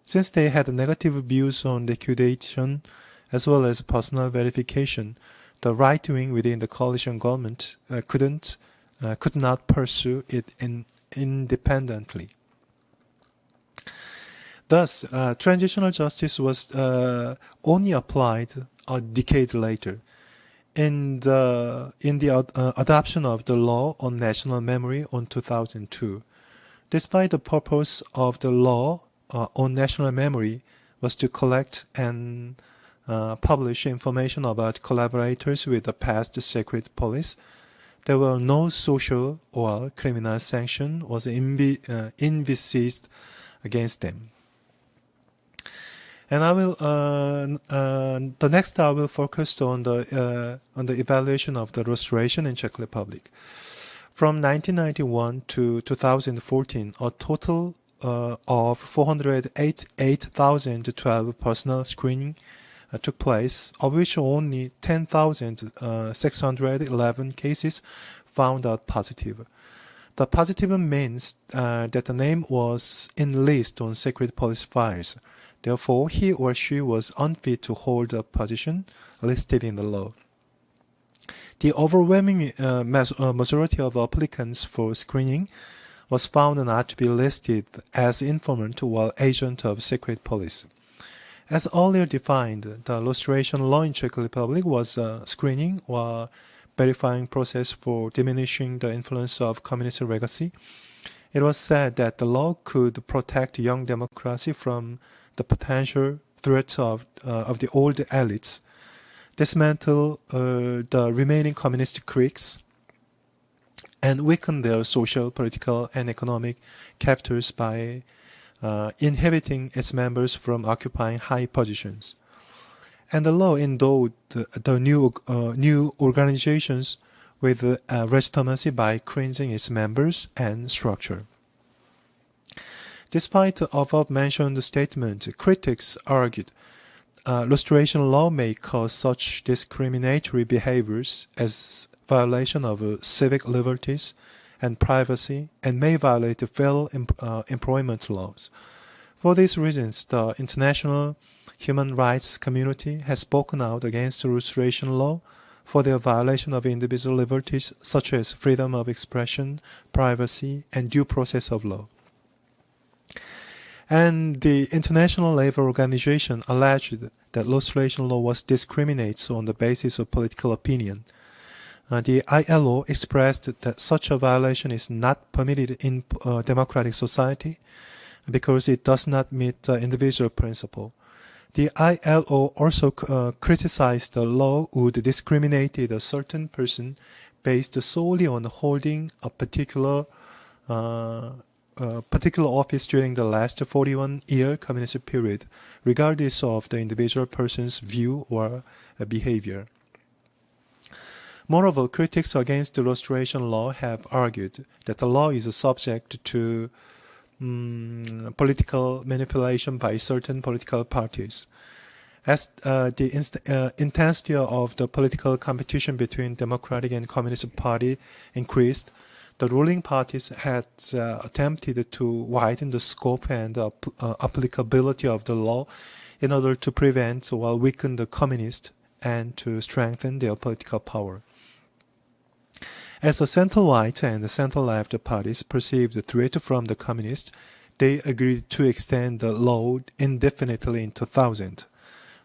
[SPEAKER 8] Since they had negative views on liquidation as well as personal verification, the right wing within the coalition government could not pursue it independently. Thus, transitional justice was only applied a decade later in the adoption of the law on national memory in 2002. Despite the purpose of the law on national memory was to collect and publish information about collaborators with the past secret police, there were no social or criminal sanction was envisaged against them. And I will the next I will focus on the evaluation of the restoration in Czech Republic. From 1991 to 2014, a total of 488,012 personal screening took place, of which only 10,611 cases found out positive. The positive means that the name was in list on secret police files. Therefore, he or she was unfit to hold a position listed in the law. The overwhelming majority of applicants for screening was found not to be listed as informant or agent of secret police. As earlier defined, the restoration law in Czech Republic was a screening or verifying process for diminishing the influence of communist legacy. It was said that the law could protect young democracy from the potential threats of the old elites, dismantle the remaining communist cliques, and weaken their social, political, and economic captors by inhibiting its members from occupying high positions. And the law endowed the new organizations with legitimacy by cleansing its members and structure. Despite the above-mentioned statement, critics argued restoration law may cause such discriminatory behaviors as violation of civic liberties and privacy, and may violate fair employment laws. For these reasons, the international human rights community has spoken out against the restoration law for their violation of individual liberties such as freedom of expression, privacy, and due process of law. And the International Labour Organization alleged that restoration law was discriminates on the basis of political opinion. The ILO expressed that such a violation is not permitted in a democratic society because it does not meet the individual principle. The ILO also criticized the law would discriminate a certain person based solely on holding a particular office during the last 41-year communist period, regardless of the individual person's view or behavior. Moreover, critics against the restoration law have argued that the law is subject to political manipulation by certain political parties. As the intensity of the political competition between Democratic and Communist Party increased, the ruling parties had attempted to widen the scope and applicability of the law in order to prevent or weaken the communists and to strengthen their political power. As the center-right and the center-left parties perceived the threat from the communists, they agreed to extend the law indefinitely in 2000.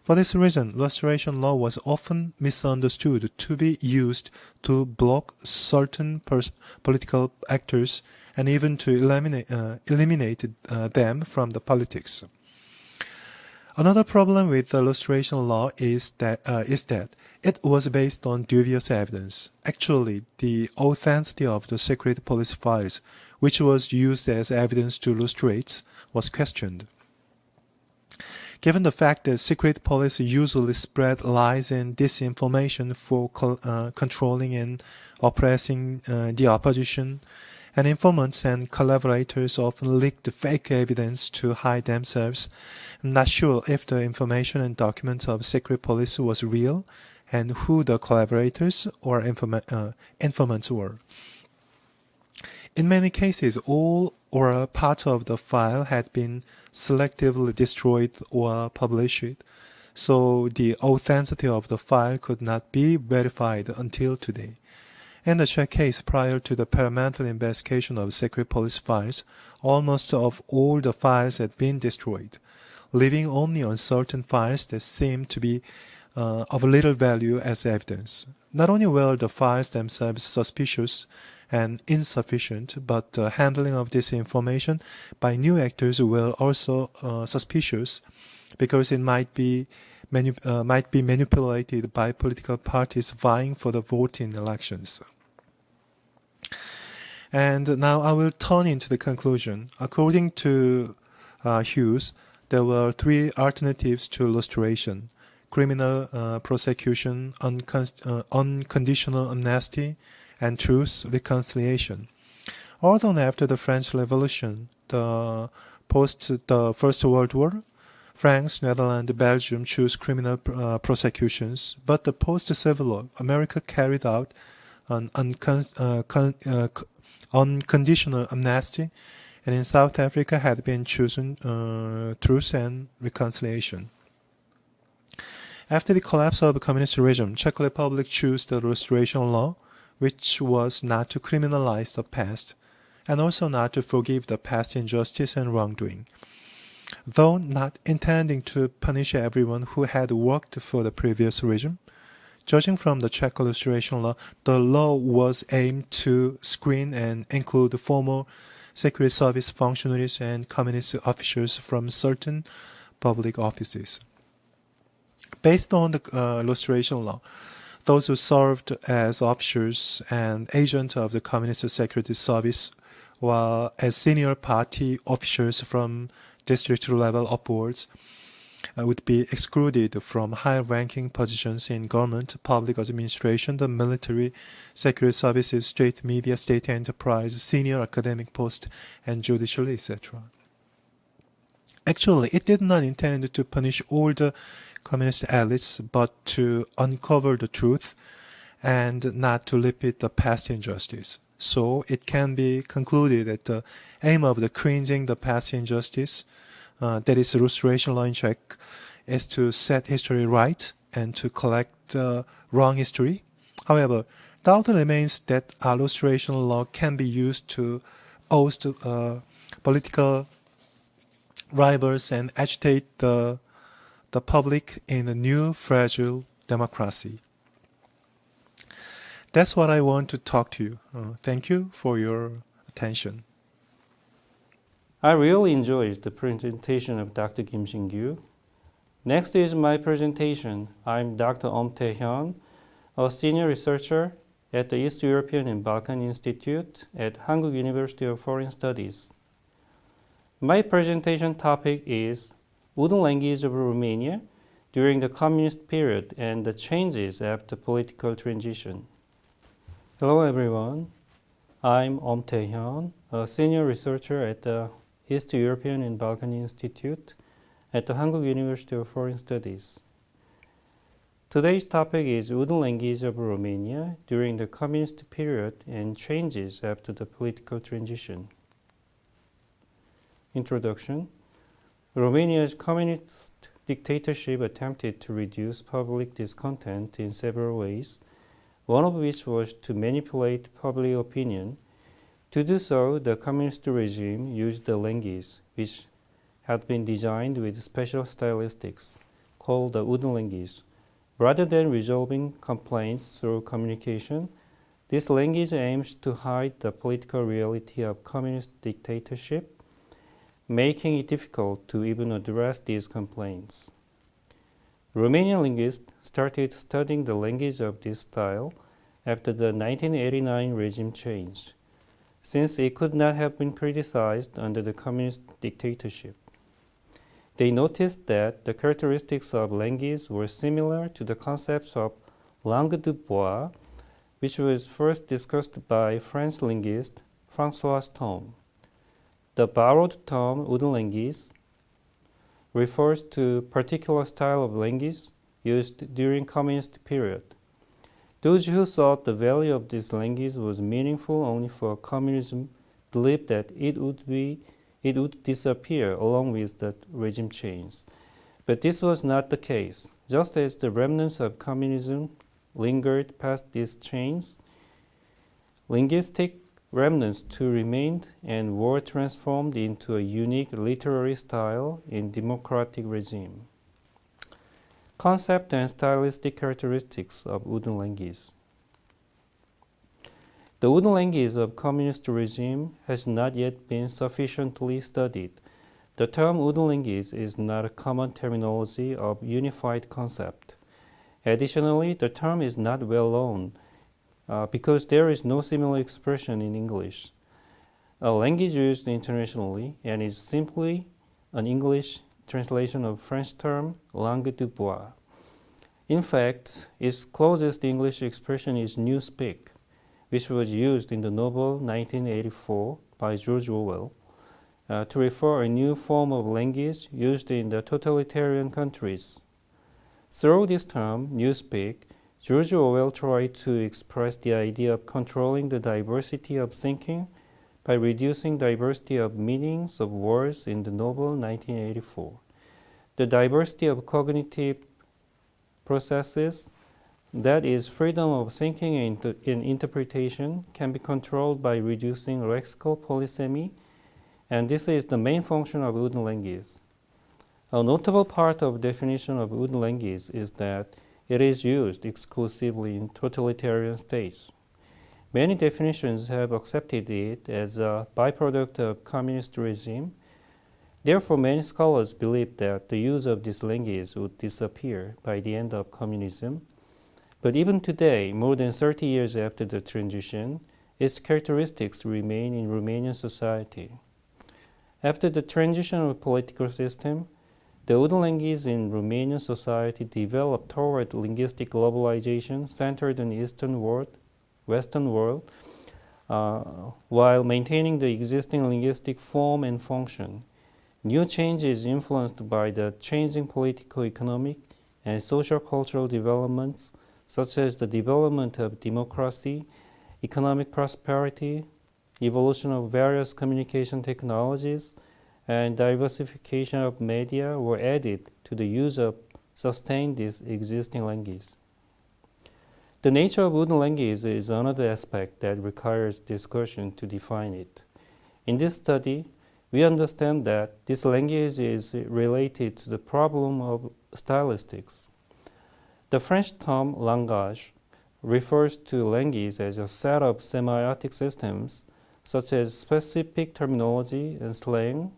[SPEAKER 8] For this reason, restoration law was often misunderstood to be used to block certain political actors and even to eliminate them from the politics. Another problem with the restoration law is that it was based on dubious evidence. Actually, the authenticity of the secret police files, which was used as evidence to lustrate, was questioned. Given the fact that secret police usually spread lies and disinformation for controlling and oppressing the opposition, And informants and collaborators often leaked fake evidence to hide themselves, not sure if the information and documents of secret police was real and who the collaborators or informants were. In many cases, all or a part of the file had been selectively destroyed or published, so the authenticity of the file could not be verified until today. In the Czech case, prior to the paramount investigation of secret police files, almost of all the files had been destroyed, leaving only on certain files that seemed to be of little value as evidence. Not only were the files themselves suspicious and insufficient, but the handling of this information by new actors were also suspicious, because it might be manipulated by political parties vying for the vote in elections. And now I will turn into the conclusion. According to Hughes, there were three alternatives to lustration: criminal prosecution, unconditional amnesty, and truth reconciliation. Although after the French Revolution, post the First World War, France, Netherlands, Belgium chose criminal prosecutions, but the post-Civil War, America carried out an unconditional amnesty, and in South Africa had been chosen truth and reconciliation. After the collapse of the communist regime, Czech Republic chose the restoration law, which was not to criminalize the past, and also not to forgive the past injustice and wrongdoing. Though not intending to punish everyone who had worked for the previous regime, judging from the Czech restoration law, the law was aimed to screen and include former Secret Service functionaries and communist officials from certain public offices. Based on the restoration law, those who served as officers and agents of the Communist Security Service, while as senior party officials from district level upwards, would be excluded from high-ranking positions in government, public administration, the military, security services, state media, state enterprise, senior academic post, and judicial, etc. Actually, it did not intend to punish all the communist elites, but to uncover the truth and not to repeat the past injustice. So it can be concluded that the aim of the cleansing the past injustice, that is restoration law in Czech, is to set history right and to collect wrong history. However, doubt remains that our restoration law can be used to oust political rivals and agitate the public in a new fragile democracy. That's what I want to talk to you. Thank you for your attention.
[SPEAKER 1] I really enjoyed the presentation of Dr. Kim Shinkyu. Next is my presentation. I'm Dr. Tae Hyun, a senior researcher at the East European and Balkan Institute at Hankuk University of Foreign Studies. My presentation topic is wooden language of Romania during the communist period and the changes after political transition. Hello everyone, I'm Tae Hyun, a senior researcher at the East European and Balkan Institute at the Hankuk University of Foreign Studies. Today's topic is wooden language of Romania during the communist period and changes after the political transition. Introduction. Romania's communist dictatorship attempted to reduce public discontent in several ways, one of which was to manipulate public opinion. To do so, the communist regime used the language, which had been designed with special stylistics, called the wooden language. Rather than resolving complaints through communication, this language aims to hide the political reality of communist dictatorship, making it difficult to even address these complaints. Romanian linguists started studying the language of this style after the 1989 regime change, since it could not have been criticized under the communist dictatorship. They noticed that the characteristics of language were similar to the concepts of langue de bois, which was first discussed by French linguist Francois Tom. The borrowed term wooden language refers to particular style of language used during communist period. Those who thought the value of this language was meaningful only for communism believed that it would disappear along with the regime change. But this was not the case. Just as the remnants of communism lingered past this change, linguistic remnants too remained and were transformed into a unique literary style in democratic regime. Concept and stylistic characteristics of wooden language. The wooden language of communist regime has not yet been sufficiently studied. The term wooden language is not a common terminology of unified concept. Additionally, the term is not well known because there is no similar expression in English, a language used internationally and is simply an English translation of French term langue du bois. In fact, its closest English expression is newspeak, which was used in the novel 1984 by George Orwell to refer a new form of language used in the totalitarian countries. Through this term, newspeak, George Orwell tried to express the idea of controlling the diversity of thinking by reducing diversity of meanings of words in the novel 1984. The diversity of cognitive processes, that is, freedom of thinking and interpretation, can be controlled by reducing lexical polysemy, and this is the main function of wooden language. A notable part of the definition of wooden language is that it is used exclusively in totalitarian states. Many definitions have accepted it as a byproduct of communist regime. Therefore, many scholars believe that the use of this language would disappear by the end of communism. But even today, more than 30 years after the transition, its characteristics remain in Romanian society. After the transition of political system, the wooden language in Romanian society developed toward linguistic globalization centered on Eastern world, Western world, while maintaining the existing linguistic form and function. New changes influenced by the changing political, economic, and social-cultural developments, such as the development of democracy, economic prosperity, evolution of various communication technologies, and diversification of media were added to the use of sustain this existing language. The nature of wooden language is another aspect that requires discussion to define it. In this study, we understand that this language is related to the problem of stylistics. The French term langage refers to language as a set of semiotic systems, such as specific terminology and slang,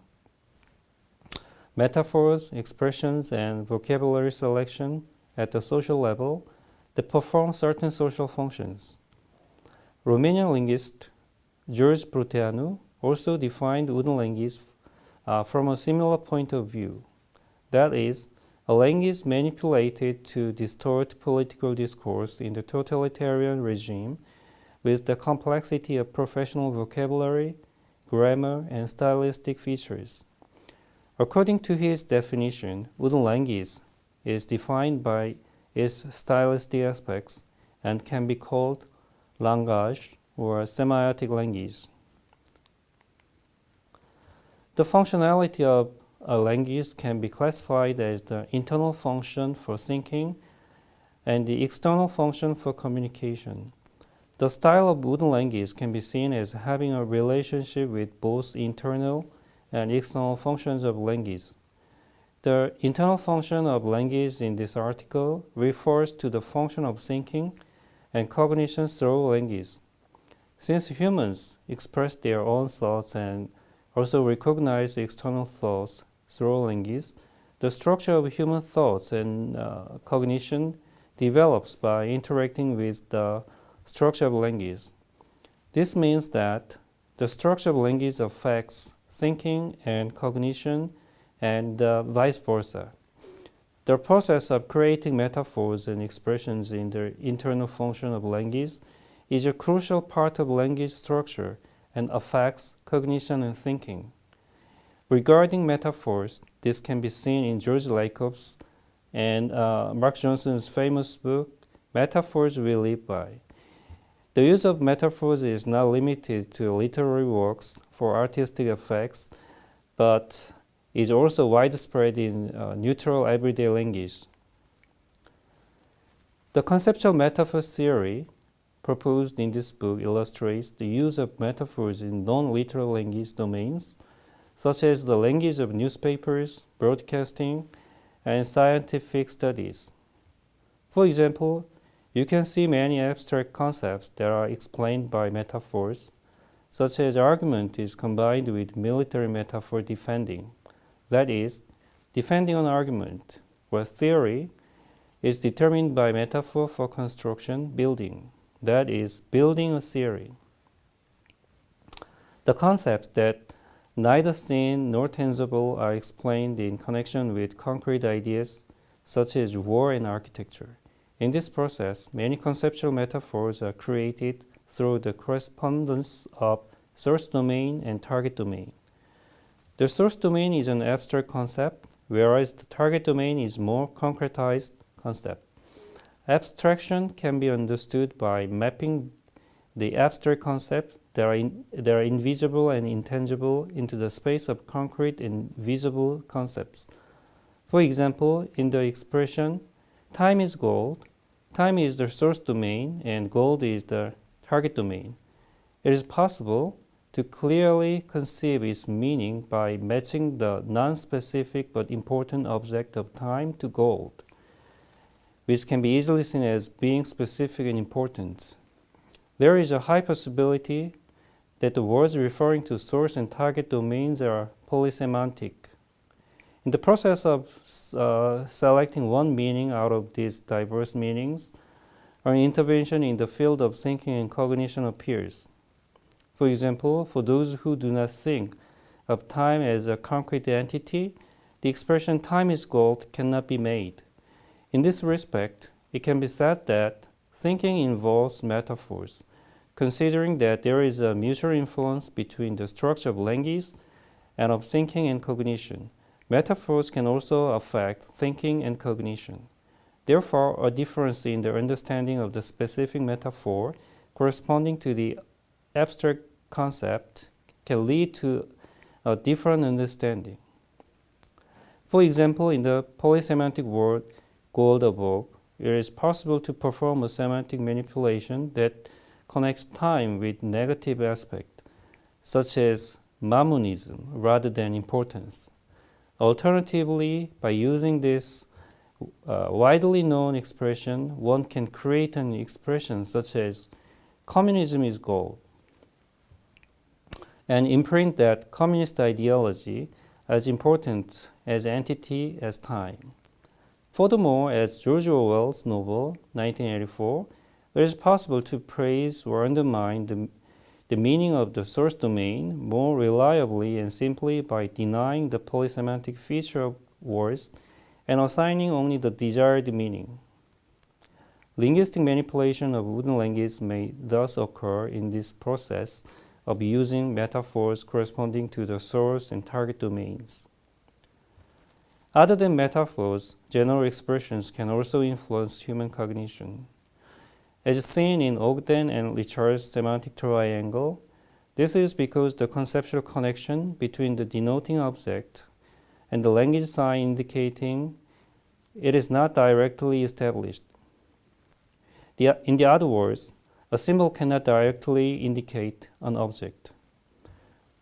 [SPEAKER 1] metaphors, expressions, and vocabulary selection at the social level that perform certain social functions. Romanian linguist George Pruteanu also defined wooden language from a similar point of view. That is, a language manipulated to distort political discourse in the totalitarian regime with the complexity of professional vocabulary, grammar, and stylistic features. According to his definition, wooden language is defined by its stylistic aspects and can be called langage or semiotic language. The functionality of a language can be classified as the internal function for thinking and the external function for communication. The style of wooden language can be seen as having a relationship with both internal and external functions of language. The internal function of language in this article refers to the function of thinking and cognition through language. Since humans express their own thoughts and also recognize external thoughts through language, the structure of human thoughts and cognition develops by interacting with the structure of language. This means that the structure of language affects thinking and cognition and vice versa. The process of creating metaphors and expressions in the internal function of language is a crucial part of language structure and affects cognition and thinking. Regarding metaphors, this can be seen in George Lakoff's and Mark Johnson's famous book, Metaphors We Live By. The use of metaphors is not limited to literary works for artistic effects, but is also widespread in neutral everyday language. The conceptual metaphor theory proposed in this book illustrates the use of metaphors in non-literal language domains, such as the language of newspapers, broadcasting, and scientific studies. For example, you can see many abstract concepts that are explained by metaphors, such as argument is combined with military metaphor defending. That is, defending an argument, where theory is determined by metaphor for construction, building. That is, building a theory. The concepts that neither seen nor tangible are explained in connection with concrete ideas such as war and architecture. In this process, many conceptual metaphors are created through the correspondence of source domain and target domain. The source domain is an abstract concept, whereas the target domain is more concretized concept. Abstraction can be understood by mapping the abstract concepts that are invisible and intangible into the space of concrete and visible concepts. For example, in the expression, time is gold, time is the source domain and gold is the target domain. It is possible to clearly conceive its meaning by matching the non-specific but important object of time to gold, which can be easily seen as being specific and important. There is a high possibility that the words referring to source and target domains are polysemantic. In the process of selecting one meaning out of these diverse meanings, an intervention in the field of thinking and cognition appears. For example, for those who do not think of time as a concrete entity, the expression time is gold cannot be made. In this respect, it can be said that thinking involves metaphors, considering that there is a mutual influence between the structure of language and of thinking and cognition. Metaphors can also affect thinking and cognition. Therefore, a difference in the understanding of the specific metaphor corresponding to the abstract concept can lead to a different understanding. For example, in the polysemantic word gold above, it is possible to perform a semantic manipulation that connects time with negative aspect, such as mammonism rather than importance. Alternatively, by using this widely known expression, one can create an expression such as communism is gold, and imprint that communist ideology as important as entity as time. Furthermore, as George Orwell's novel 1984, it is possible to praise or undermine the meaning of the source domain more reliably and simply by denying the polysemantic feature of words and assigning only the desired meaning. Linguistic manipulation of wooden language may thus occur in this process of using metaphors corresponding to the source and target domains. Other than metaphors, general expressions can also influence human cognition. As seen in Ogden and Richard's semantic triangle, this is because the conceptual connection between the denoting object and the language sign indicating it is not directly established. In other words, a symbol cannot directly indicate an object.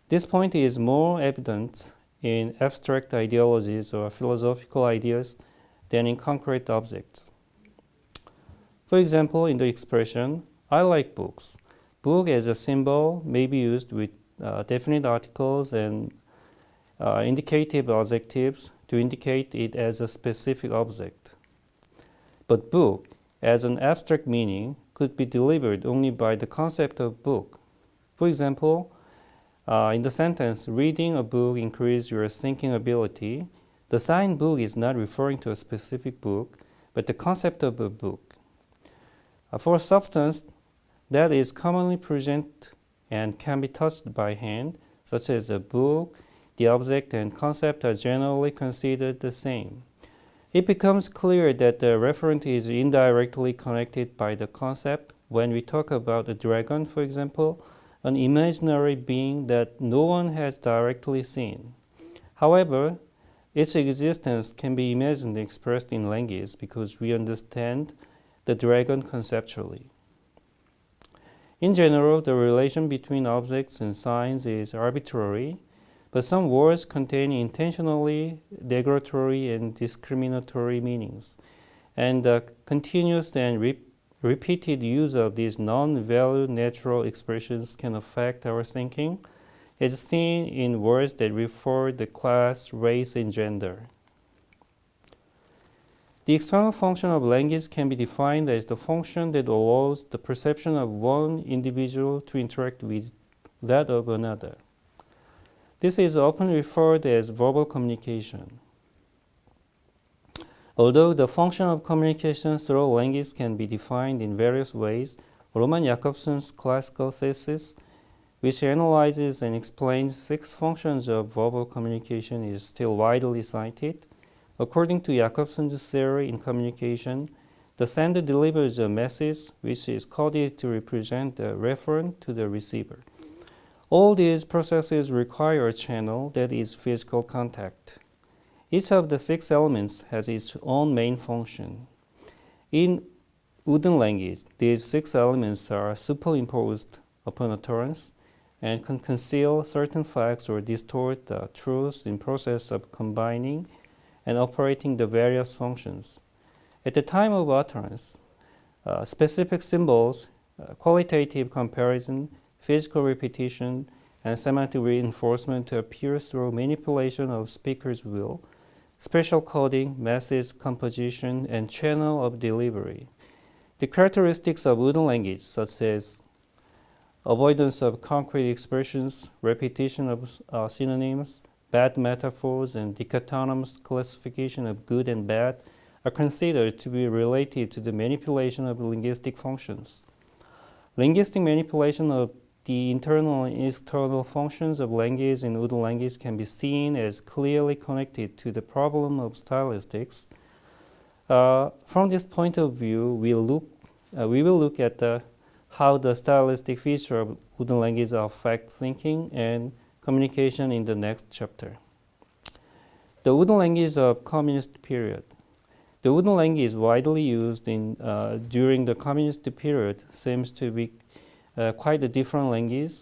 [SPEAKER 1] This point is more evident in abstract ideologies or philosophical ideas than in concrete objects. For example, in the expression, I like books, book as a symbol may be used with definite articles and indicative adjectives to indicate it as a specific object. But book, as an abstract meaning, could be delivered only by the concept of book. For example, in the sentence, reading a book increases your thinking ability, the sign book is not referring to a specific book, but the concept of a book. For a substance that is commonly present and can be touched by hand, such as a book, the object and concept are generally considered the same. It becomes clear that the referent is indirectly connected by the concept when we talk about a dragon, for example, an imaginary being that no one has directly seen. However, its existence can be imagined and expressed in language because we understand the dragon conceptually. In general, the relation between objects and signs is arbitrary, but some words contain intentionally derogatory and discriminatory meanings, and the continuous and repeated use of these non-value natural expressions can affect our thinking, as seen in words that refer to class, race, and gender. The external function of language can be defined as the function that allows the perception of one individual to interact with that of another. This is often referred to as verbal communication. Although the function of communication through language can be defined in various ways, Roman Jakobson's classical thesis, which analyzes and explains 6 functions of verbal communication, is still widely cited. According to Jakobson's theory in communication, the sender delivers a message which is coded to represent the referent to the receiver. All these processes require a channel that is physical contact. Each of the 6 elements has its own main function. In wooden language, these 6 elements are superimposed upon utterance and can conceal certain facts or distort the truth in process of combining and operating the various functions. At the time of utterance, specific symbols, qualitative comparison, physical repetition, and semantic reinforcement appear through manipulation of speaker's will, special coding, message composition, and channel of delivery. The characteristics of wooden language, such as avoidance of concrete expressions, repetition of synonyms, bad metaphors, and dichotomous classification of good and bad, are considered to be related to the manipulation of linguistic functions. Linguistic manipulation of the internal and external functions of language in wooden language can be seen as clearly connected to the problem of stylistics. From this point of view, we will look at how the stylistic feature of wooden language affect thinking and communication in the next chapter. The wooden language of communist period. The wooden language widely used during the communist period seems to be quite a different language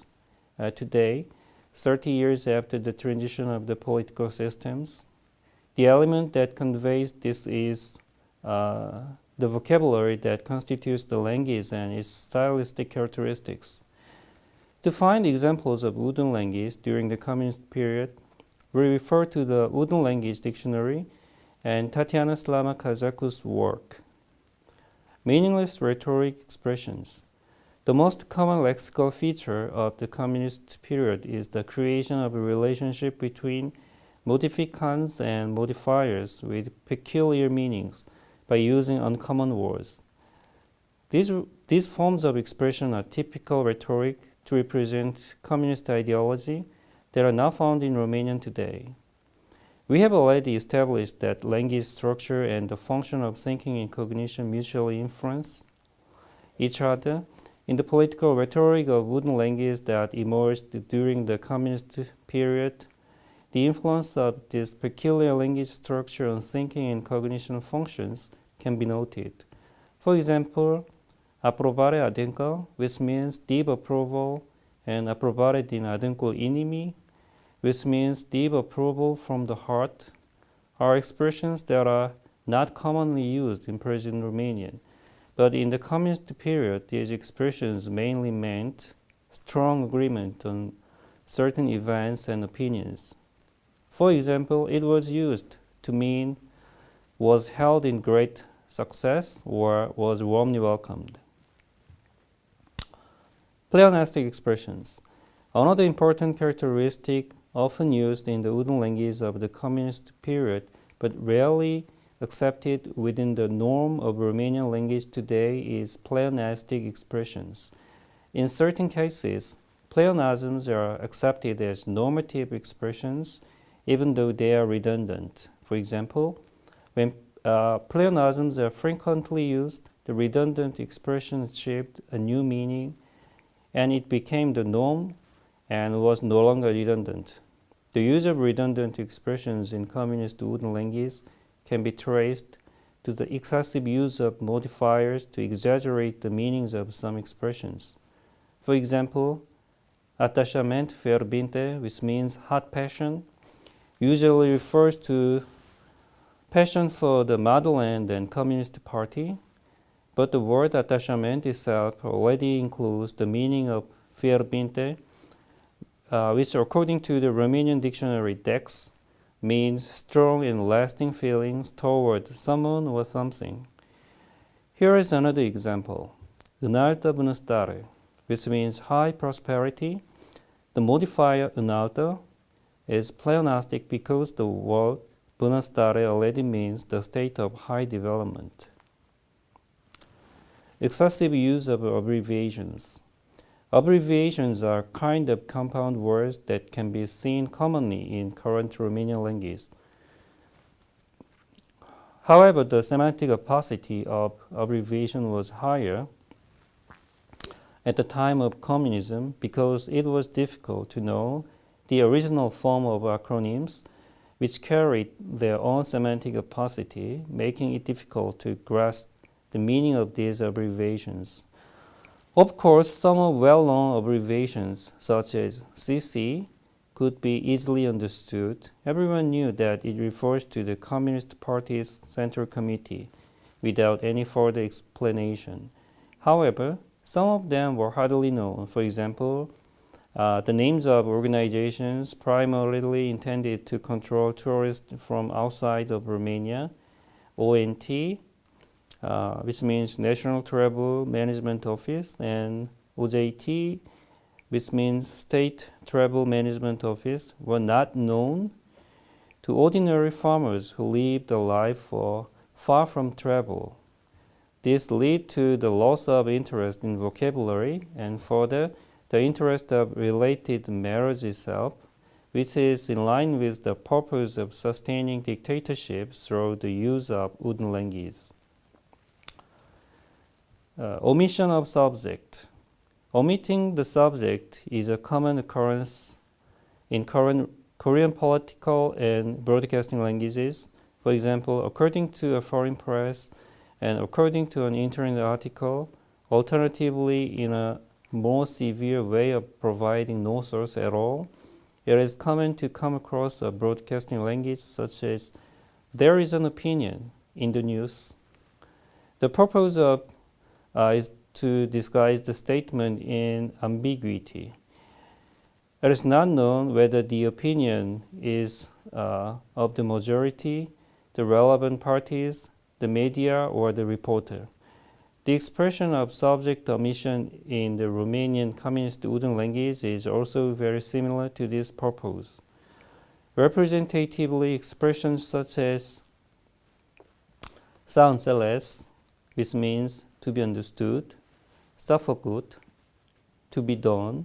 [SPEAKER 1] today, 30 years after the transition of the political systems. The element that conveys this is the vocabulary that constitutes the language and its stylistic characteristics. To find examples of wooden language during the communist period, we refer to the Wooden Language Dictionary and Tatiana Slama-Kazaku's work. Meaningless rhetoric expressions. The most common lexical feature of the communist period is the creation of a relationship between modificants and modifiers with peculiar meanings by using uncommon words. These forms of expression are typical rhetoric to represent communist ideology that are not found in Romanian today. We have already established that language structure and the function of thinking and cognition mutually influence each other. In the political rhetoric of wooden language that emerged during the communist period, the influence of this peculiar language structure on thinking and cognition functions can be noted. For example, aprobare adâncă, which means deep approval, and aprobare din adâncul inimii, which means deep approval from the heart, are expressions that are not commonly used in present Romanian. But in the communist period, these expressions mainly meant strong agreement on certain events and opinions. For example, it was used to mean was held in great success or was warmly welcomed. Pleonastic expressions. Another important characteristic often used in the wooden language of the communist period, but rarely accepted within the norm of Romanian language today, is pleonastic expressions. In certain cases, pleonasms are accepted as normative expressions even though they are redundant. For example, when pleonasms are frequently used, the redundant expression achieved a new meaning and it became the norm and was no longer redundant. The use of redundant expressions in communist wooden language can be traced to the excessive use of modifiers to exaggerate the meanings of some expressions. For example, attachament ferviente, which means hot passion, usually refers to passion for the motherland and Communist Party, but the word attachment itself already includes the meaning of ferviente, which according to the Romanian dictionary Dex means strong and lasting feelings toward someone or something. Here is another example. Înaltă bunăstare, which means high prosperity. The modifier înaltă is pleonastic because the word bunăstare already means the state of high development. Excessive use of abbreviations. Abbreviations are kind of compound words that can be seen commonly in current Romanian language. However, the semantic opacity of abbreviation was higher at the time of communism because it was difficult to know the original form of acronyms, which carried their own semantic opacity, making it difficult to grasp the meaning of these abbreviations. Of course, some well-known abbreviations, such as CC, could be easily understood. Everyone knew that it refers to the Communist Party's Central Committee without any further explanation. However, some of them were hardly known. For example, the names of organizations primarily intended to control tourists from outside of Romania, ONT, which means National Travel Management Office, and OJT, which means State Travel Management Office, were not known to ordinary farmers who lived a life far from travel. This led to the loss of interest in vocabulary and further the interest of related marriage itself, which is in line with the purpose of sustaining dictatorship through the use of wooden language. Omission of subject. Omitting the subject is a common occurrence in current Korean political and broadcasting languages. For example, according to a foreign press and according to an internet article, alternatively in a more severe way of providing no source at all, it is common to come across a broadcasting language such as "there is an opinion" in the news. The purpose of is to disguise the statement in ambiguity. It is not known whether the opinion is of the majority, the relevant parties, the media, or the reporter. The expression of subject omission in the Romanian Communist wooden language is also very similar to this purpose. Representatively, expressions such as "s-a înțeles," which means to be understood, "s-a făcut," to be done,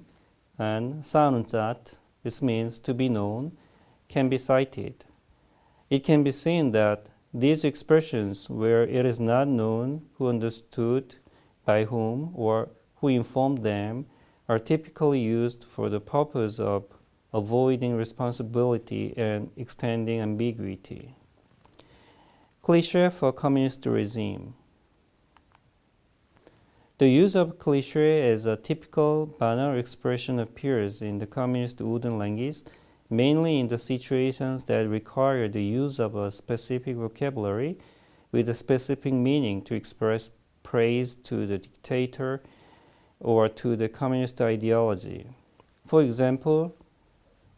[SPEAKER 1] and "s-a anunțat," which means to be known, can be cited. It can be seen that these expressions where it is not known who understood, by whom, or who informed them are typically used for the purpose of avoiding responsibility and extending ambiguity. Cliché for communist regime. The use of cliché as a typical banal expression appears in the communist wooden language, mainly in the situations that require the use of a specific vocabulary with a specific meaning to express praise to the dictator or to the communist ideology. For example,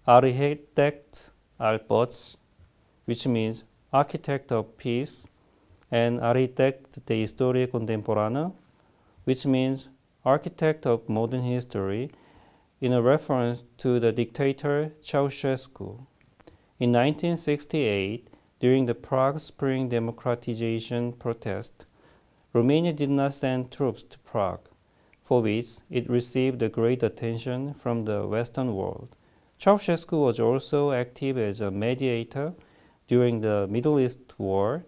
[SPEAKER 1] arhitect al păcii, which means architect of peace, and arhitect de istorie contemporană, which means architect of modern history, in a reference to the dictator Ceausescu. In 1968, during the Prague Spring democratization protest, Romania did not send troops to Prague. for which it received great attention from the Western world. Ceausescu was also active as a mediator during the Middle East War,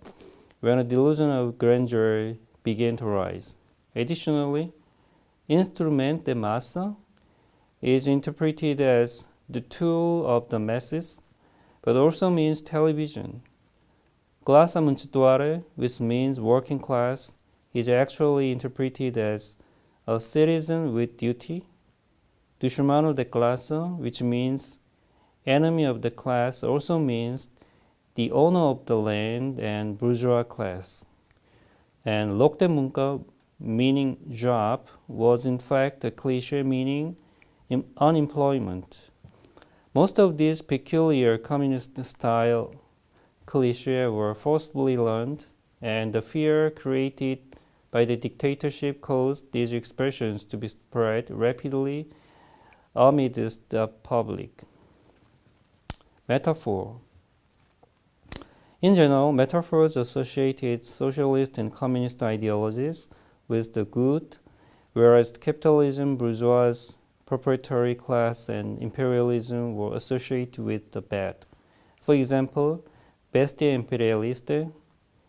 [SPEAKER 1] when a delusion of grandeur began to rise. Additionally, instrument de massa is interpreted as the tool of the masses, but also means television. Classe muncitoare, which means working class, is actually interpreted as a citizen with duty. Dușmanul de clasă, which means enemy of the class, also means the owner of the land and bourgeois class. And loc de muncă, meaning job, was in fact a cliché meaning unemployment. Most of these peculiar communist-style clichés were forcibly learned, and the fear created by the dictatorship caused these expressions to be spread rapidly amidst the public. Metaphor. In general, metaphors associated socialist and communist ideologies with the good, whereas capitalism, bourgeois, proprietary class, and imperialism were associated with the bad. For example, bestia imperialiste,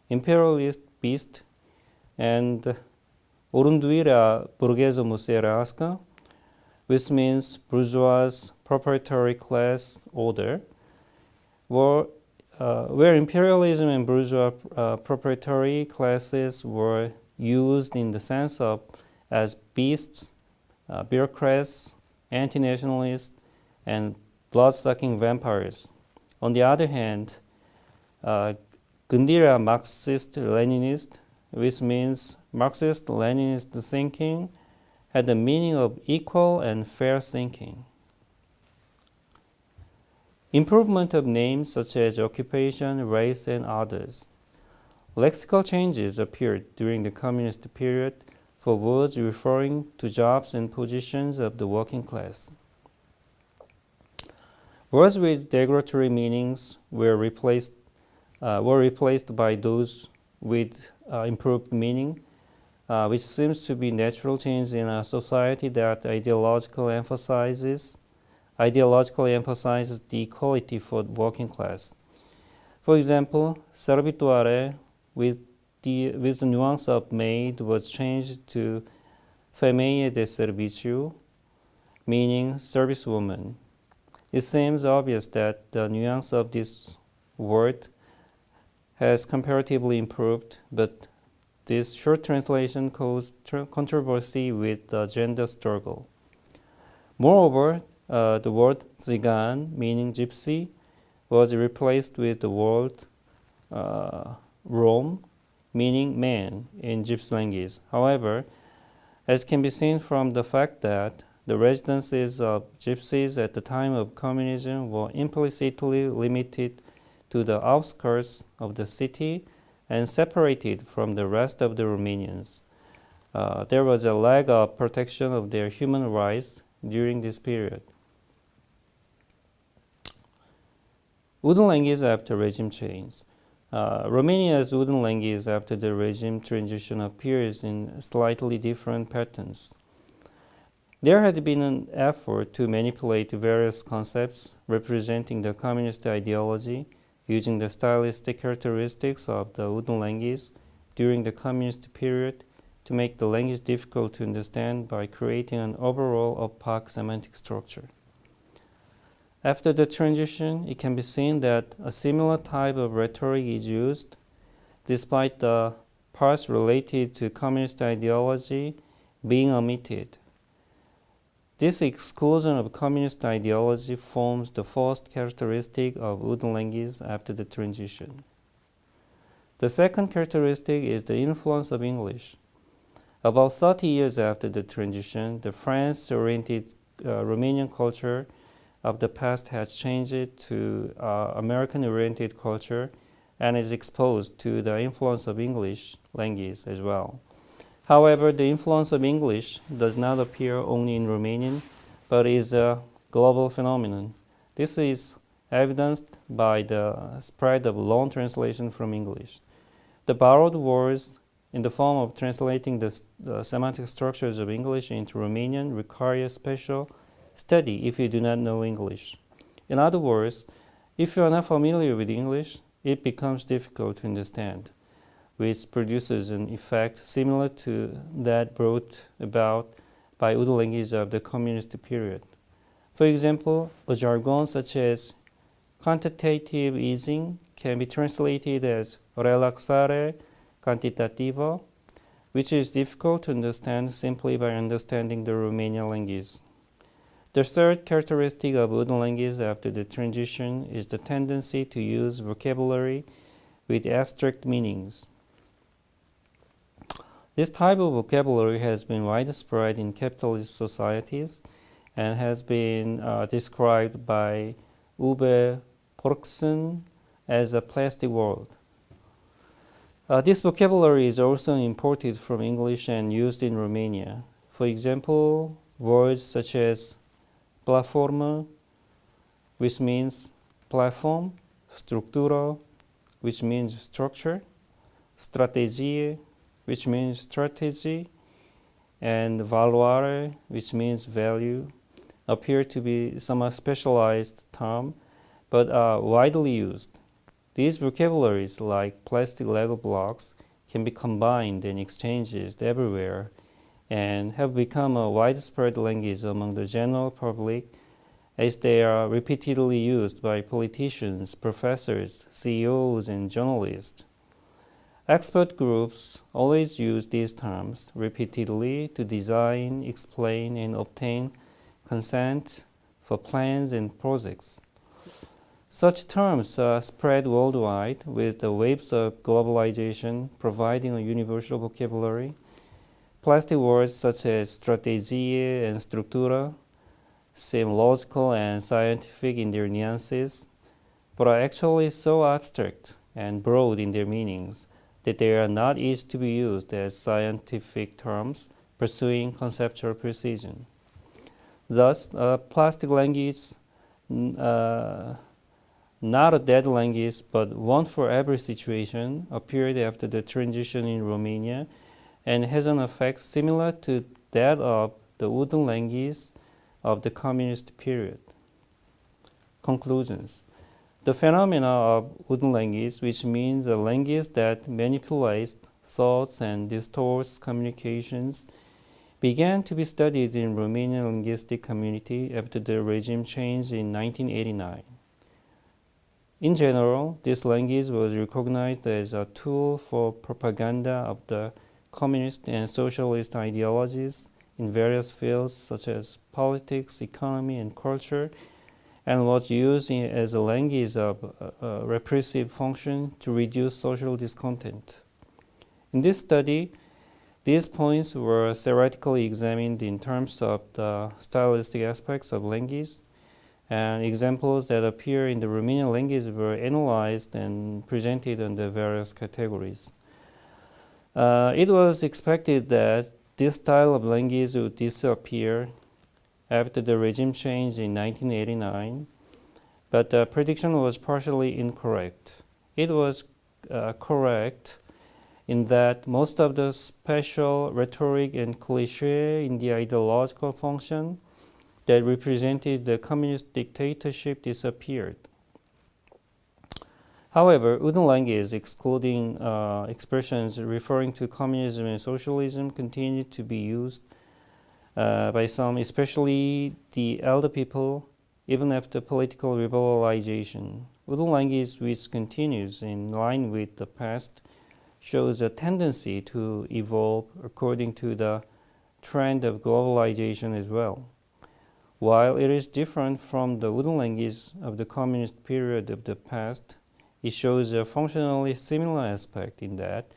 [SPEAKER 1] imperialist beast, and orunduirea burgheză muserească, which means bourgeois proprietary class order, where imperialism and bourgeois proprietary classes were used in the sense of as beasts, bureaucrats, anti-nationalists, and blood-sucking vampires. On the other hand, Gândire Marxist-Leninist, which means Marxist-Leninist thinking, had the meaning of equal and fair thinking. Improvement of names such as occupation, race, and others. Lexical changes appeared during the communist period for words referring to jobs and positions of the working class. Words with derogatory meanings were replaced by those with improved meaning, which seems to be natural change in a society that ideologically emphasizes the equality for the working class. For example, servituare with the nuance of maid was changed to femeie de serviciu, meaning servicewoman. It seems obvious that the nuance of this word has comparatively improved, but this short translation caused controversy with the gender struggle. Moreover, the word țigan, meaning gypsy, was replaced with the word rom, meaning man in gypsy language. However, as can be seen from the fact that the residences of gypsies at the time of communism were implicitly limited to the outskirts of the city and separated from the rest of the Romanians. There was a lack of protection of their human rights during this period. Wooden language after regime change. Romania's wooden language after the regime transition appears in slightly different patterns. There had been an effort to manipulate various concepts representing the communist ideology using the stylistic characteristics of the wooden language during the communist period to make the language difficult to understand by creating an overall opaque semantic structure. After the transition, it can be seen that a similar type of rhetoric is used, despite the parts related to communist ideology being omitted. This exclusion of communist ideology forms the first characteristic of wooden language after the transition. The second characteristic is the influence of English. About 30 years after the transition, the France-oriented Romanian culture of the past has changed to American-oriented culture and is exposed to the influence of English language as well. However, the influence of English does not appear only in Romanian, but is a global phenomenon. This is evidenced by the spread of loan translation from English. The borrowed words in the form of translating the semantic structures of English into Romanian requires special study if you do not know English. In other words, if you are not familiar with English, it becomes difficult to understand, which produces an effect similar to that brought about by Urdu language of the communist period. For example, a jargon such as quantitative easing can be translated as relaxare quantitativo, which is difficult to understand simply by understanding the Romanian language. The third characteristic of Urdu language after the transition is the tendency to use vocabulary with abstract meanings. This type of vocabulary has been widespread in capitalist societies and has been described by Uwe Borksen as a plastic world. This vocabulary is also imported from English and used in Romania. For example, words such as platformă, which means platform, structură, which means structure, strategie, which means strategy, and valoare, which means value, appear to be somewhat specialized terms, but are widely used. These vocabularies, like plastic Lego blocks, can be combined and exchanged everywhere and have become a widespread language among the general public as they are repeatedly used by politicians, professors, CEOs, and journalists. Expert groups always use these terms repeatedly to design, explain, and obtain consent for plans and projects. Such terms are spread worldwide with the waves of globalization providing a universal vocabulary. Plastic words such as strategie and structura seem logical and scientific in their nuances, but are actually so abstract and broad in their meanings that they are not easy to be used as scientific terms pursuing conceptual precision. Thus, plastic language, not a dead language, but one for every situation, appeared after the transition in Romania and has an effect similar to that of the Urdu language of the communist period. Conclusions. The phenomena of Urdu language, which means a language that manipulates thoughts and distorts communications, began to be studied in Romanian linguistic community after the regime change in 1989. In general, this language was recognized as a tool for propaganda of the communist and socialist ideologies in various fields such as politics, economy, and culture, and was used as a language of repressive function to reduce social discontent. In this study, these points were theoretically examined in terms of the stylistic aspects of language, and examples that appear in the Romanian language were analyzed and presented under various categories. It was expected that this style of language would disappear after the regime change in 1989, but the prediction was partially incorrect. It was correct in that most of the special rhetoric and cliché in the ideological function that represented the communist dictatorship disappeared. However, Urdu language, excluding expressions referring to communism and socialism, continued to be used by some, especially the elder people, even after political liberalization. Urdu language, which continues in line with the past, shows a tendency to evolve according to the trend of globalization as well. While it is different from the Urdu language of the communist period of the past, it shows a functionally similar aspect in that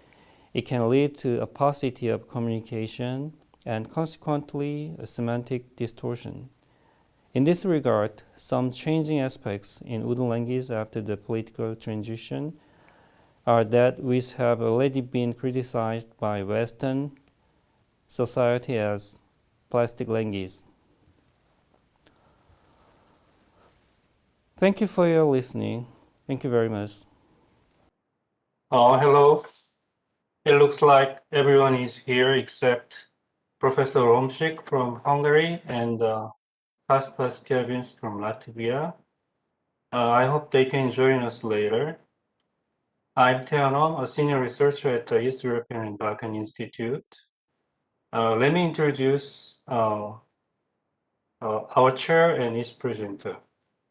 [SPEAKER 1] it can lead to a paucity of communication and consequently a semantic distortion. In this regard, some changing aspects in Urdu language after the political transition are that which have already been criticized by Western society as plastic language. Thank you for your listening. Thank you very much.
[SPEAKER 5] Hello.
[SPEAKER 1] It looks like everyone is here except Professor Romsics from Hungary and Kaspars Kļaviņš from Latvia. I hope they can join us later. I'm Tae Hyun Oum, a senior researcher at the East European and Balkan Institute. Let me introduce our chair and his presenter.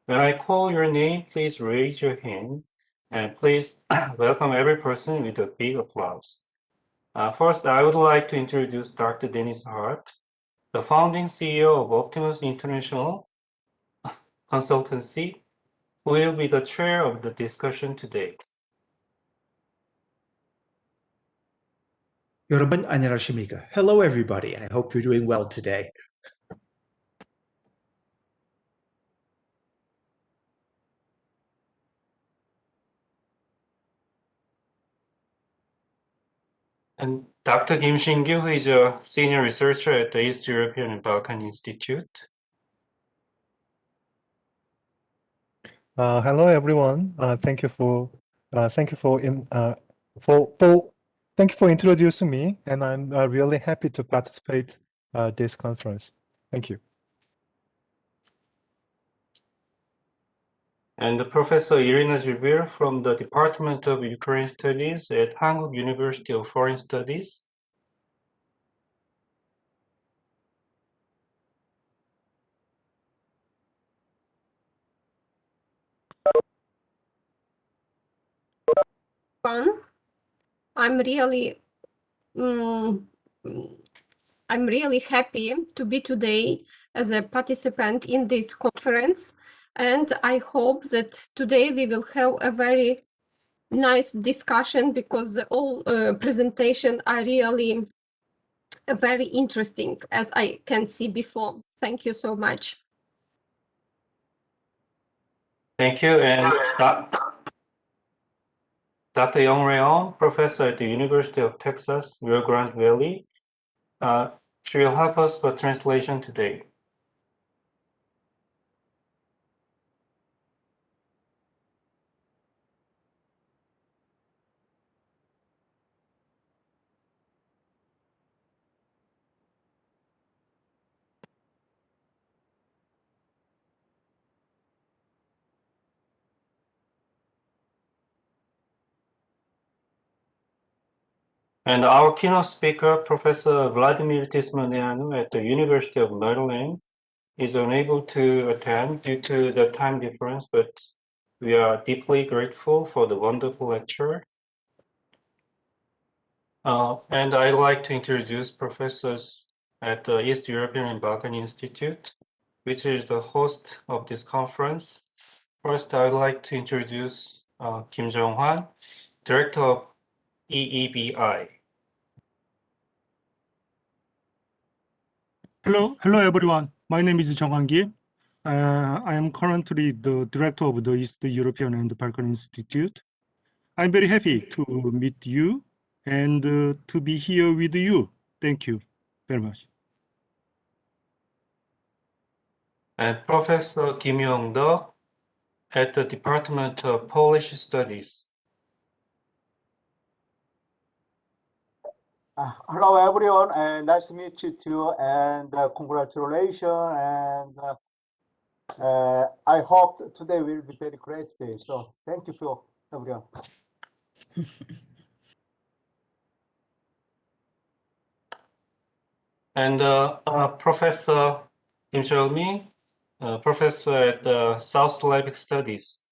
[SPEAKER 1] When I call your name, please raise your hand and please welcome every person with a big applause. First, I would like to introduce Dr. Dennis Hart, the founding CEO of Optimus International Consultancy, who will be the chair of the discussion today.
[SPEAKER 9] 여러분 안녕하십니까? Hello everybody. I hope you're doing well today.
[SPEAKER 1] And Dr. Kim Shinkyu, who is a senior researcher at the East European and Balkan Institute.
[SPEAKER 10] Hello everyone. Thank you for introducing me, and I'm really happy to participate this conference. Thank you.
[SPEAKER 1] And Professor Iryna Zbyr from the Department of Ukraine Studies at Hankuk University of Foreign Studies.
[SPEAKER 7] I'm really happy to be today as a participant in this conference, and I hope that today we will have a very nice discussion because all presentations are really very interesting, as I can see before. Thank you so much.
[SPEAKER 1] Thank you. And Dr. Jeong, professor at the University of Texas, Rio Grande Valley. She will help us for translation today. And our keynote speaker, Professor Vladimir Tismăneanu at the University of Maryland, is unable to attend due to the time difference, but we are deeply grateful for the wonderful lecture. And I'd like to introduce professors at the East European and Balkan Institute, which is the host of this conference. First, I'd like to introduce Kim Seong Hwan, Director of EEBI.
[SPEAKER 2] Hello everyone. My name is Seong Hwan Kim. I am currently the director of the East European and Balkan Institute. I'm very happy to meet you and to be here with you. Thank you very much.
[SPEAKER 1] And Professor Kim Yong-do at the Department of Polish Studies.
[SPEAKER 6] Hello everyone, and nice to meet you too, and congratulations, and I hope today will be very great day. So thank you for everyone.
[SPEAKER 1] And Professor Kim Seol-mi, professor at the South Slavic Studies.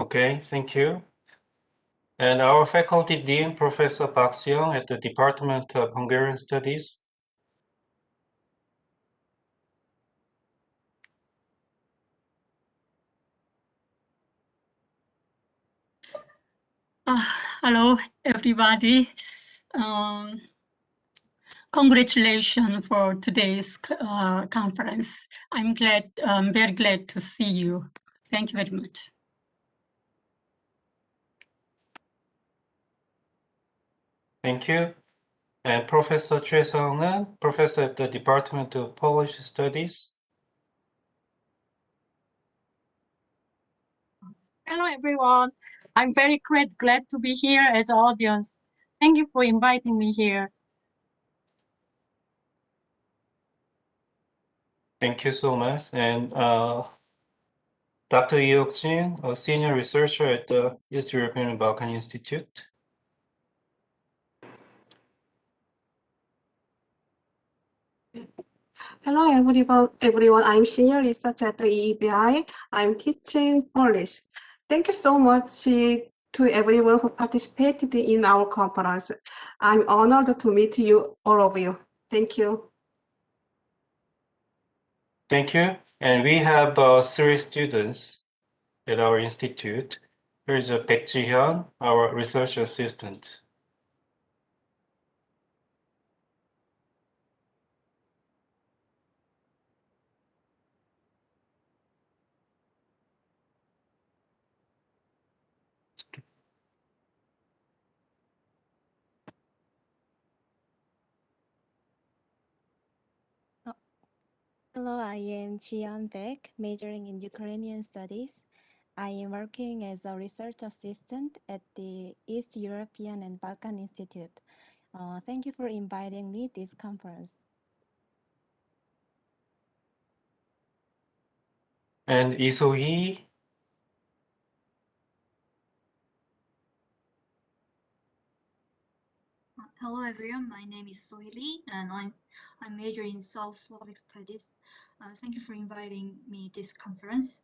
[SPEAKER 1] Okay, thank you. And our faculty dean, Professor Park Seong at the Department of Hungarian Studies.
[SPEAKER 11] Hello, everybody. Congratulations for today's conference. I'm very glad to see you. Thank you very much.
[SPEAKER 1] Thank you. And Professor Choi Seong-nan, professor at the Department of Polish Studies.
[SPEAKER 12] Hello, everyone. I'm very glad to be here as an audience. Thank you for inviting me here.
[SPEAKER 1] Thank you so much. And Dr. Yeok Jin, a senior researcher at the East European and Balkan Institute.
[SPEAKER 13] Hello, everyone. I'm senior researcher at the EEBI. I'm teaching Polish. Thank you so much to everyone who participated in our conference. I'm honored to meet you, all of you. Thank you.
[SPEAKER 1] Thank you. And we have 3 students at our institute. Here's Baek Ji-hyun, our research assistant.
[SPEAKER 14] Hello, I am Jian Baek, majoring in Ukrainian Studies. I am working as a research assistant at the East European and Balkan Institute. Thank you for inviting me to this conference.
[SPEAKER 1] And Lee So-hee.
[SPEAKER 15] Hello everyone, my name is Sohee Lee and I'm majoring in South Slavic Studies. Thank you for inviting me to this conference.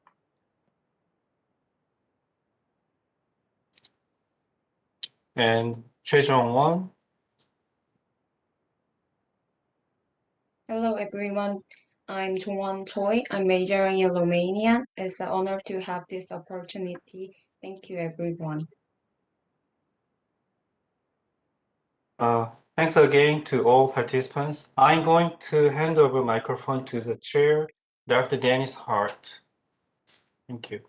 [SPEAKER 1] And Choi Jong-won.
[SPEAKER 16] Hello everyone, I'm Jong-won Choi. I'm majoring in Romanian. It's an honor to have this opportunity. Thank you everyone.
[SPEAKER 1] Thanks again to all participants. I'm going to hand over microphone to the chair, Dr. Dennis Hart. Thank you.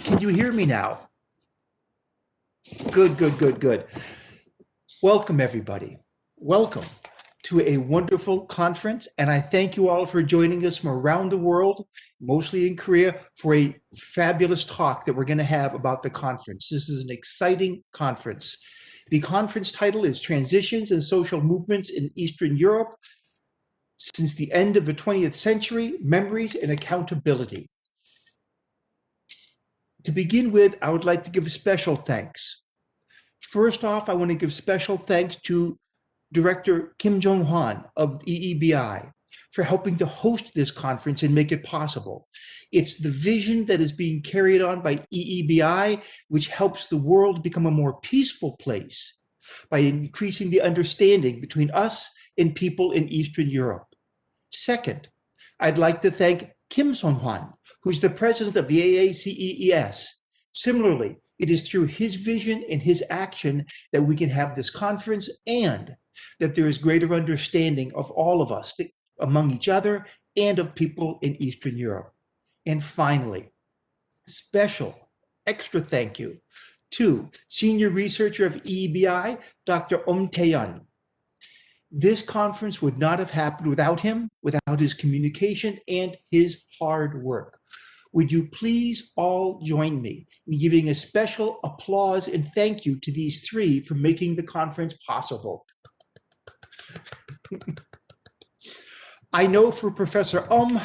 [SPEAKER 9] Can you hear me now? Good, good, good, good. Welcome, everybody. Welcome to a wonderful conference, and I thank you all for joining us from around the world, mostly in Korea, for a fabulous talk that we're going to have about the conference. This is an exciting conference. The conference title is Transitions and Social Movements in Eastern Europe Since the End of the 20th Century, Memories and Accountability. To begin with, I would like to give special thanks. First off, I want to give special thanks to Director Kim Jong-hwan of EEBI for helping to host this conference and make it possible. It's the vision that is being carried on by EEBI, which helps the world become a more peaceful place by increasing the understanding between us and people in Eastern Europe. Second, I'd like to thank Kim Seong-hwan, who's the president of the AACEES. Similarly, it is through his vision and his action that we can have this conference and that there is greater understanding of all of us among each other and of people in Eastern Europe. And finally, special extra thank you to senior researcher of EEBI, Dr. Oum Tae Hyun. This conference would not have happened without him, without his communication and his hard work. Would you please all join me in giving a special applause and thank you to these 3 for making the conference possible. I know for Professor Oum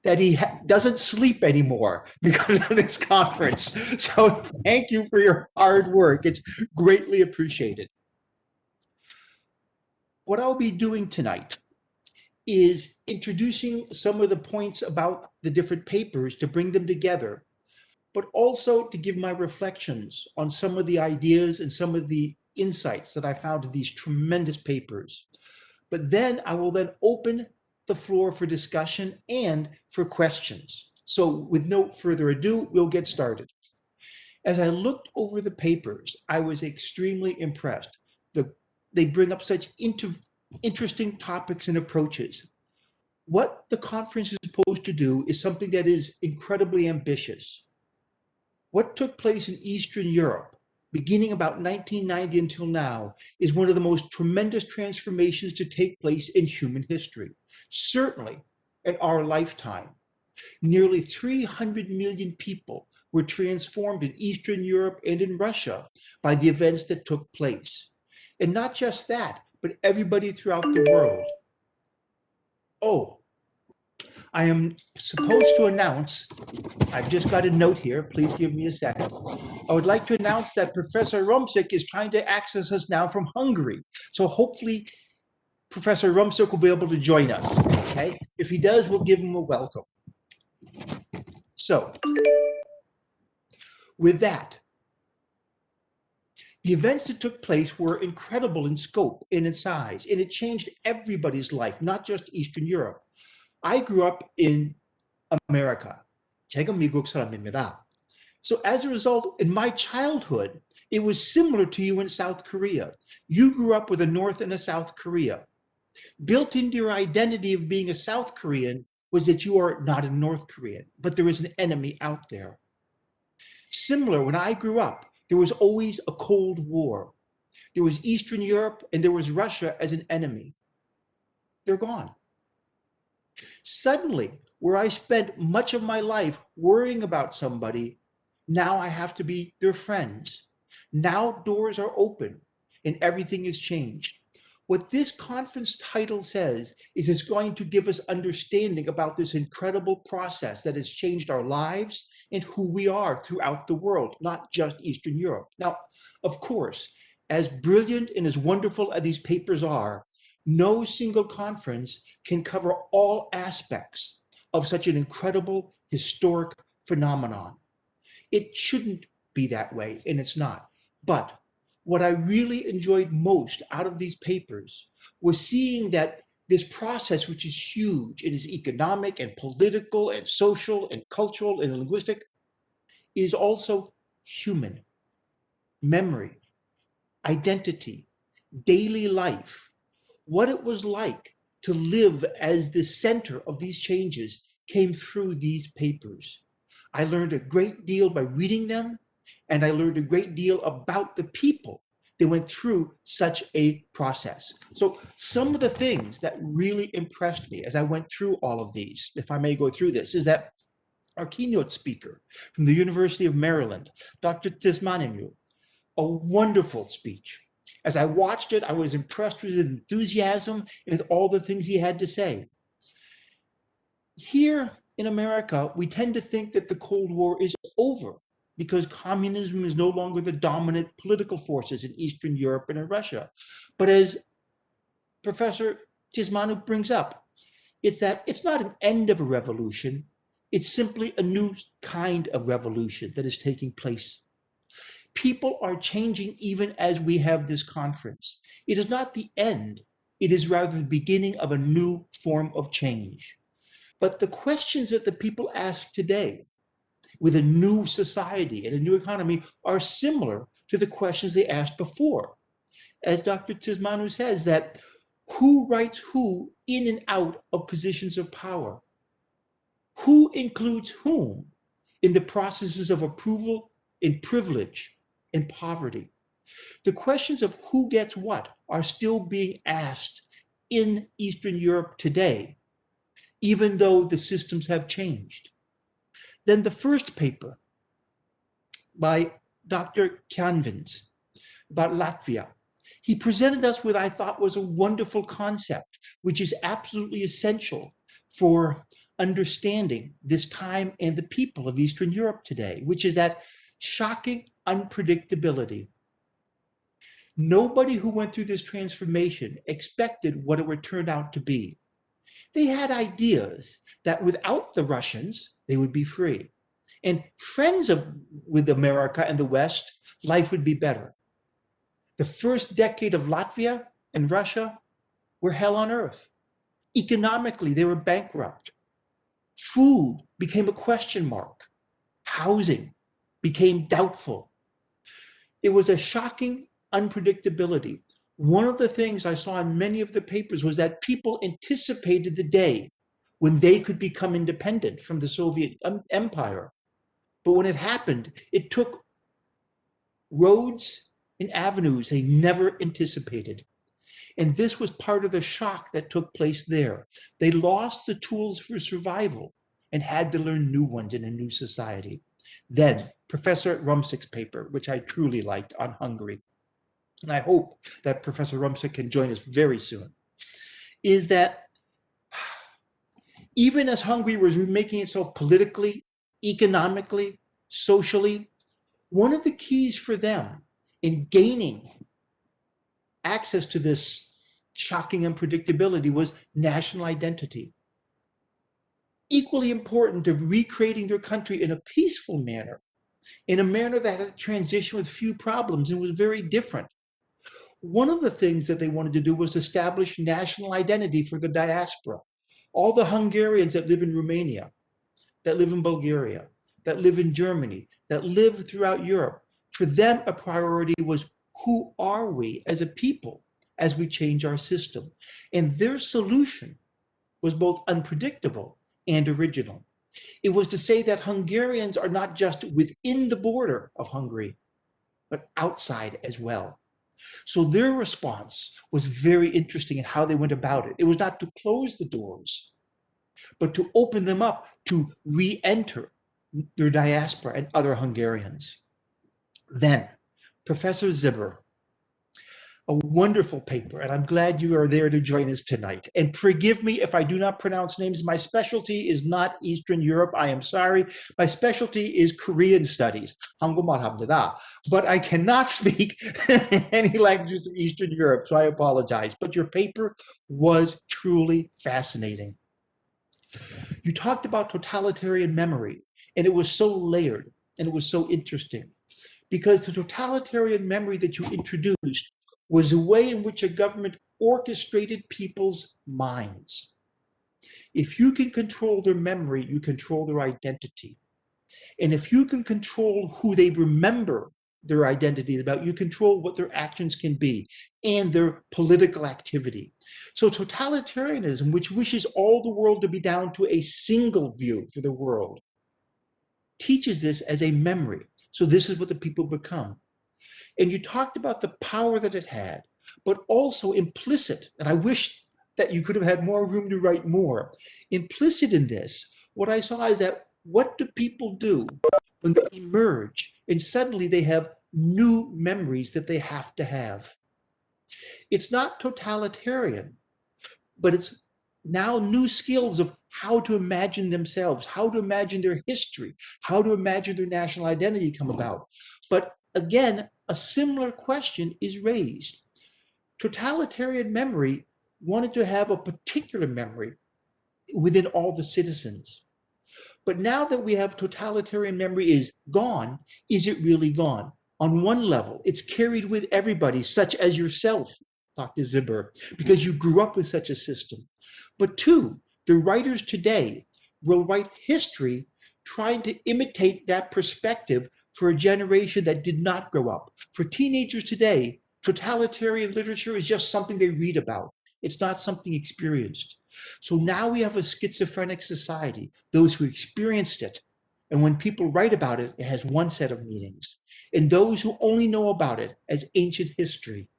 [SPEAKER 9] that he doesn't sleep anymore because of this conference. So thank you for your hard work. It's greatly appreciated. What I'll be doing tonight is introducing some of the points about the different papers to bring them together, but also to give my reflections on some of the ideas and some of the insights that I found in these tremendous papers. But then I will then open the floor for discussion and for questions. So with no further ado, we'll get started. As I looked over the papers, I was extremely impressed. They bring up such interesting topics and approaches. What the conference is supposed to do is something that is incredibly ambitious. What took place in Eastern Europe, beginning about 1990 until now, is one of the most tremendous transformations to take place in human history, certainly in our lifetime. Nearly 300 million people were transformed in Eastern Europe and in Russia by the events that took place. And not just that, but everybody throughout the world. Oh, I am supposed to announce, I've just got a note here, please give me a second. I would like to announce that Professor Romsics is trying to access us now from Hungary. So hopefully Professor Romsics will be able to join us, okay? If he does, we'll give him a welcome. So, with that, the events that took place were incredible in scope and in size, and it changed everybody's life, not just Eastern Europe. I grew up in America. 제가 미국 사람입니다. So as a result, in my childhood, it was similar to you in South Korea. You grew up with a North and a South Korea. Built into your identity of being a South Korean was that you are not a North Korean, but there is an enemy out there. Similar, when I grew up, there was always a Cold War. There was Eastern Europe and there was Russia as an enemy. They're gone. Suddenly, where I spent much of my life worrying about somebody, now I have to be their friends. Now doors are open and everything is changed. What this conference title says is it's going to give us understanding about this incredible process that has changed our lives and who we are throughout the world, not just Eastern Europe. Now, of course, as brilliant and as wonderful as these papers are, no single conference can cover all aspects of such an incredible historic phenomenon. It shouldn't be that way, and it's not. But what I really enjoyed most out of these papers was seeing that this process, which is huge, it is economic and political and social and cultural and linguistic, is also human. Memory, identity, daily life, what it was like to live as the center of these changes came through these papers. I learned a great deal by reading them, and I learned a great deal about the people that went through such a process. So some of the things that really impressed me as I went through all of these, if I may go through this, is that our keynote speaker from the University of Maryland, Dr. Tismăneanu, a wonderful speech. As I watched it, I was impressed with his enthusiasm and with all the things he had to say. Here in America, we tend to think that the Cold War is over because communism is no longer the dominant political forces in Eastern Europe and in Russia. But as Professor Tismăneanu brings up, it's that it's not an end of a revolution, it's simply a new kind of revolution that is taking place. People are changing even as we have this conference. It is not the end, it is rather the beginning of a new form of change. But the questions that the people ask today, with a new society and a new economy, are similar to the questions they asked before. As Dr. Tismăneanu says, that who writes who in and out of positions of power? Who includes whom in the processes of approval, in privilege, in poverty? The questions of who gets what are still being asked in Eastern Europe today, even though the systems have changed. Then the first paper by Dr. Kļaviņš about Latvia, he presented us with, I thought, was a wonderful concept, which is absolutely essential for understanding this time and the people of Eastern Europe today, which is that shocking unpredictability. Nobody who went through this transformation expected what it would turn out to be. They had ideas that without the Russians, they would be free. And friends with America and the West, life would be better. The first decade of Latvia and Russia were hell on earth. Economically, they were bankrupt. Food became a question mark. Housing became doubtful. It was a shocking unpredictability. One of the things I saw in many of the papers was that people anticipated the day when they could become independent from the Soviet Empire. But when it happened, it took roads and avenues they never anticipated. And this was part of the shock that took place there. They lost the tools for survival and had to learn new ones in a new society. Then Professor Romsics' paper, which I truly liked, on Hungary, and I hope that Professor Romsics can join us very soon, is that even as Hungary was remaking itself politically, economically, socially, one of the keys for them in gaining access to this shocking unpredictability was national identity. Equally important to recreating their country in a peaceful manner, in a manner that had a transition with few problems and was very different. One of the things that they wanted to do was establish national identity for the diaspora. All the Hungarians that live in Romania, that live in Bulgaria, that live in Germany, that live throughout Europe, for them a priority was, who are we as a people as we change our system? And their solution was both unpredictable and original. It was to say that Hungarians are not just within the border of Hungary, but outside as well. So their response was very interesting in how they went about it. It was not to close the doors, but to open them up to re-enter their diaspora and other Hungarians. Then Professor Zbyr, a wonderful paper, and I'm glad you are there to join us tonight. And forgive me if I do not pronounce names. My specialty is not Eastern Europe. I am sorry. My specialty is Korean studies. But I cannot speak any languages of Eastern Europe, so I apologize. But your paper was truly fascinating. You talked about totalitarian memory, and it was so layered, and it was so interesting, because the totalitarian memory that you introduced was a way in which a government orchestrated people's minds. If you can control their memory, you control their identity. And if you can control who they remember their identity about, you control what their actions can be and their political activity. So totalitarianism, which wishes all the world to be down to a single view for the world, teaches this as a memory. So this is what the people become. And you talked about the power that it had, but also implicit, and I wish that you could have had more room to write more. Implicit in this, what I saw is that what do people do when they emerge and suddenly they have new memories that they have to have? It's not totalitarian, but it's now new skills of how to imagine themselves, how to imagine their history, how to imagine their national identity come about. But again, a similar question is raised. Totalitarian memory wanted to have a particular memory within all the citizens. But now that we have totalitarian memory is gone, is it really gone? On one level, it's carried with everybody, such as yourself, Dr. Zbyr, because you grew up with such a system. But two, the writers today will write history trying to imitate that perspective for a generation that did not grow up. For teenagers today, totalitarian literature is just something they read about. It's not something experienced. So now we have a schizophrenic society, those who experienced it. And when people write about it, it has one set of meanings. And those who only know about it as ancient history,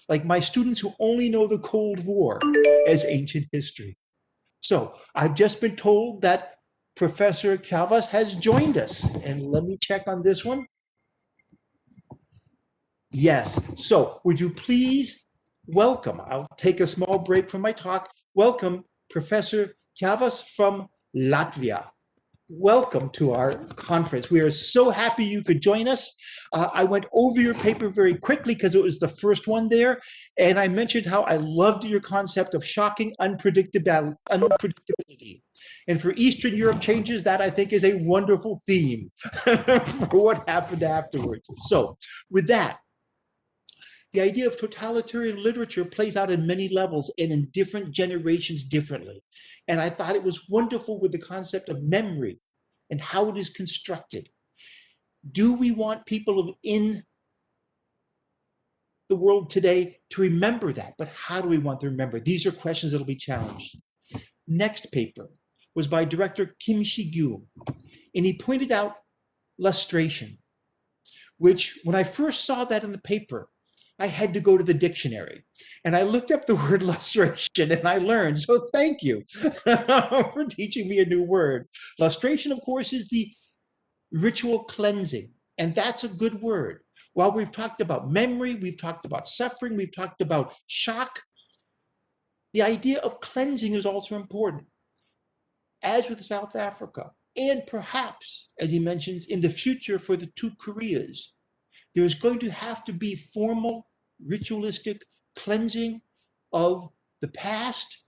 [SPEAKER 9] like my students who only know the Cold War as ancient history. So I've just been told that Professor Kļaviņš has joined us, and let me check on this one. Yes, so would you please welcome, I'll take a small break from my talk, welcome Professor Kļaviņš from Latvia. Welcome to our conference. We are so happy you could join us. I went over your paper very quickly because it was the first one there. And I mentioned how I loved your concept of shocking unpredictability. And for Eastern Europe changes, that I think is a wonderful theme for what happened afterwards. So with that, the idea of totalitarian literature plays out in many levels and in different generations differently. And I thought it was wonderful with the concept of memory and how it is constructed. Do we want people in the world today to remember that? But how do we want them to remember? These are questions that will be challenged. Next paper was by director Kim Si-gyu, and he pointed out lustration, which when I first saw that in the paper, I had to go to the dictionary and I looked up the word lustration and I learned. So thank you for teaching me a new word. Lustration, of course, is the ritual cleansing, and that's a good word. While we've talked about memory, we've talked about suffering, we've talked about shock, the idea of cleansing is also important. As with South Africa, and perhaps, as he mentions, in the future for the two Koreas, there's going to have to be formal, ritualistic cleansing of the past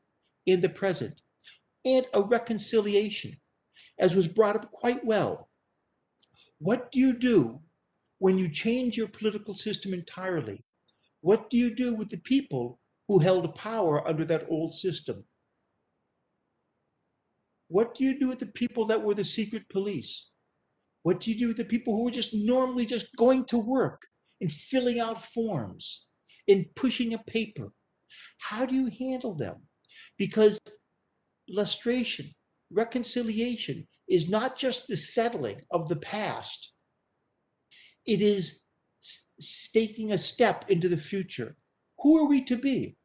[SPEAKER 9] and the present, and a reconciliation, as was brought up quite well. What do you do when you change your political system entirely? What do you do with the people who held power under that old system? What do you do with the people that were the secret police? What do you do with the people who were just normally just going to work and filling out forms and pushing a paper? How do you handle them? Because lustration, reconciliation is not just the settling of the past. It is taking a step into the future. Who are we to be?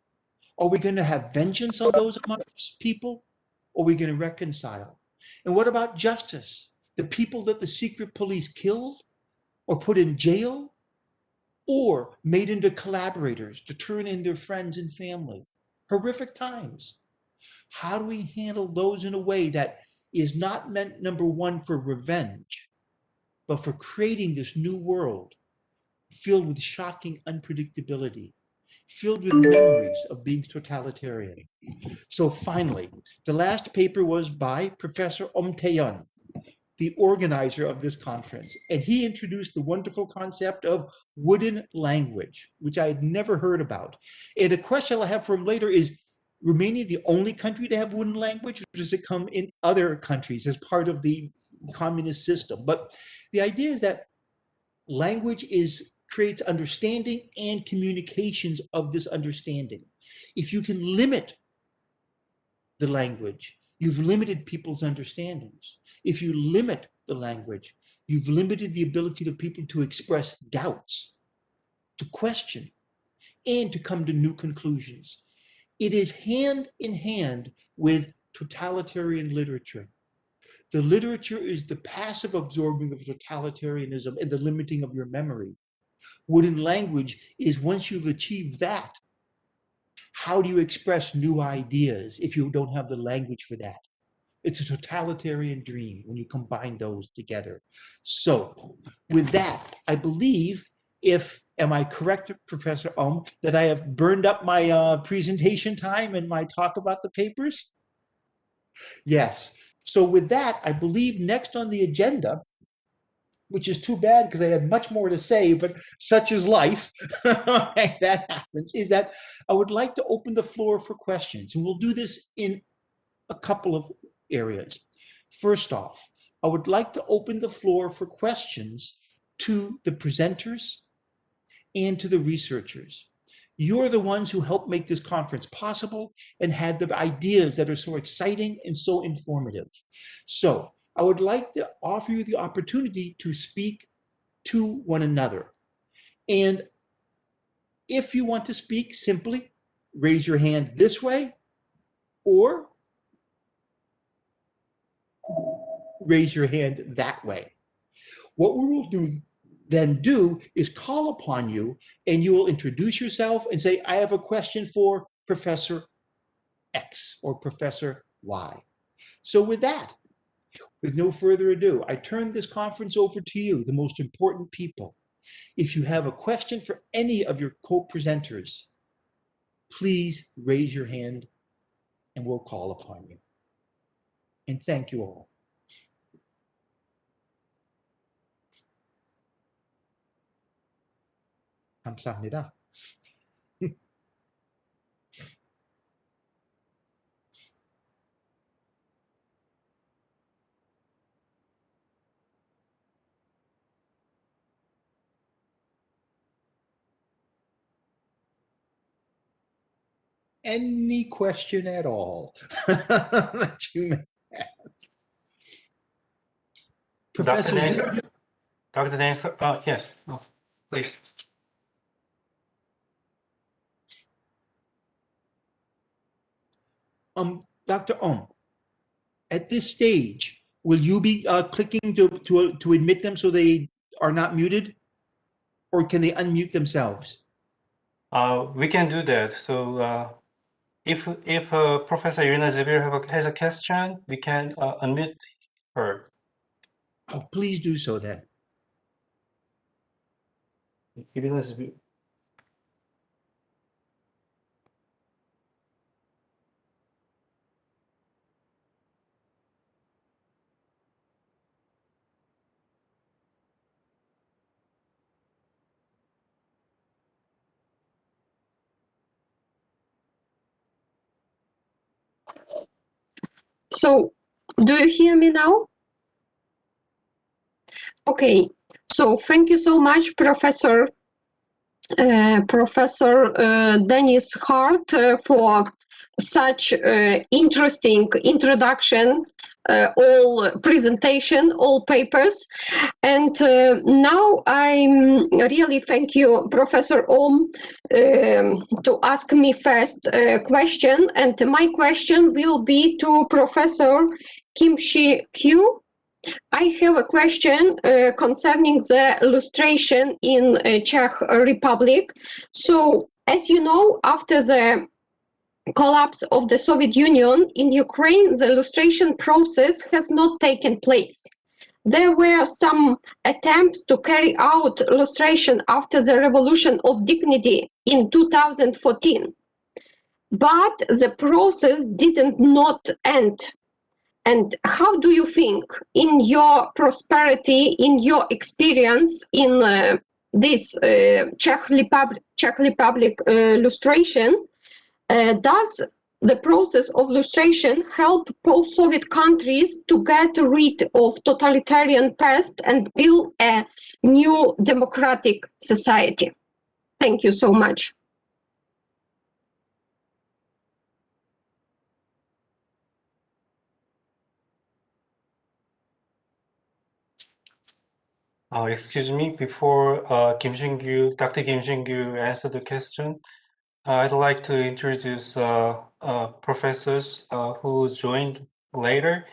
[SPEAKER 9] Are we going to have vengeance on those amongst people? Or are we going to reconcile? And what about justice? The people that the secret police killed or put in jail or made into collaborators to turn in their friends and family. Horrific times. How do we handle those in a way that is not meant, number one, for revenge, but for creating this new world filled with shocking unpredictability, filled with memories of being totalitarian? So finally, the last paper was by Professor Tae Hyun Oum, the organizer of this conference, and he introduced the wonderful concept of wooden language, which I had never heard about. And a question I'll have for him later is, Romania the only country to have wooden language, or does it come in other countries as part of the communist system? But the idea is that language creates understanding and communications of this understanding. If you can limit the language, you've limited people's understandings. If you limit the language, you've limited the ability of people to express doubts, to question, and to come to new conclusions. It is hand in hand with totalitarian literature. The literature is the passive absorbing of totalitarianism and the limiting of your memory. Wooden language is, once you've achieved that, how do you express new ideas if you don't have the language for that? It's a totalitarian dream when you combine those together. So with that, I believe, am I correct, Professor Oum, that I have burned up my presentation time and my talk about the papers? Yes. So with that, I believe next on the agenda, which is too bad because I had much more to say, but such is life, that happens, is that I would like to open the floor for questions. And we'll do this in a couple of areas. First off, I would like to open the floor for questions to the presenters and to the researchers. You're the ones who helped make this conference possible and had the ideas that are so exciting and so informative. So I would like to offer you the opportunity to speak to one another. And if you want to speak, simply raise your hand this way or raise your hand that way. What we will then do is call upon you, and you will introduce yourself and say, I have a question for Professor X or Professor Y. So with that, with no further ado, I turn this conference over to you, the most important people. If you have a question for any of your co-presenters, please raise your hand and we'll call upon you. And thank you all. 감사합니다. any question at all that you may have. Professor Zbyr.
[SPEAKER 1] Dr. Daniels, yes, please.
[SPEAKER 9] Dr. Oum, at this stage, will you be clicking to admit them so they are not muted? Or can they unmute themselves?
[SPEAKER 1] We can do that. So if Professor Iryna Zbyr has a question, we can unmute her.
[SPEAKER 9] Oh, please do so then.
[SPEAKER 1] Iryna Zbyr.
[SPEAKER 7] So, do you hear me now? Okay, so thank you so much, Professor Dennis Hart, for such interesting introduction, all presentation, all papers. And now I'm really thank you, Professor Oum, to ask me first question. And my question will be to Professor Kim Shi-kyu. I have a question concerning the lustration in Czech Republic. So, as you know, after the collapse of the Soviet Union in Ukraine, the lustration process has not taken place. There were some attempts to carry out lustration after the Revolution of Dignity in 2014, but the process did not end. And how do you think, in your prosperity, in your experience in this Czech Republic lustration, does the process of lustration help post-Soviet countries to get rid of totalitarian past and build a new democratic society? Thank you so much.
[SPEAKER 1] Excuse me, before Dr. Kim Shin-gyu answer the question, I'd like to introduce professors who joined later.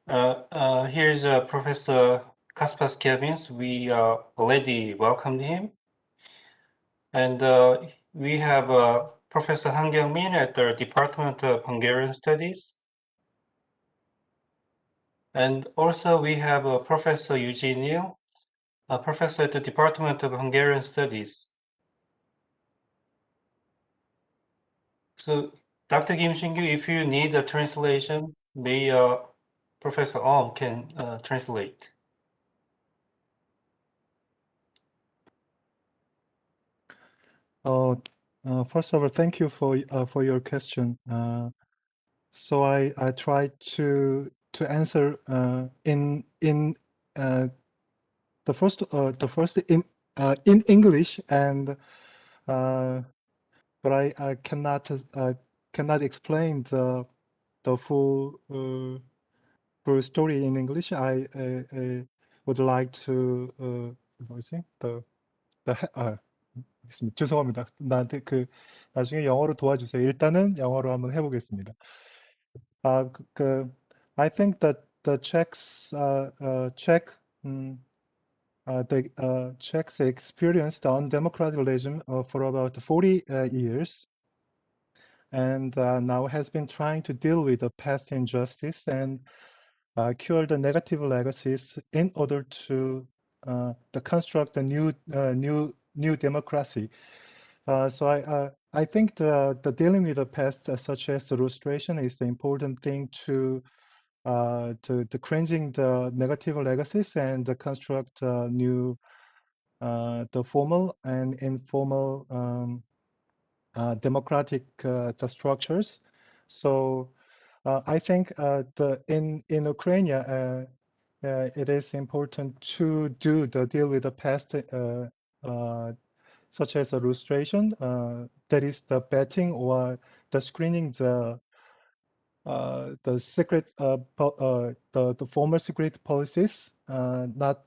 [SPEAKER 1] Here's Professor Kaspars Kļaviņš. We already welcomed him. And we have Professor Han Kyung-min at the Department of Hungarian Studies. And also we have Professor Eugene Il, a professor at the Department of Hungarian Studies. So, Dr. Kim Shin-gyu, if you need a translation, maybe Professor Oum can translate.
[SPEAKER 10] First of all, thank you for your question. So I tried to answer in the first in English, and but I cannot explain the full story in English. I would like to 죄송합니다. 나한테 나중에 영어로 도와주세요. 일단은 영어로 한번 해보겠습니다. I think that the Czechs experienced undemocraticalism for about 40 years, and now has been trying to deal with the past injustice and cure the negative legacies in order to construct a new democracy. So I think the dealing with the past, such as the lustration, is the important thing to cleansing the negative legacies and construct new the formal and informal democratic structures. So I think in Ukraine it is important to deal with the past, such as illustration, that is the betting or screening the secret the former secret policies, not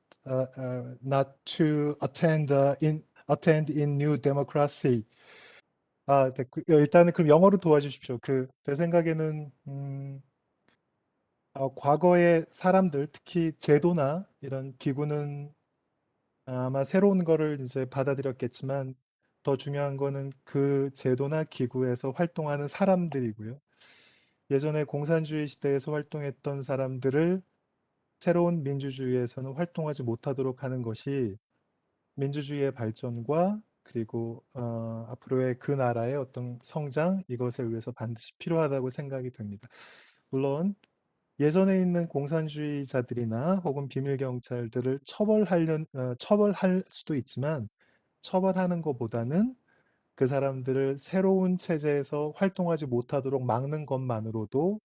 [SPEAKER 10] to attend in new democracy. 네, 일단은 그럼 영어로 도와주십시오. 제 생각에는 과거의 사람들, 특히 제도나 이런 기구는 아마 새로운 거를 이제 받아들였겠지만 더 중요한 거는 그 제도나 기구에서 활동하는 사람들이고요. 예전에 공산주의 시대에서 활동했던 사람들을 새로운 민주주의에서는 활동하지 못하도록 하는 것이 민주주의의 발전과 그리고 앞으로의 그 나라의 어떤 성장, 이것에 의해서 반드시 필요하다고 생각이 듭니다. 물론 예전에 있는 공산주의자들이나 혹은 비밀경찰들을 처벌할 수도 있지만 처벌하는 것보다는 그 사람들을 새로운 체제에서 활동하지 못하도록 막는 것만으로도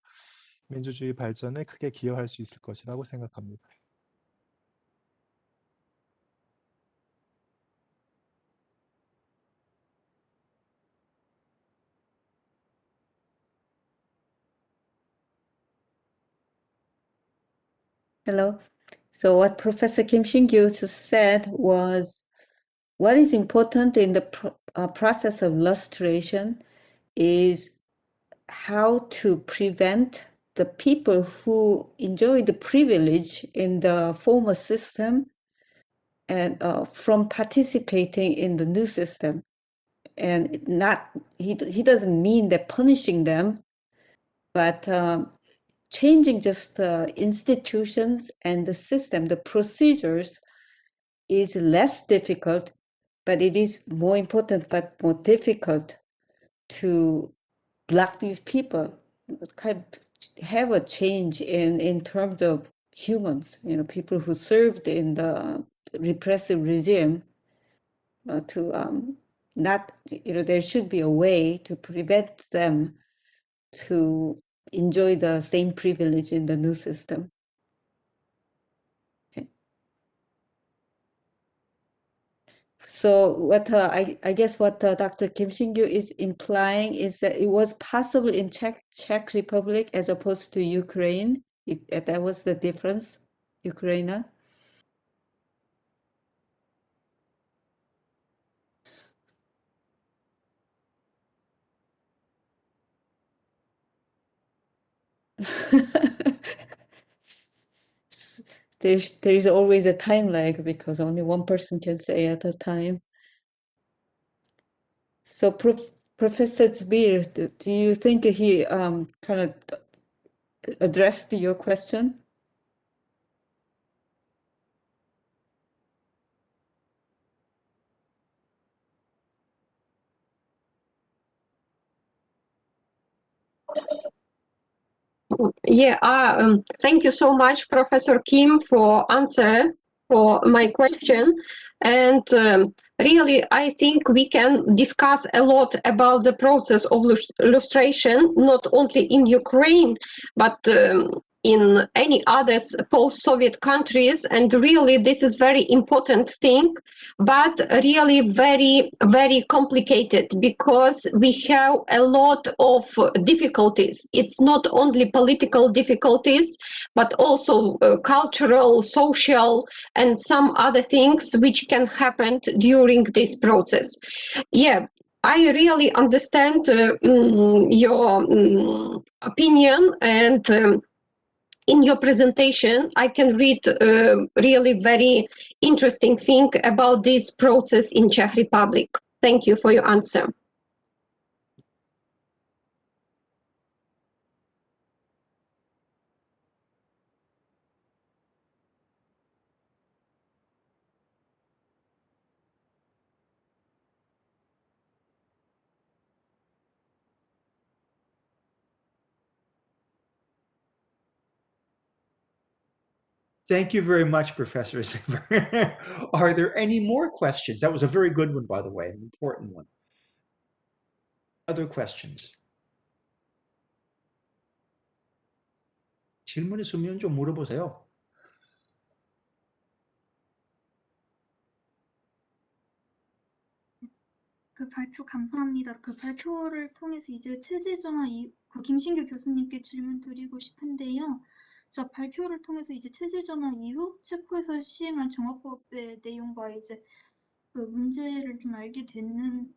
[SPEAKER 10] 민주주의 발전에 크게 기여할 수 있을 것이라고 생각합니다.
[SPEAKER 17] Hello. So what Professor Kim Shinkyu just said was what is important in the process of lustration is how to prevent the people who enjoy the privilege in the former system and from participating in the new system. And he doesn't mean that punishing them, but changing just the institutions and the system, the procedures is less difficult, but it is more important but more difficult to block these people, kind of have a change in terms of humans, people who served in the repressive regime, to not, there should be a way to prevent them to enjoy the same privilege in the new system. Okay. So what I guess what Dr. Kim Shinkyu is implying is that it was possible in Czech Republic as opposed to Ukraine. That was the difference, Ukraine. There's always a time lag because only one person can say at a time. So Professor Zbyr, do you think he kind of addressed your question?
[SPEAKER 7] Yeah, thank you so much, Professor Kim, for answer for my question. And really, I think we can discuss a lot about the process of lustration, not only in Ukraine, but in any other post-Soviet countries. And really, this is very important thing, but really very, very complicated because we have a lot of difficulties. It's not only political difficulties, but also cultural, social, and some other things which can happen during this process. Yeah, I really understand your opinion, and in your presentation, I can read really very interesting thing about this process in Czech Republic. Thank you for your answer.
[SPEAKER 9] Thank you very much, Professor Zbyr. Are there any more questions? That was a very good one, by the way, an important one. Other questions? 질문 있으면 좀 물어보세요.
[SPEAKER 15] 그 발표 감사합니다. 그 발표를 통해서 이제 체제전환 그 김신규 교수님께 질문 드리고 싶은데요. 저 발표를 통해서 이제 체제전환 이후 체코에서 시행한 정화법의 내용과 이제 그 문제를 좀 알게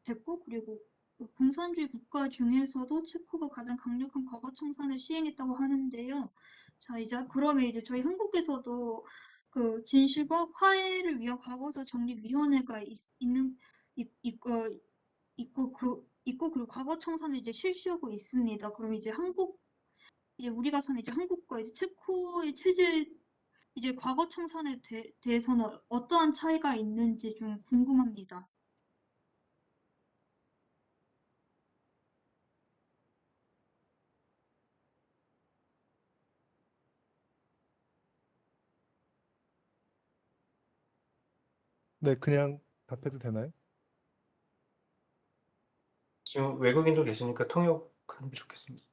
[SPEAKER 15] 됐고, 그리고 그 공산주의 국가 중에서도 체코가 가장 강력한 과거청산을 시행했다고 하는데요. 자, 이제 그러면 이제 저희 한국에서도 그 진실과 화해를 위한 과거사 정리위원회가 있고 그리고 과거청산을 이제 실시하고 있습니다. 그럼 이제 이제 우리가 사는 이제 한국과 이제 체코의 체제 이제 과거청산에 대해서는 어떠한 차이가 있는지 좀 궁금합니다.
[SPEAKER 10] 네, 그냥 답해도 되나요?
[SPEAKER 1] 지금 외국인도 계시니까 통역하는 게 좋겠습니다.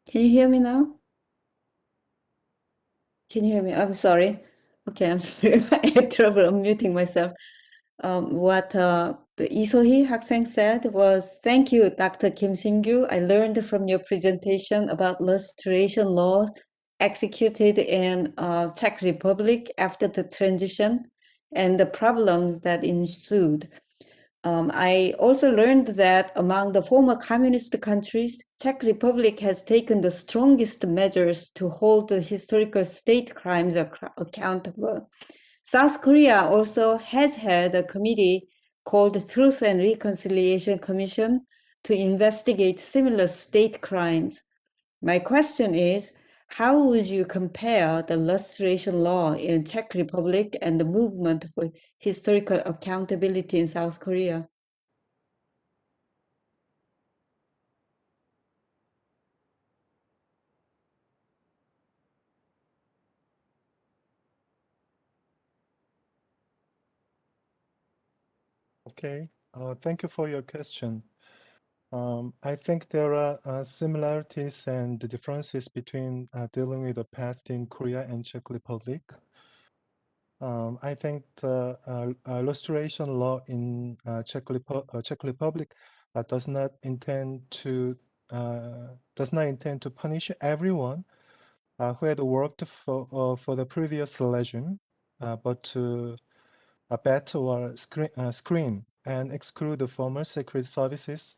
[SPEAKER 17] Can you hear me now? Can you hear me? I'm sorry. Okay, I'm sorry. I had trouble unmuting myself. What the 이소희 학생 said was, thank you, Dr. Kim Shin-gyu. I learned from your presentation about lustration laws executed in Czech Republic after the transition and the problems that ensued. I also learned that among the former communist countries, Czech Republic has taken the strongest measures to hold the historical state crimes accountable. South Korea also has had a committee called Truth and Reconciliation Commission to investigate similar state crimes. My question is, how would you compare the lustration law in Czech Republic and the movement for historical accountability in South Korea?
[SPEAKER 10] Okay, thank you for your question. I think there are similarities and differences between dealing with the past in Korea and Czech Republic. I think the lustration law in Czech Republic does not intend to punish everyone who had worked for the previous regime, but to bat or screen and exclude the former secret services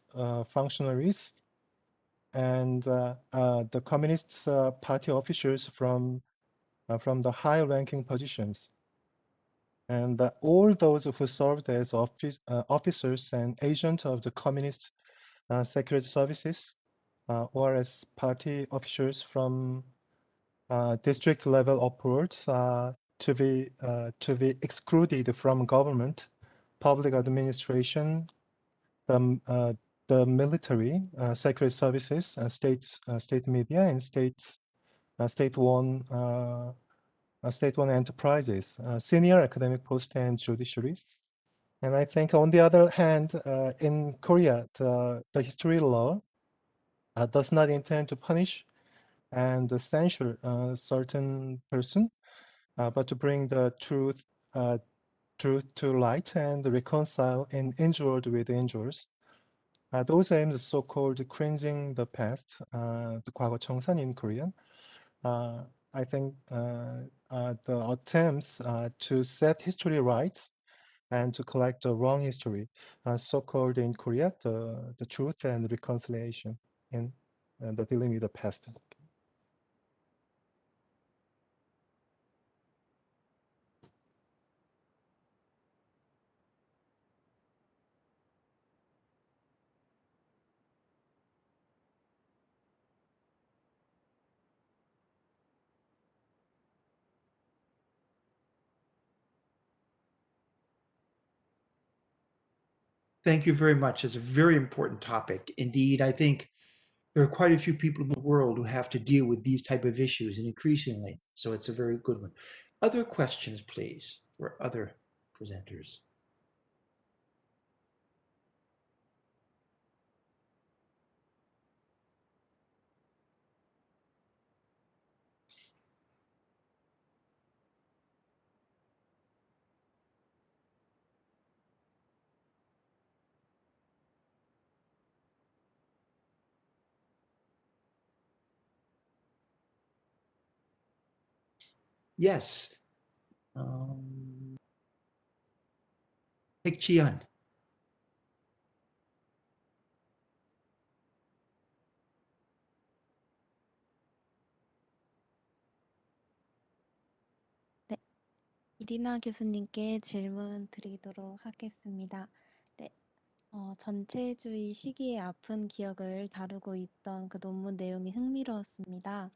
[SPEAKER 10] functionaries and the Communist Party officials from the high-ranking positions. And all those who served as officers and agents of the Communist secret services or as party officials from district level upwards to be excluded from government, public administration, the military, secret services, state media, and state-owned enterprises, senior academic post and judiciary. And I think, on the other hand, in Korea, the history law does not intend to punish and censure a certain person, but to bring the truth to light and reconcile injured with injures. Those aims, so-called cleansing the past, the 과거 청산 in Korean. I think the attempts to set history right and to collect the wrong history, so-called in Korea, the truth and reconciliation in the dealing with the past.
[SPEAKER 9] Thank you very much. It's a very important topic. Indeed, I think there are quite a few people in the world who have to deal with these type of issues, and increasingly. So it's a very good one. Other questions, please, for other presenters. Yes. Take Chian.
[SPEAKER 14] 이리나 교수님께 질문 드리도록 하겠습니다. 네, 전체주의 시기의 아픈 기억을 다루고 있던 그 논문 내용이 흥미로웠습니다.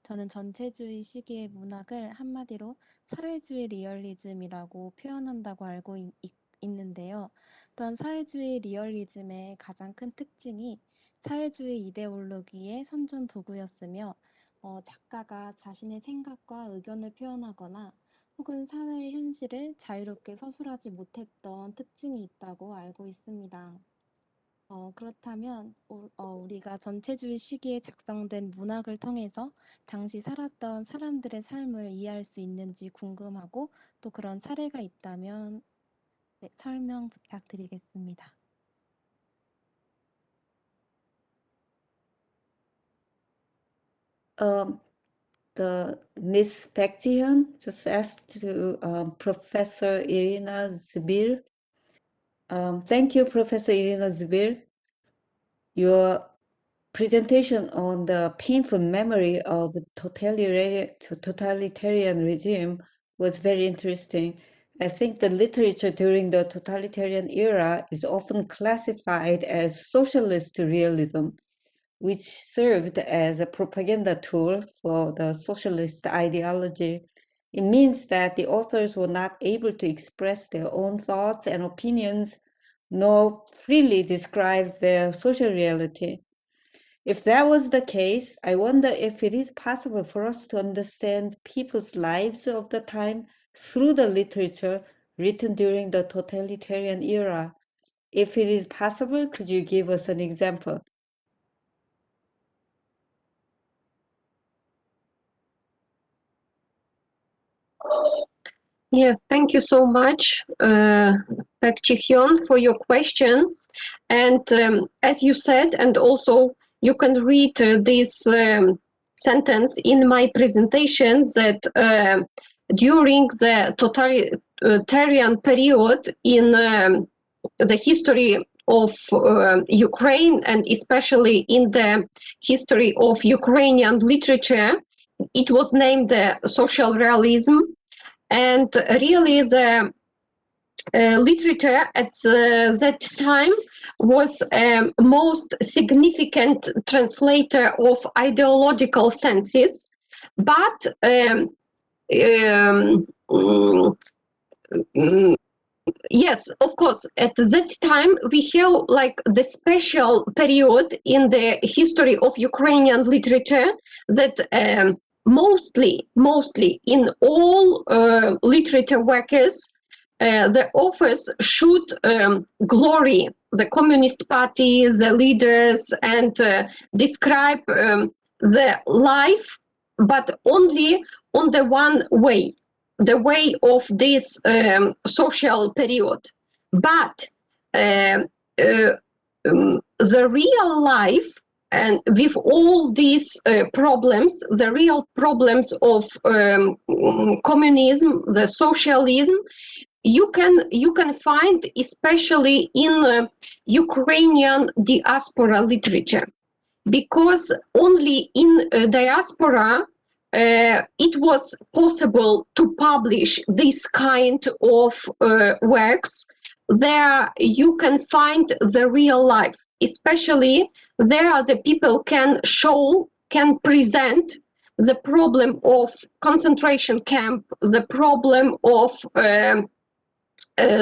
[SPEAKER 14] 저는 전체주의 시기의 문학을 한마디로 사회주의 리얼리즘이라고 표현한다고 알고 있는데요. 또한 사회주의 리얼리즘의 가장 큰 특징이 사회주의 이데올로기의 선전 도구였으며 작가가 자신의 생각과 의견을 표현하거나 혹은 사회의 현실을 자유롭게 서술하지 못했던 특징이 있다고 알고 있습니다. 그렇다면 우리가 전체주의 시기에 작성된 문학을 통해서 당시 살았던 사람들의 삶을 이해할 수 있는지 궁금하고 또 그런 사례가 있다면 네, 설명 부탁드리겠습니다.
[SPEAKER 17] The Miss Baek Ji-hyun just asked to Professor Iryna Zbyr. Thank you, Professor Iryna Zbyr. Your presentation on the painful memory of totalitarian regime was very interesting. I think the literature during the totalitarian era is often classified as socialist realism, which served as a propaganda tool for the socialist ideology. It means that the authors were not able to express their own thoughts and opinions, nor freely describe their social reality. If that was the case, I wonder if it is possible for us to understand people's lives of the time through the literature written during the totalitarian era. If it is possible, could you give us an example?
[SPEAKER 7] Yeah, thank you so much, Baek Ji-hyun, for your question. And as you said, and also you can read this sentence in my presentation, that during the totalitarian period in the history of Ukraine, and especially in the history of Ukrainian literature, it was named social realism. And really the literature at that time was most significant translator of ideological senses, but yes, of course, at that time we have like the special period in the history of Ukrainian literature that mostly in all literature workers, the authors should glory the Communist Party, the leaders, and describe the life, but only on the one way, the way of this social period. But the real life, and with all these problems, the real problems of communism, the socialism, you can find especially in Ukrainian diaspora literature, because only in diaspora it was possible to publish this kind of works. There you can find the real life, especially there the people can present the problem of concentration camp, the problem of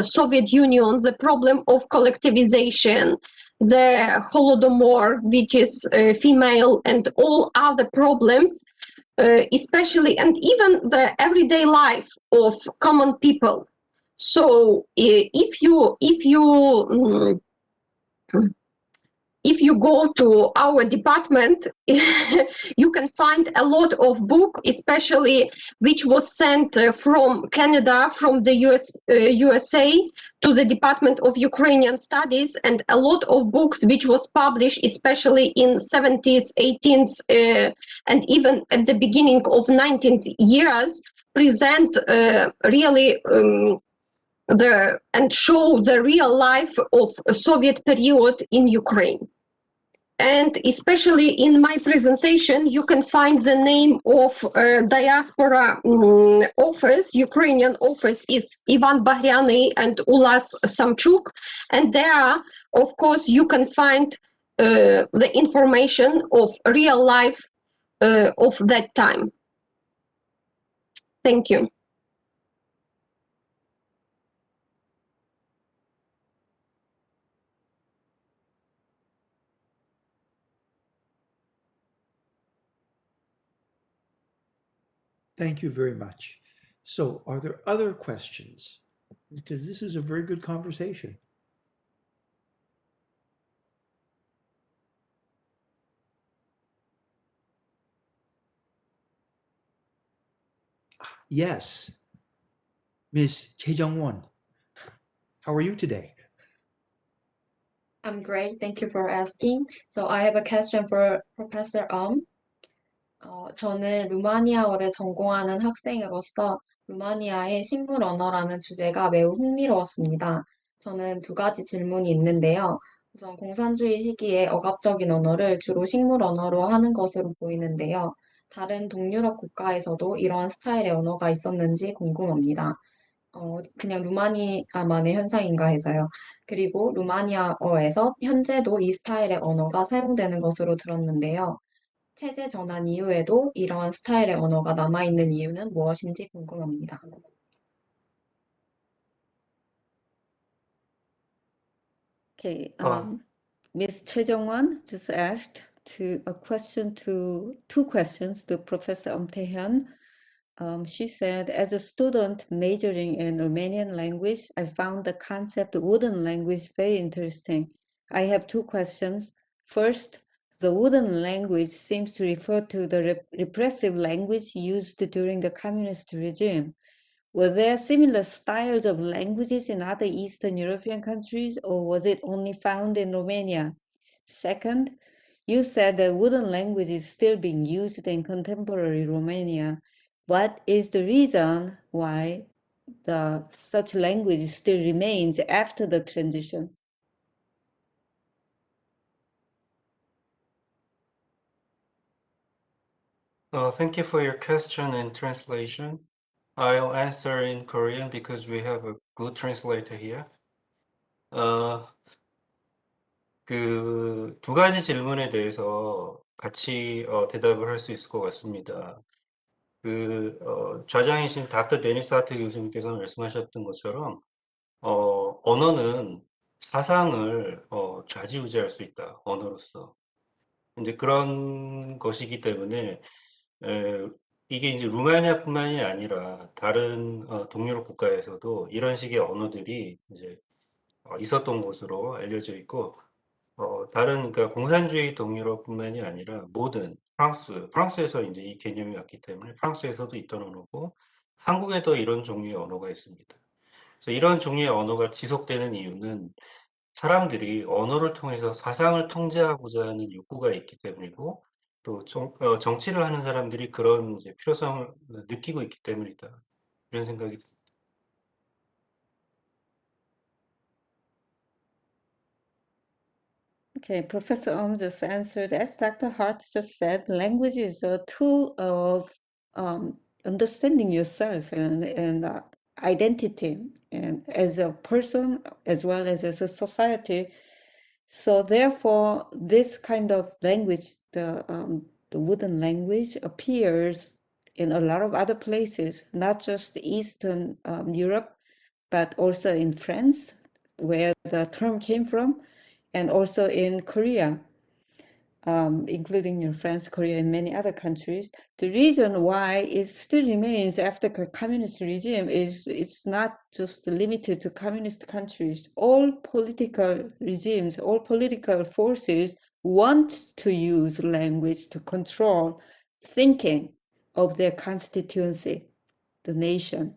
[SPEAKER 7] Soviet Union, the problem of collectivization, the Holodomor, which is female, and all other problems, especially, and even the everyday life of common people. So if you go to our department, you can find a lot of book, especially which was sent from Canada, from the USA to the Department of Ukrainian Studies, and a lot of books which was published, especially in 70s, 18th, and even at the beginning of 19th years, present really and show the real life of Soviet period in Ukraine. And especially in my presentation, you can find the name of diaspora office, Ukrainian office is Ivan Bagriany and Ulas Samchuk. And there, of course, you can find the information of real life of that time. Thank you.
[SPEAKER 9] Thank you very much. So are there other questions? Because this is a very good conversation. Yes, Ms. Jeong Won, how are you today?
[SPEAKER 16] I'm great. Thank you for asking. So I have a question for Professor 저는 루마니아어를 전공하는 학생으로서 루마니아의 식물 언어라는 주제가 매우 흥미로웠습니다. 저는 두 가지 질문이 있는데요. 우선 공산주의 시기에 억압적인 언어를 주로 식물 언어로 하는 것으로 보이는데요. 다른 동유럽 국가에서도 이러한 스타일의 언어가 있었는지 궁금합니다. 그냥 루마니아만의 현상인가 해서요. 그리고 루마니아어에서 현재도 이 스타일의 언어가 사용되는 것으로 들었는데요. 체제 전환 이후에도 이러한 스타일의 언어가 남아있는 이유는 무엇인지 궁금합니다.
[SPEAKER 17] Okay, Ms. Choi Jong-won just asked two questions to Professor Tae Hyun. She said, as a student majoring in Romanian language, I found the concept of wooden language very interesting. I have two questions. First, the wooden language seems to refer to the repressive language used during the communist regime. Were there similar styles of languages in other Eastern European countries, or was it only found in Romania? Second, you said that wooden language is still being used in contemporary Romania. What is the reason why such language still remains after the transition?
[SPEAKER 1] Thank you for your question and translation. I'll answer in Korean because we have a good translator here. 그 두 가지 질문에 대해서 같이 대답을 할 수 있을 것 같습니다. 좌장이신 닥터 데니스 하트 교수님께서 말씀하셨던 것처럼 언어는 사상을 좌지우지할 수 있다, 언어로서. 이제 그런 것이기 때문에 이게 이제 루마니아뿐만이 아니라 다른 동유럽 국가에서도 이런 식의 언어들이 이제 있었던 것으로 알려져 있고, 그러니까 공산주의 동유럽뿐만이 아니라 모든 프랑스에서 이제 이 개념이 왔기 때문에 프랑스에서도 있던 언어고, 한국에도 이런 종류의 언어가 있습니다. 그래서 이런 종류의 언어가 지속되는 이유는 사람들이 언어를 통해서 사상을 통제하고자 하는 욕구가 있기 때문이고, 또 정치를 하는 사람들이 그런 이제 필요성을 느끼고 있기 때문이다, 이런 생각이 듭니다.
[SPEAKER 17] Okay, Professor Oum just answered, as Dr. Hart just said, language is a tool of understanding yourself and identity, and as a person as well as a society. So therefore, this kind of language, the wooden language, appears in a lot of other places, not just Eastern Europe, but also in France, where the term came from, and also in Korea, including France, Korea, and many other countries. The reason why it still remains after the communist regime is it's not just limited to communist countries. All political regimes, all political forces want to use language to control thinking of their constituency, the nation.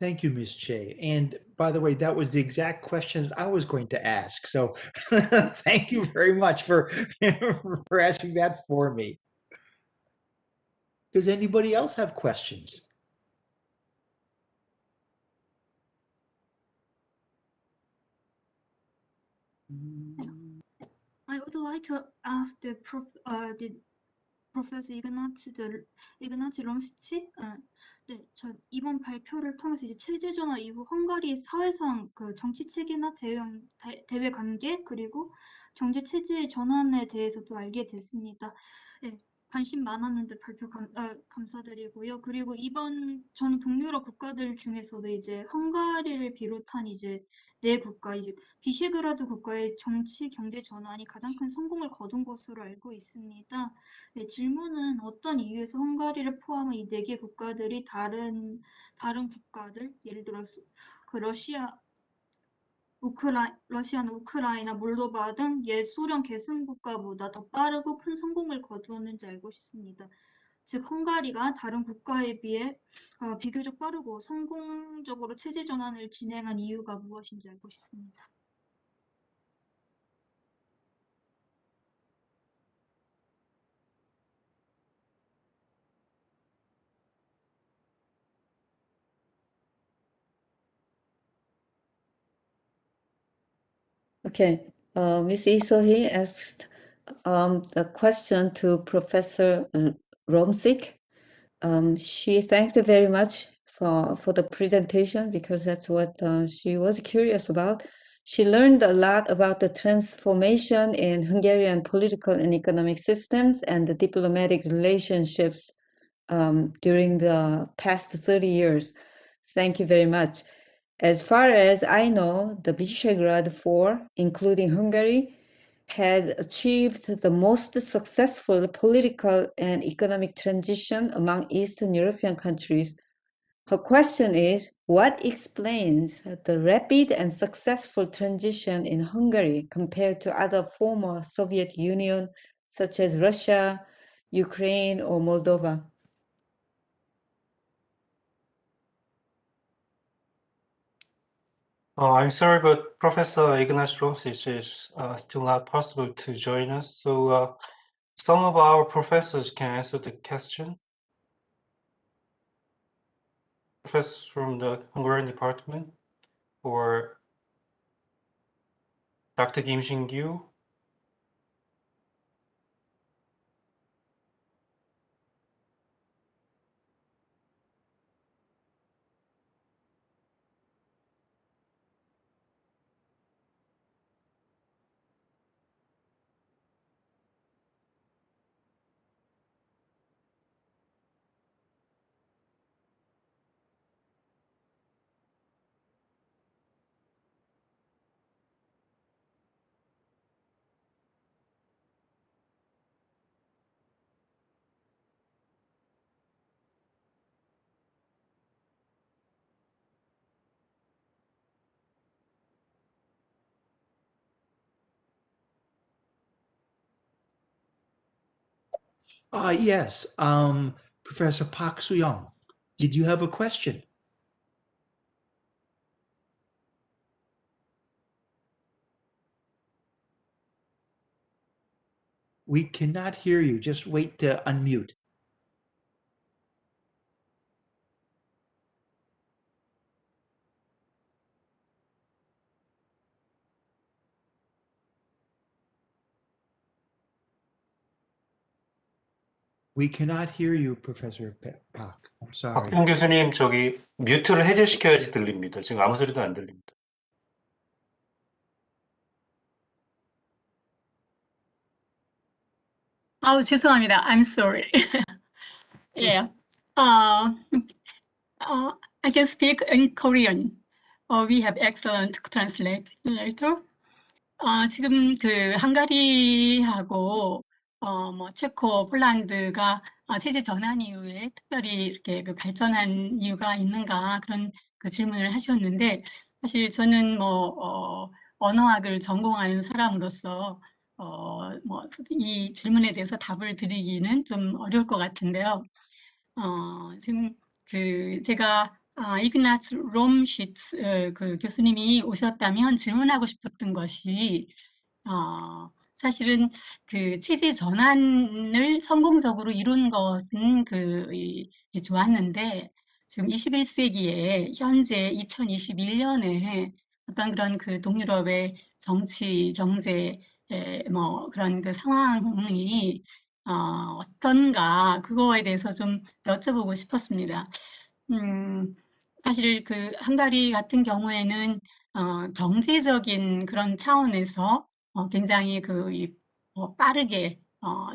[SPEAKER 9] Thank you, Ms. Che. And by the way, that was the exact question I was going to ask. So thank you very much for, for asking that for me. Does anybody else have questions?
[SPEAKER 15] I would like to ask the Professor Ignác Romsics. 네, 저 이번 발표를 통해서 이제 체제 전환 이후 헝가리 사회상 그 정치 체계나 대외 관계 그리고 경제 체제의 전환에 대해서도 알게 됐습니다. 네, 관심 많았는데 발표 감사드리고요. 그리고 이번 저는 동유럽 국가들 중에서도 이제 헝가리를 비롯한 이제 네 국가, 이제 비셰그라드 국가의 정치 경제 전환이 가장 큰 성공을 거둔 것으로 알고 있습니다. 네, 질문은 어떤 이유에서 헝가리를 포함한 이 네 개 국가들이 다른 국가들, 예를 들어서 그 러시아나 우크라이나, 몰도바 등 옛 소련 계승 국가보다 더 빠르고 큰 성공을 거두었는지 알고 싶습니다. 즉 헝가리가 다른 국가에 비해 비교적 빠르고 성공적으로 체제 전환을 진행한 이유가 무엇인지 알고 싶습니다.
[SPEAKER 17] Okay, Ms. Isohi asked a question to Professor Romsics. She thanked very much for the presentation because that's what she was curious about. She learned a lot about the transformation in Hungarian political and economic systems and the diplomatic relationships during the past 30 years. Thank you very much. As far as I know, the Visegrad Four, including Hungary, had achieved the most successful political and economic transition among Eastern European countries. Her question is, what explains the rapid and successful transition in Hungary compared to other former Soviet Union, such as Russia, Ukraine, or Moldova?
[SPEAKER 1] I'm sorry, but Professor Ignác Romsics is still not possible to join us. So some of our professors can answer the question. Professors from the Hungarian department, or Dr. Kim Shinkyu.
[SPEAKER 9] Yes, Professor Park Soo-young, did you have a question? We cannot hear you. Just wait to unmute. We cannot hear you, Professor Park. I'm sorry.
[SPEAKER 1] 박준 교수님, 저기 뮤트를 해제시켜야지 들립니다. 지금 아무 소리도 안 들립니다.
[SPEAKER 11] 죄송합니다. I'm sorry. Yeah. I can speak in Korean. We have excellent translator. 지금 그 헝가리하고 뭐 체코, 폴란드가 체제 전환 이후에 특별히 이렇게 그 발전한 이유가 있는가 그런 그 질문을 하셨는데 사실 저는 뭐 언어학을 전공하는 사람으로서 뭐 이 질문에 대해서 답을 드리기는 좀 어려울 것 같은데요. 지금 그 제가 이그나츠 롬시츠 그 교수님이 오셨다면 질문하고 싶었던 것이 사실은 그 체제 전환을 성공적으로 이룬 것은 좋았는데 지금 21세기에 현재 2021년에 어떤 그런 그 동유럽의 정치, 경제 뭐 그런 그 상황이 어떤가 그거에 대해서 좀 여쭤보고 싶었습니다. 사실 그 헝가리 같은 경우에는 경제적인 그런 차원에서 굉장히 빠르게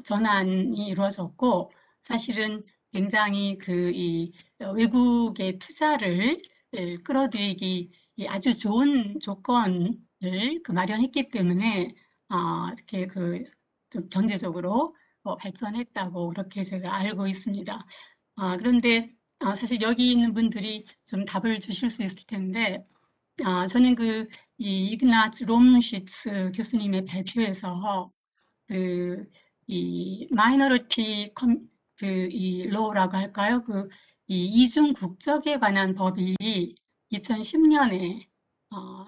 [SPEAKER 11] 전환이 이루어졌고 사실은 굉장히 이 외국의 투자를 끌어들이기 아주 좋은 조건을 마련했기 때문에 이렇게 좀 경제적으로 발전했다고 그렇게 제가 알고 있습니다. 그런데 사실 여기 있는 분들이 좀 답을 주실 수 있을 텐데 저는 이 이그나츠 롬시츠 교수님의 발표에서 이 마이너리티 이 로라고 할까요? 이 이중 국적에 관한 법이 2010년에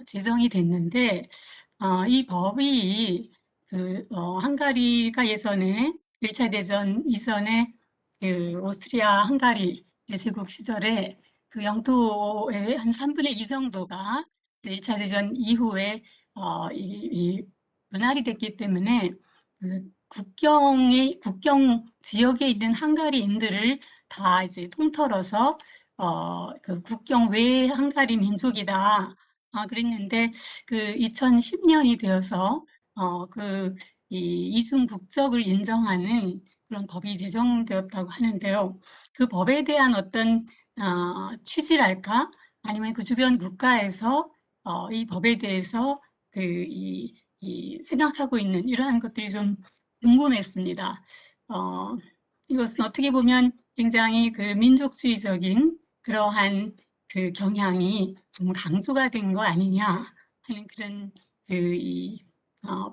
[SPEAKER 11] 제정이 됐는데 이 법이 헝가리가 예전에 1차 대전 이전에 오스트리아 헝가리 제국 시절에 그 영토의 한 3분의 2 정도가 1차 대전 이후에 이 분할이 됐기 때문에 국경 지역에 있는 헝가리인들을 다 이제 통틀어서 그 국경 외의 헝가리 민족이다. 그랬는데 2010년이 되어서 이 이중 국적을 인정하는 그런 법이 제정되었다고 하는데요. 그 법에 대한 어떤 취지랄까 아니면 그 주변 국가에서 이 법에 대해서 생각하고 있는 이러한 것들이 좀 궁금했습니다. 이것은 어떻게 보면 굉장히 민족주의적인 그러한 경향이 좀 강조가 된 거 아니냐 하는 그런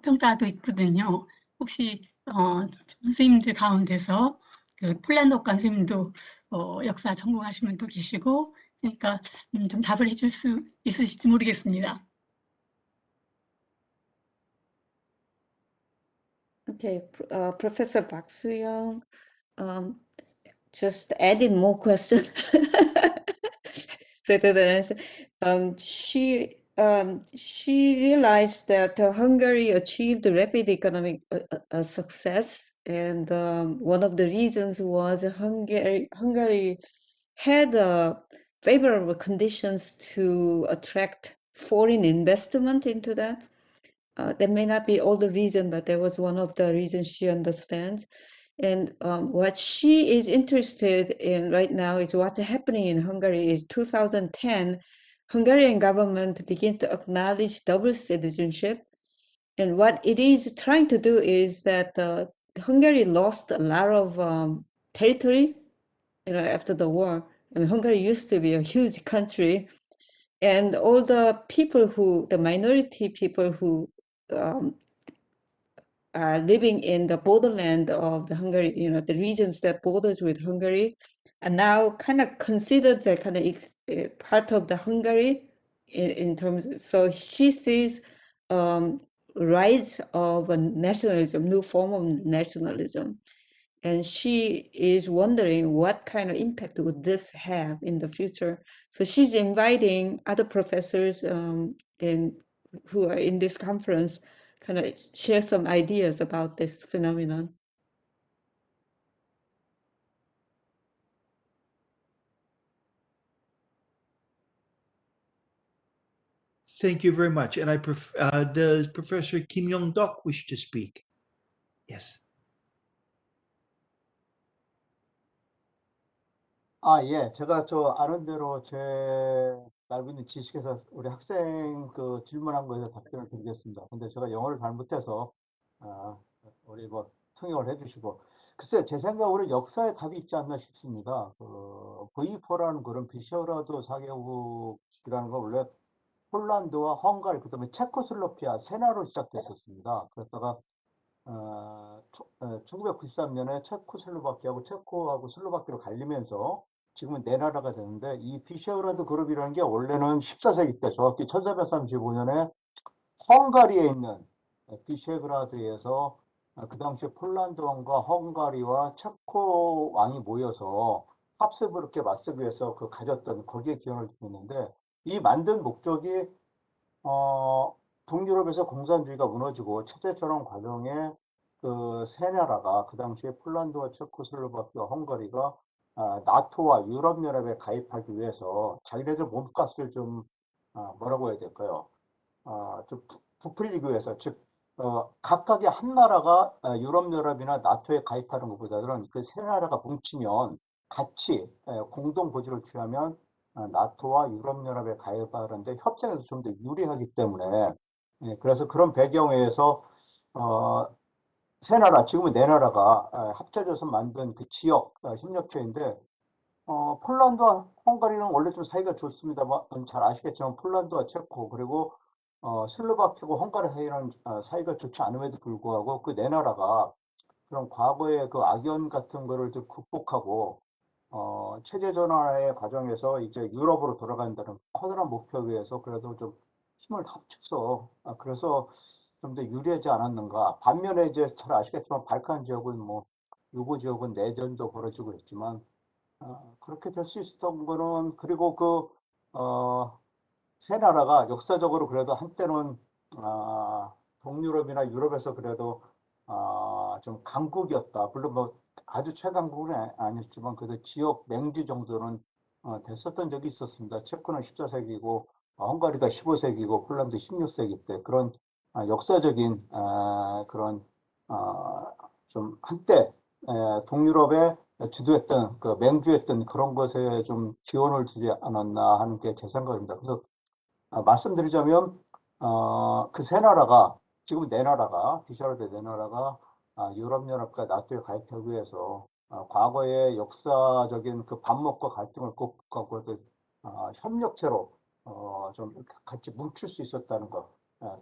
[SPEAKER 11] 평가도 있거든요. 혹시 선생님들 가운데서 폴란드어과 선생님도 역사 전공하신 분도 계시고 그러니까 좀 답을 해줄 수 있으실지 모르겠습니다.
[SPEAKER 17] Okay, Professor Park Soo-young just added more questions rather than answer. She realized that Hungary achieved rapid economic success, and one of the reasons was Hungary had favorable conditions to attract foreign investment into that. That may not be all the reason, but that was one of the reasons she understands. And what she is interested in right now is what's happening in Hungary. Is 2010, Hungarian government began to acknowledge double citizenship. And what it is trying to do is that Hungary lost a lot of territory, after the war. I mean, Hungary used to be a huge country, and all the people the minority people who are living in the borderland of the Hungary, the regions that borders with Hungary, are now kind of considered that kind of part of the Hungary in terms. So she sees rise of a nationalism, new form of nationalism. And she is wondering what kind of impact would this have in the future. So she's inviting other professors who are in this conference, kind of share some ideas about this phenomenon.
[SPEAKER 9] Thank you very much. And does Professor Kim Young-dok wish to speak? Yes.
[SPEAKER 18] 예. 제가 아는 대로 제 알고 있는 지식에서 우리 학생 질문한 거에서 답변을 드리겠습니다. 근데 제가 영어를 잘 못해서, 우리 통역을 해주시고. 글쎄, 제 생각으로 역사에 답이 있지 않나 싶습니다. V4라는 그런 비셰그라드 4개국이라는 거 원래 폴란드와 헝가리, 그 다음에 체코슬로피아, 세나로 시작됐었습니다. 그랬다가 1993년에 체코슬로바키아하고 체코하고 슬로바키아로 갈리면서 지금은 네 나라가 되는데, 이 비셰그라드 그룹이라는 게 원래는 14세기 때 정확히 1435년에 헝가리에 있는 비셰그라드에서 그 당시에 폴란드 왕과 헝가리와 체코 왕이 모여서 합세부르크에 맞서기 위해서 가졌던 거기에 기원을 두고 있는데, 이 만든 목적이 동유럽에서 공산주의가 무너지고 체제전환 과정에 세 나라가 그 당시에 폴란드와 체코슬로바키아와 헝가리가 나토와 유럽연합에 가입하기 위해서 자기네들 몸값을 좀 뭐라고 해야 될까요? 좀 부풀리기 위해서, 즉 각각의 한 나라가 유럽연합이나 나토에 가입하는 것보다는 그 세 나라가 뭉치면 같이 공동 고지를 취하면 나토와 유럽연합에 가입하는데 협상에서 좀 더 유리하기 때문에, 그래서 그런 배경에서 세 나라, 지금은 네 나라가 합쳐져서 만든 그 지역 협력체인데, 폴란드와 헝가리는 원래 좀 사이가 좋습니다만, 잘 아시겠지만 폴란드와 체코 그리고 슬로바키아고 헝가리 사이는 사이가 좋지 않음에도 불구하고 그 네 나라가 그런 과거의 그 악연 같은 거를 좀 극복하고 체제 전환의 과정에서 이제 유럽으로 돌아간다는 커다란 목표에 위해서 그래도 좀 힘을 합쳐서 그래서 좀 더 유리하지 않았는가. 반면에 이제 잘 아시겠지만 발칸 지역은 유고 지역은 내전도 벌어지고 있지만 그렇게 될 수 있었던 거는, 그리고 세 나라가 역사적으로 그래도 한때는 동유럽이나 유럽에서 그래도 좀 강국이었다. 물론 아주 최강국은 아니었지만 그래도 지역 맹지 정도는 됐었던 적이 있었습니다. 체코는 14세기고 헝가리가 15세기고 폴란드 16세기 때 그런 역사적인 그런 좀 한때 동유럽에 주도했던 맹주했던 그런 것에 좀 기원을 주지 않았나 하는 게 제 생각입니다. 그래서 말씀드리자면 그 세 나라가, 지금 네 나라가, 비셰그라드 네 나라가 유럽연합과 나토에 가입하기 위해서 과거의 역사적인 그 반목과 갈등을 극복하고 협력체로 좀 같이 뭉칠 수 있었다는 것,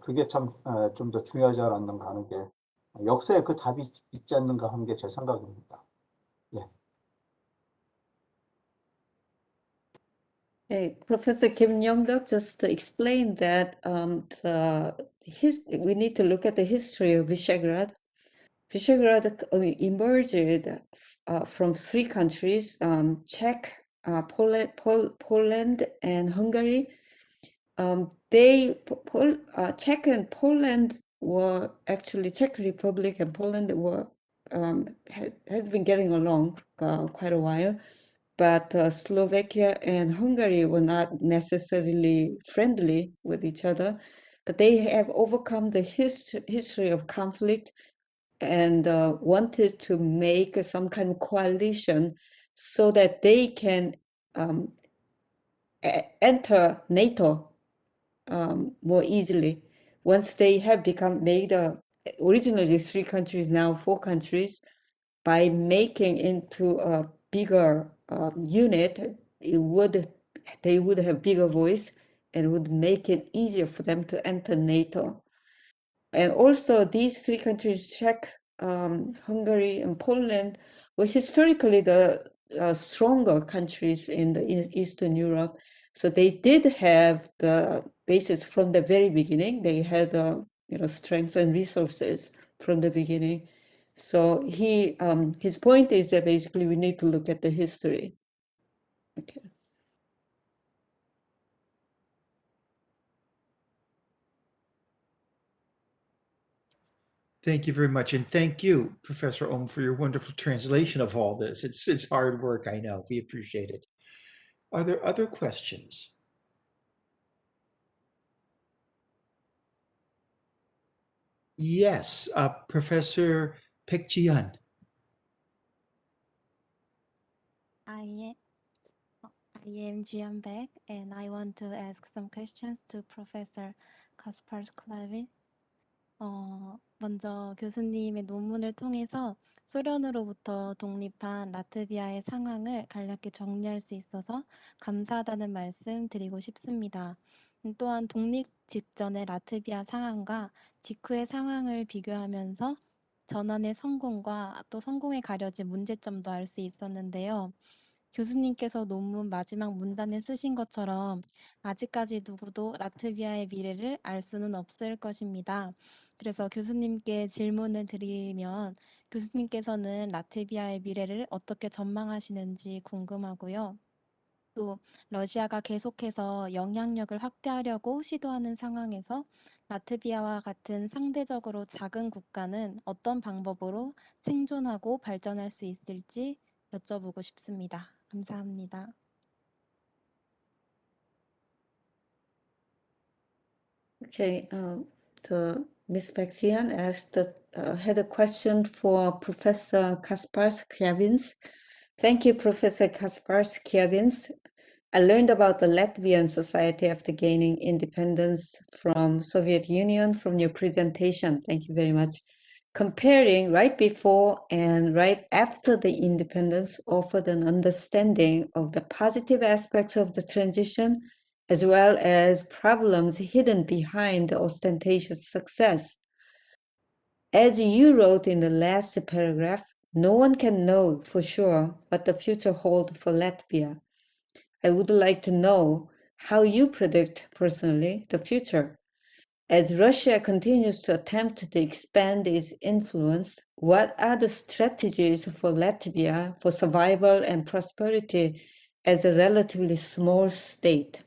[SPEAKER 18] 그게 참 좀 더 중요하지 않았는가 하는 게, 역사에 그 답이 있지 않는가 하는 게 제 생각입니다. 예.
[SPEAKER 17] Hey, Professor Kim Young-duk just explained that we need to look at the history of Visegrad. Visegrad emerged from three countries, Czech, Poland, and Hungary. Czech and Poland were actually, Czech Republic and Poland were had been getting along quite a while. But Slovakia and Hungary were not necessarily friendly with each other, but they have overcome the history of conflict and wanted to make some kind of coalition so that they can enter NATO more easily. Once they have made originally three countries, now four countries, by making into a bigger unit, they would have bigger voice and would make it easier for them to enter NATO. And also these three countries, Czech, Hungary, and Poland, were historically the stronger countries in Eastern Europe. So they did have the basis from the very beginning. They had strength and resources from the beginning. So his point is that basically we need to look at the history. Okay.
[SPEAKER 9] Thank you very much. And thank you, Professor Oum, for your wonderful translation of all this. It's hard work, I know. We appreciate it. Are there other questions? Yes, Professor Pekjian.
[SPEAKER 14] 예. I am Jian Baek, and I want to ask some questions to Professor Kaspars Kļaviņš. 먼저 교수님의 논문을 통해서 소련으로부터 독립한 라트비아의 상황을 간략히 정리할 수 있어서 감사하다는 말씀 드리고 싶습니다. 또한 독립 직전의 라트비아 상황과 직후의 상황을 비교하면서 전환의 성공과 또 성공에 가려진 문제점도 알 수 있었는데요. 교수님께서 논문 마지막 문단에 쓰신 것처럼 아직까지 누구도 라트비아의 미래를 알 수는 없을 것입니다. 그래서 교수님께 질문을 드리면 교수님께서는 라트비아의 미래를 어떻게 전망하시는지 궁금하고요. 또 러시아가 계속해서 영향력을 확대하려고 시도하는 상황에서 라트비아와 같은 상대적으로 작은 국가는 어떤 방법으로 생존하고 발전할 수 있을지 여쭤보고 싶습니다. 감사합니다.
[SPEAKER 17] Okay, the Ms. Baek-jian had a question for Professor Kaspars Kļaviņš. Thank you, Professor Kaspars Kļaviņš. I learned about the Latvian society after gaining independence from Soviet Union from your presentation. Thank you very much. Comparing right before and right after the independence offered an understanding of the positive aspects of the transition as well as problems hidden behind the ostentatious success. As you wrote in the last paragraph, no one can know for sure what the future holds for Latvia. I would like to know how you predict personally the future. As Russia continues to attempt to expand its influence, what are the strategies for Latvia for survival and prosperity as a relatively small state?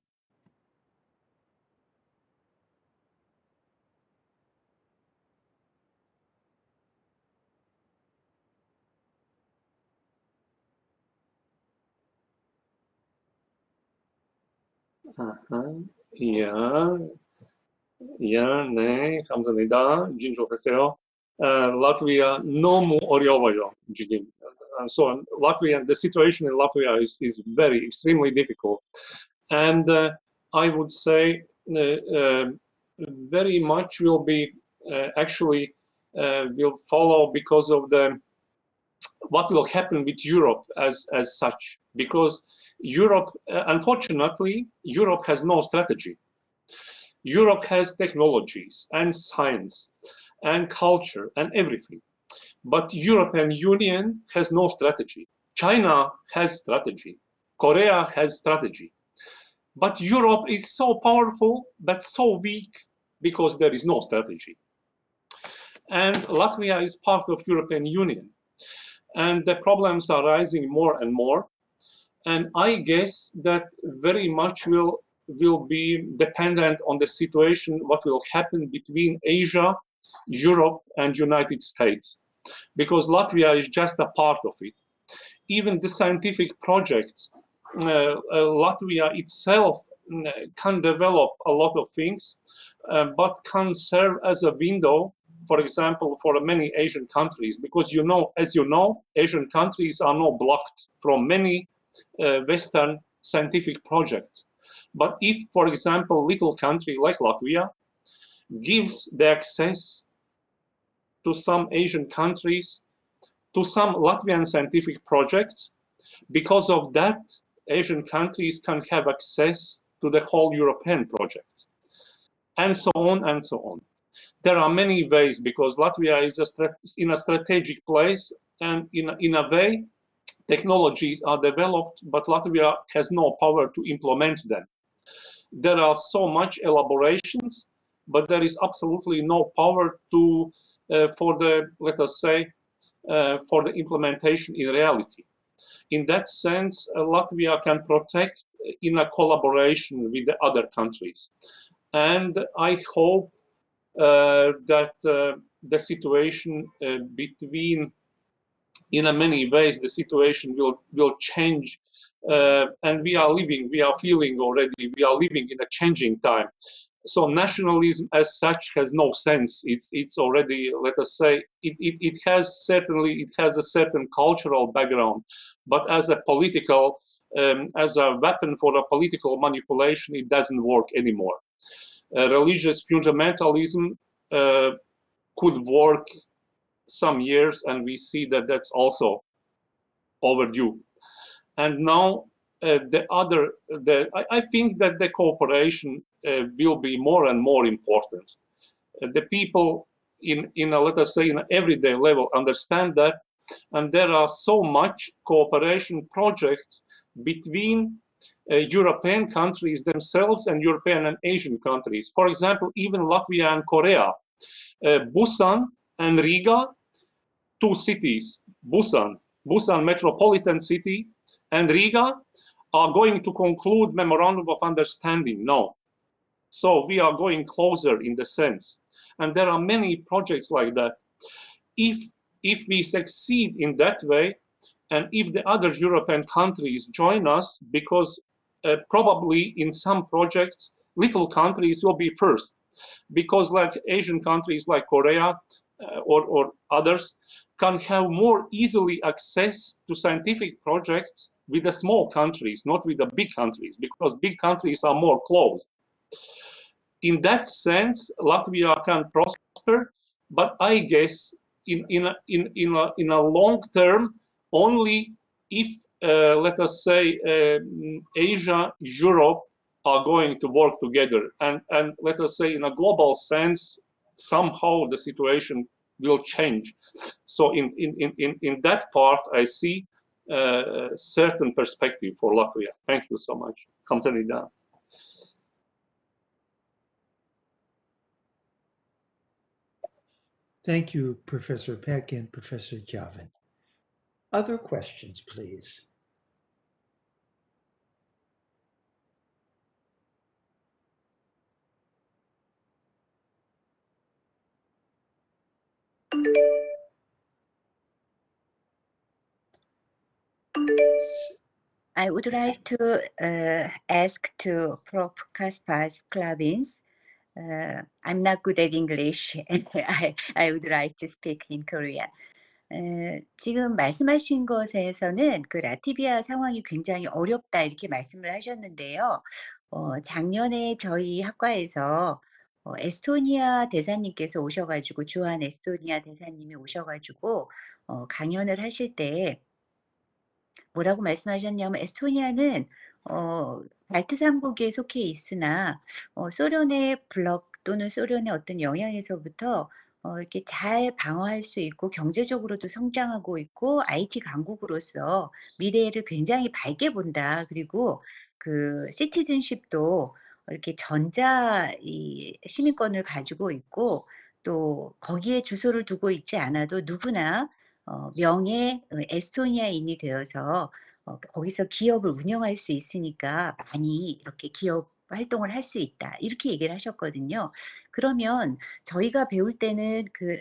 [SPEAKER 5] 네, 감사합니다. 진 좋겠어요. Latvia 너무 어려워요, 지금. So Latvia, the situation in Latvia is very extremely difficult, and I would say very much will be actually will follow because of the what will happen with Europe as such, because Europe, unfortunately, Europe has no strategy. Europe has technologies and science and culture and everything, but European Union has no strategy. China has strategy. Korea has strategy. But Europe is so powerful but so weak because there is no strategy. And Latvia is part of European Union. And the problems are rising more and more. And I guess that very much will be dependent on the situation, what will happen between Asia, Europe, and United States, because Latvia is just a part of it. Even the scientific projects, Latvia itself can develop a lot of things, but can serve as a window, for example, for many Asian countries, because as you know, Asian countries are not blocked from many Western scientific projects. But if, for example, little country like Latvia gives the access to some Asian countries, to some Latvian scientific projects, because of that, Asian countries can have access to the whole European projects, and so on and so on. There are many ways, because Latvia is in a strategic place, and in a way, technologies are developed, but Latvia has no power to implement them. There are so much elaborations, but there is absolutely no power to for the, let us say, for the implementation in reality. In that sense, Latvia can protect in a collaboration with the other countries. And I hope that the situation between, in many ways, the situation will change, and we are feeling already, we are living in a changing time. So nationalism as such has no sense. It's already, let us say, it has a certain cultural background, but as a political, as a weapon for a political manipulation, it doesn't work anymore. Religious fundamentalism could work some years, and we see that that's also overdue. And now I think that the cooperation will be more and more important. The people in a, let us say, in an everyday level understand that, and there are so much cooperation projects between European countries themselves and European and Asian countries. For example, even Latvia and Korea, Busan and Riga, two cities, Busan metropolitan city and Riga, are going to conclude memorandum of understanding now. So we are going closer in the sense. And there are many projects like that. If we succeed in that way, and if the other European countries join us, because probably in some projects, little countries will be first, because like Asian countries like Korea or others can have more easily access to scientific projects with the small countries, not with the big countries, because big countries are more closed. In that sense, Latvia can prosper, but I guess in a long term, only if let us say Asia, Europe are going to work together, and let us say in a global sense, somehow the situation will change. So in that part, I see certain perspective for Latvia. Thank you so much. Kamsahamnida.
[SPEAKER 9] Thank you, Professor Peck and Professor Kļaviņš. Other questions, please.
[SPEAKER 19] I would like to ask to Prof. Kaspars Kļaviņš. I'm not good at English. I would like to speak in Korean. 지금 말씀하신 것에서는 그 라트비아 상황이 굉장히 어렵다 이렇게 말씀을 하셨는데요. 작년에 저희 학과에서 에스토니아 대사님께서 오셔가지고 주한 에스토니아 대사님이 오셔가지고 강연을 하실 때 뭐라고 말씀하셨냐면 에스토니아는 발트 3국에 속해 있으나 소련의 블록 또는 소련의 어떤 영향에서부터 이렇게 잘 방어할 수 있고 경제적으로도 성장하고 있고 IT 강국으로서 미래를 굉장히 밝게 본다. 그리고 그 시티즌십도 이렇게 전자 이 시민권을 가지고 있고 또 거기에 주소를 두고 있지 않아도 누구나 명예 에스토니아인이 되어서 거기서 기업을 운영할 수 있으니까 많이 이렇게 기업 활동을 할 수 있다. 이렇게 얘기를 하셨거든요. 그러면 저희가 배울 때는 그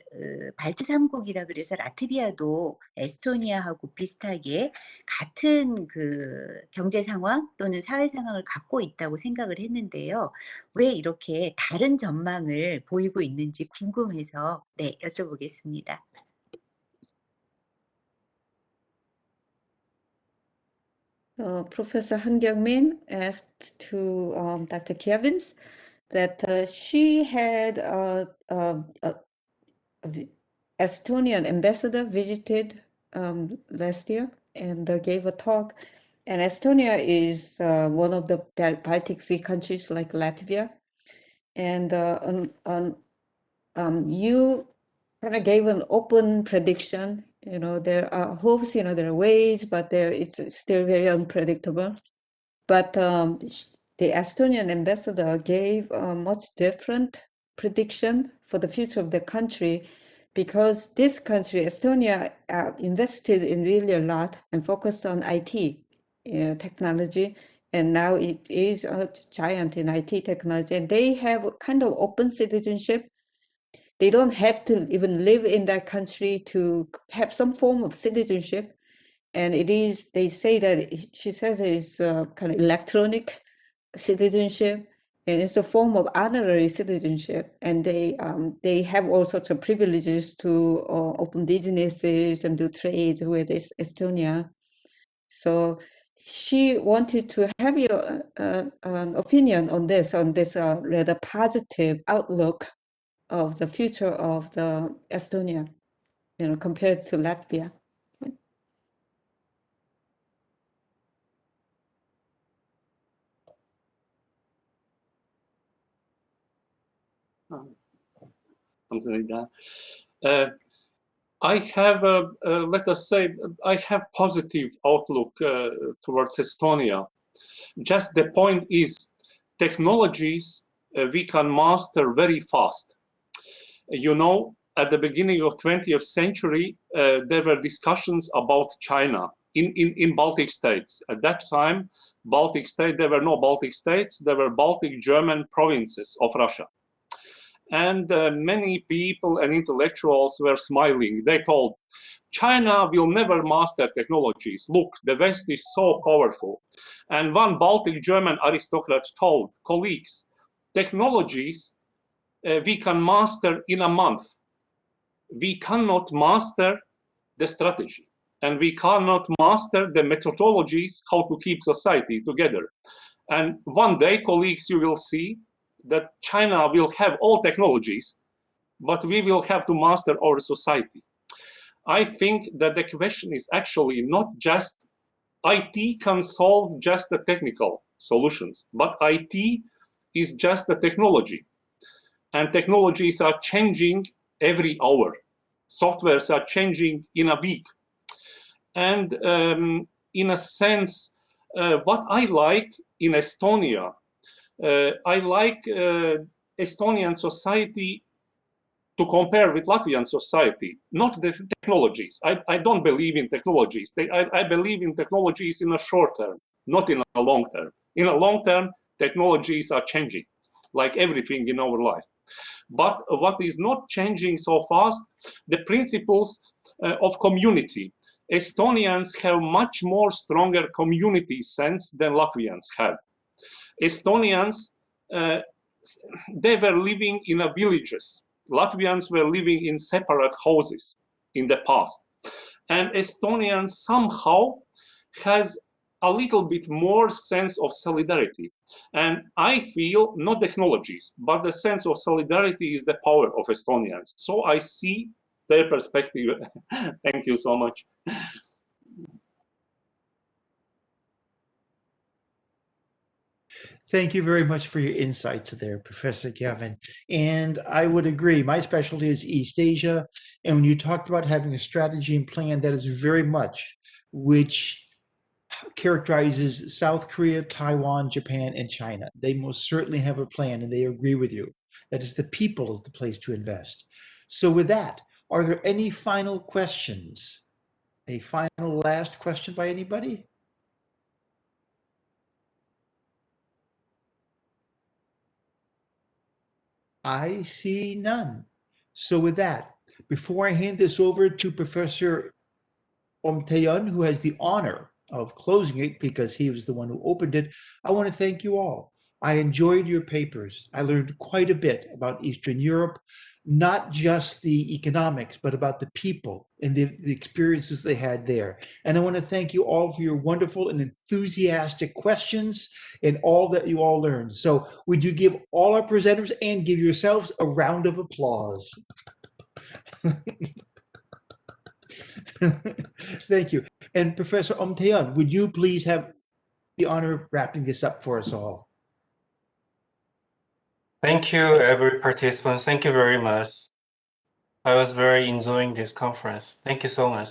[SPEAKER 19] 발트 3국이라 그래서 라트비아도 에스토니아하고 비슷하게 같은 그 경제 상황 또는 사회 상황을 갖고 있다고 생각을 했는데요. 왜 이렇게 다른 전망을 보이고 있는지 궁금해서 네, 여쭤보겠습니다.
[SPEAKER 17] Professor Han Kyung-min asked to Dr. Kļaviņš that she had Estonian ambassador visited last year and gave a talk. And Estonia is one of the Baltic Sea countries like Latvia. And you kind of gave an open prediction. You know, there are hopes, you know, there are ways, but it's still very unpredictable. But the Estonian ambassador gave a much different prediction for the future of the country, because this country, Estonia, invested in really a lot and focused on IT technology. And now it is a giant in IT technology. And they have kind of open citizenship. They don't have to even live in that country to have some form of citizenship. And it is, they say that, she says it's kind of electronic citizenship. and it's a form of honorary citizenship, and they have all sorts of privileges to open businesses and do trade with Estonia. So she wanted to have your an opinion on this rather positive outlook of the future of the Estonia, compared to Latvia.
[SPEAKER 5] I have, let us say, I have positive outlook towards Estonia. Just the point is, technologies we can master very fast. You know, at the beginning of 20th century, there were discussions about China in Baltic states. At that time, Baltic state, there were no Baltic states, there were Baltic German provinces of Russia. And many people and intellectuals were smiling. They told, China will never master technologies. Look, the West is so powerful. And one Baltic German aristocrat told colleagues, technologies we can master in a month. We cannot master the strategy, and we cannot master the methodologies how to keep society together. And one day, colleagues, you will see that China will have all technologies, but we will have to master our society. I think that the question is actually not just IT can solve just the technical solutions, but IT is just a technology. And technologies are changing every hour. Softwares are changing in a week. And in a sense, what I like in Estonia, I like Estonian society to compare with Latvian society, not the technologies. I don't believe in technologies. I believe in technologies in a short term, not in a long term. In a long term, technologies are changing, like everything in our life. But what is not changing so fast, the principles of community. Estonians have much more stronger community sense than Latvians have. Estonians, they were living in villages. Latvians were living in separate houses in the past. And Estonians somehow has a little bit more sense of solidarity. And I feel not technologies, but the sense of solidarity is the power of Estonians. So I see their perspective. Thank you so much.
[SPEAKER 9] Thank you very much for your insights there, Professor Kļaviņš. And I would agree, my specialty is East Asia. And when you talked about having a strategy and plan, that is very much which characterizes South Korea, Taiwan, Japan, and China. They most certainly have a plan, and they agree with you. That is, the people is the place to invest. So with that, are there any final questions? A final last question by anybody? I see none. So with that, before I hand this over to Professor Tae Hyun, who has the honor of closing it because he was the one who opened it, I want to thank you all. I enjoyed your papers. I learned quite a bit about Eastern Europe, not just the economics, but about the people and the experiences they had there. And I want to thank you all for your wonderful and enthusiastic questions and all that you all learned. So would you give all our presenters and give yourselves a round of applause? Thank you. And Professor Tae Hyun, would you please have the honor of wrapping this up for us all?
[SPEAKER 1] Thank you, every participant. Thank you very much. I was very enjoying this conference. Thank you so much.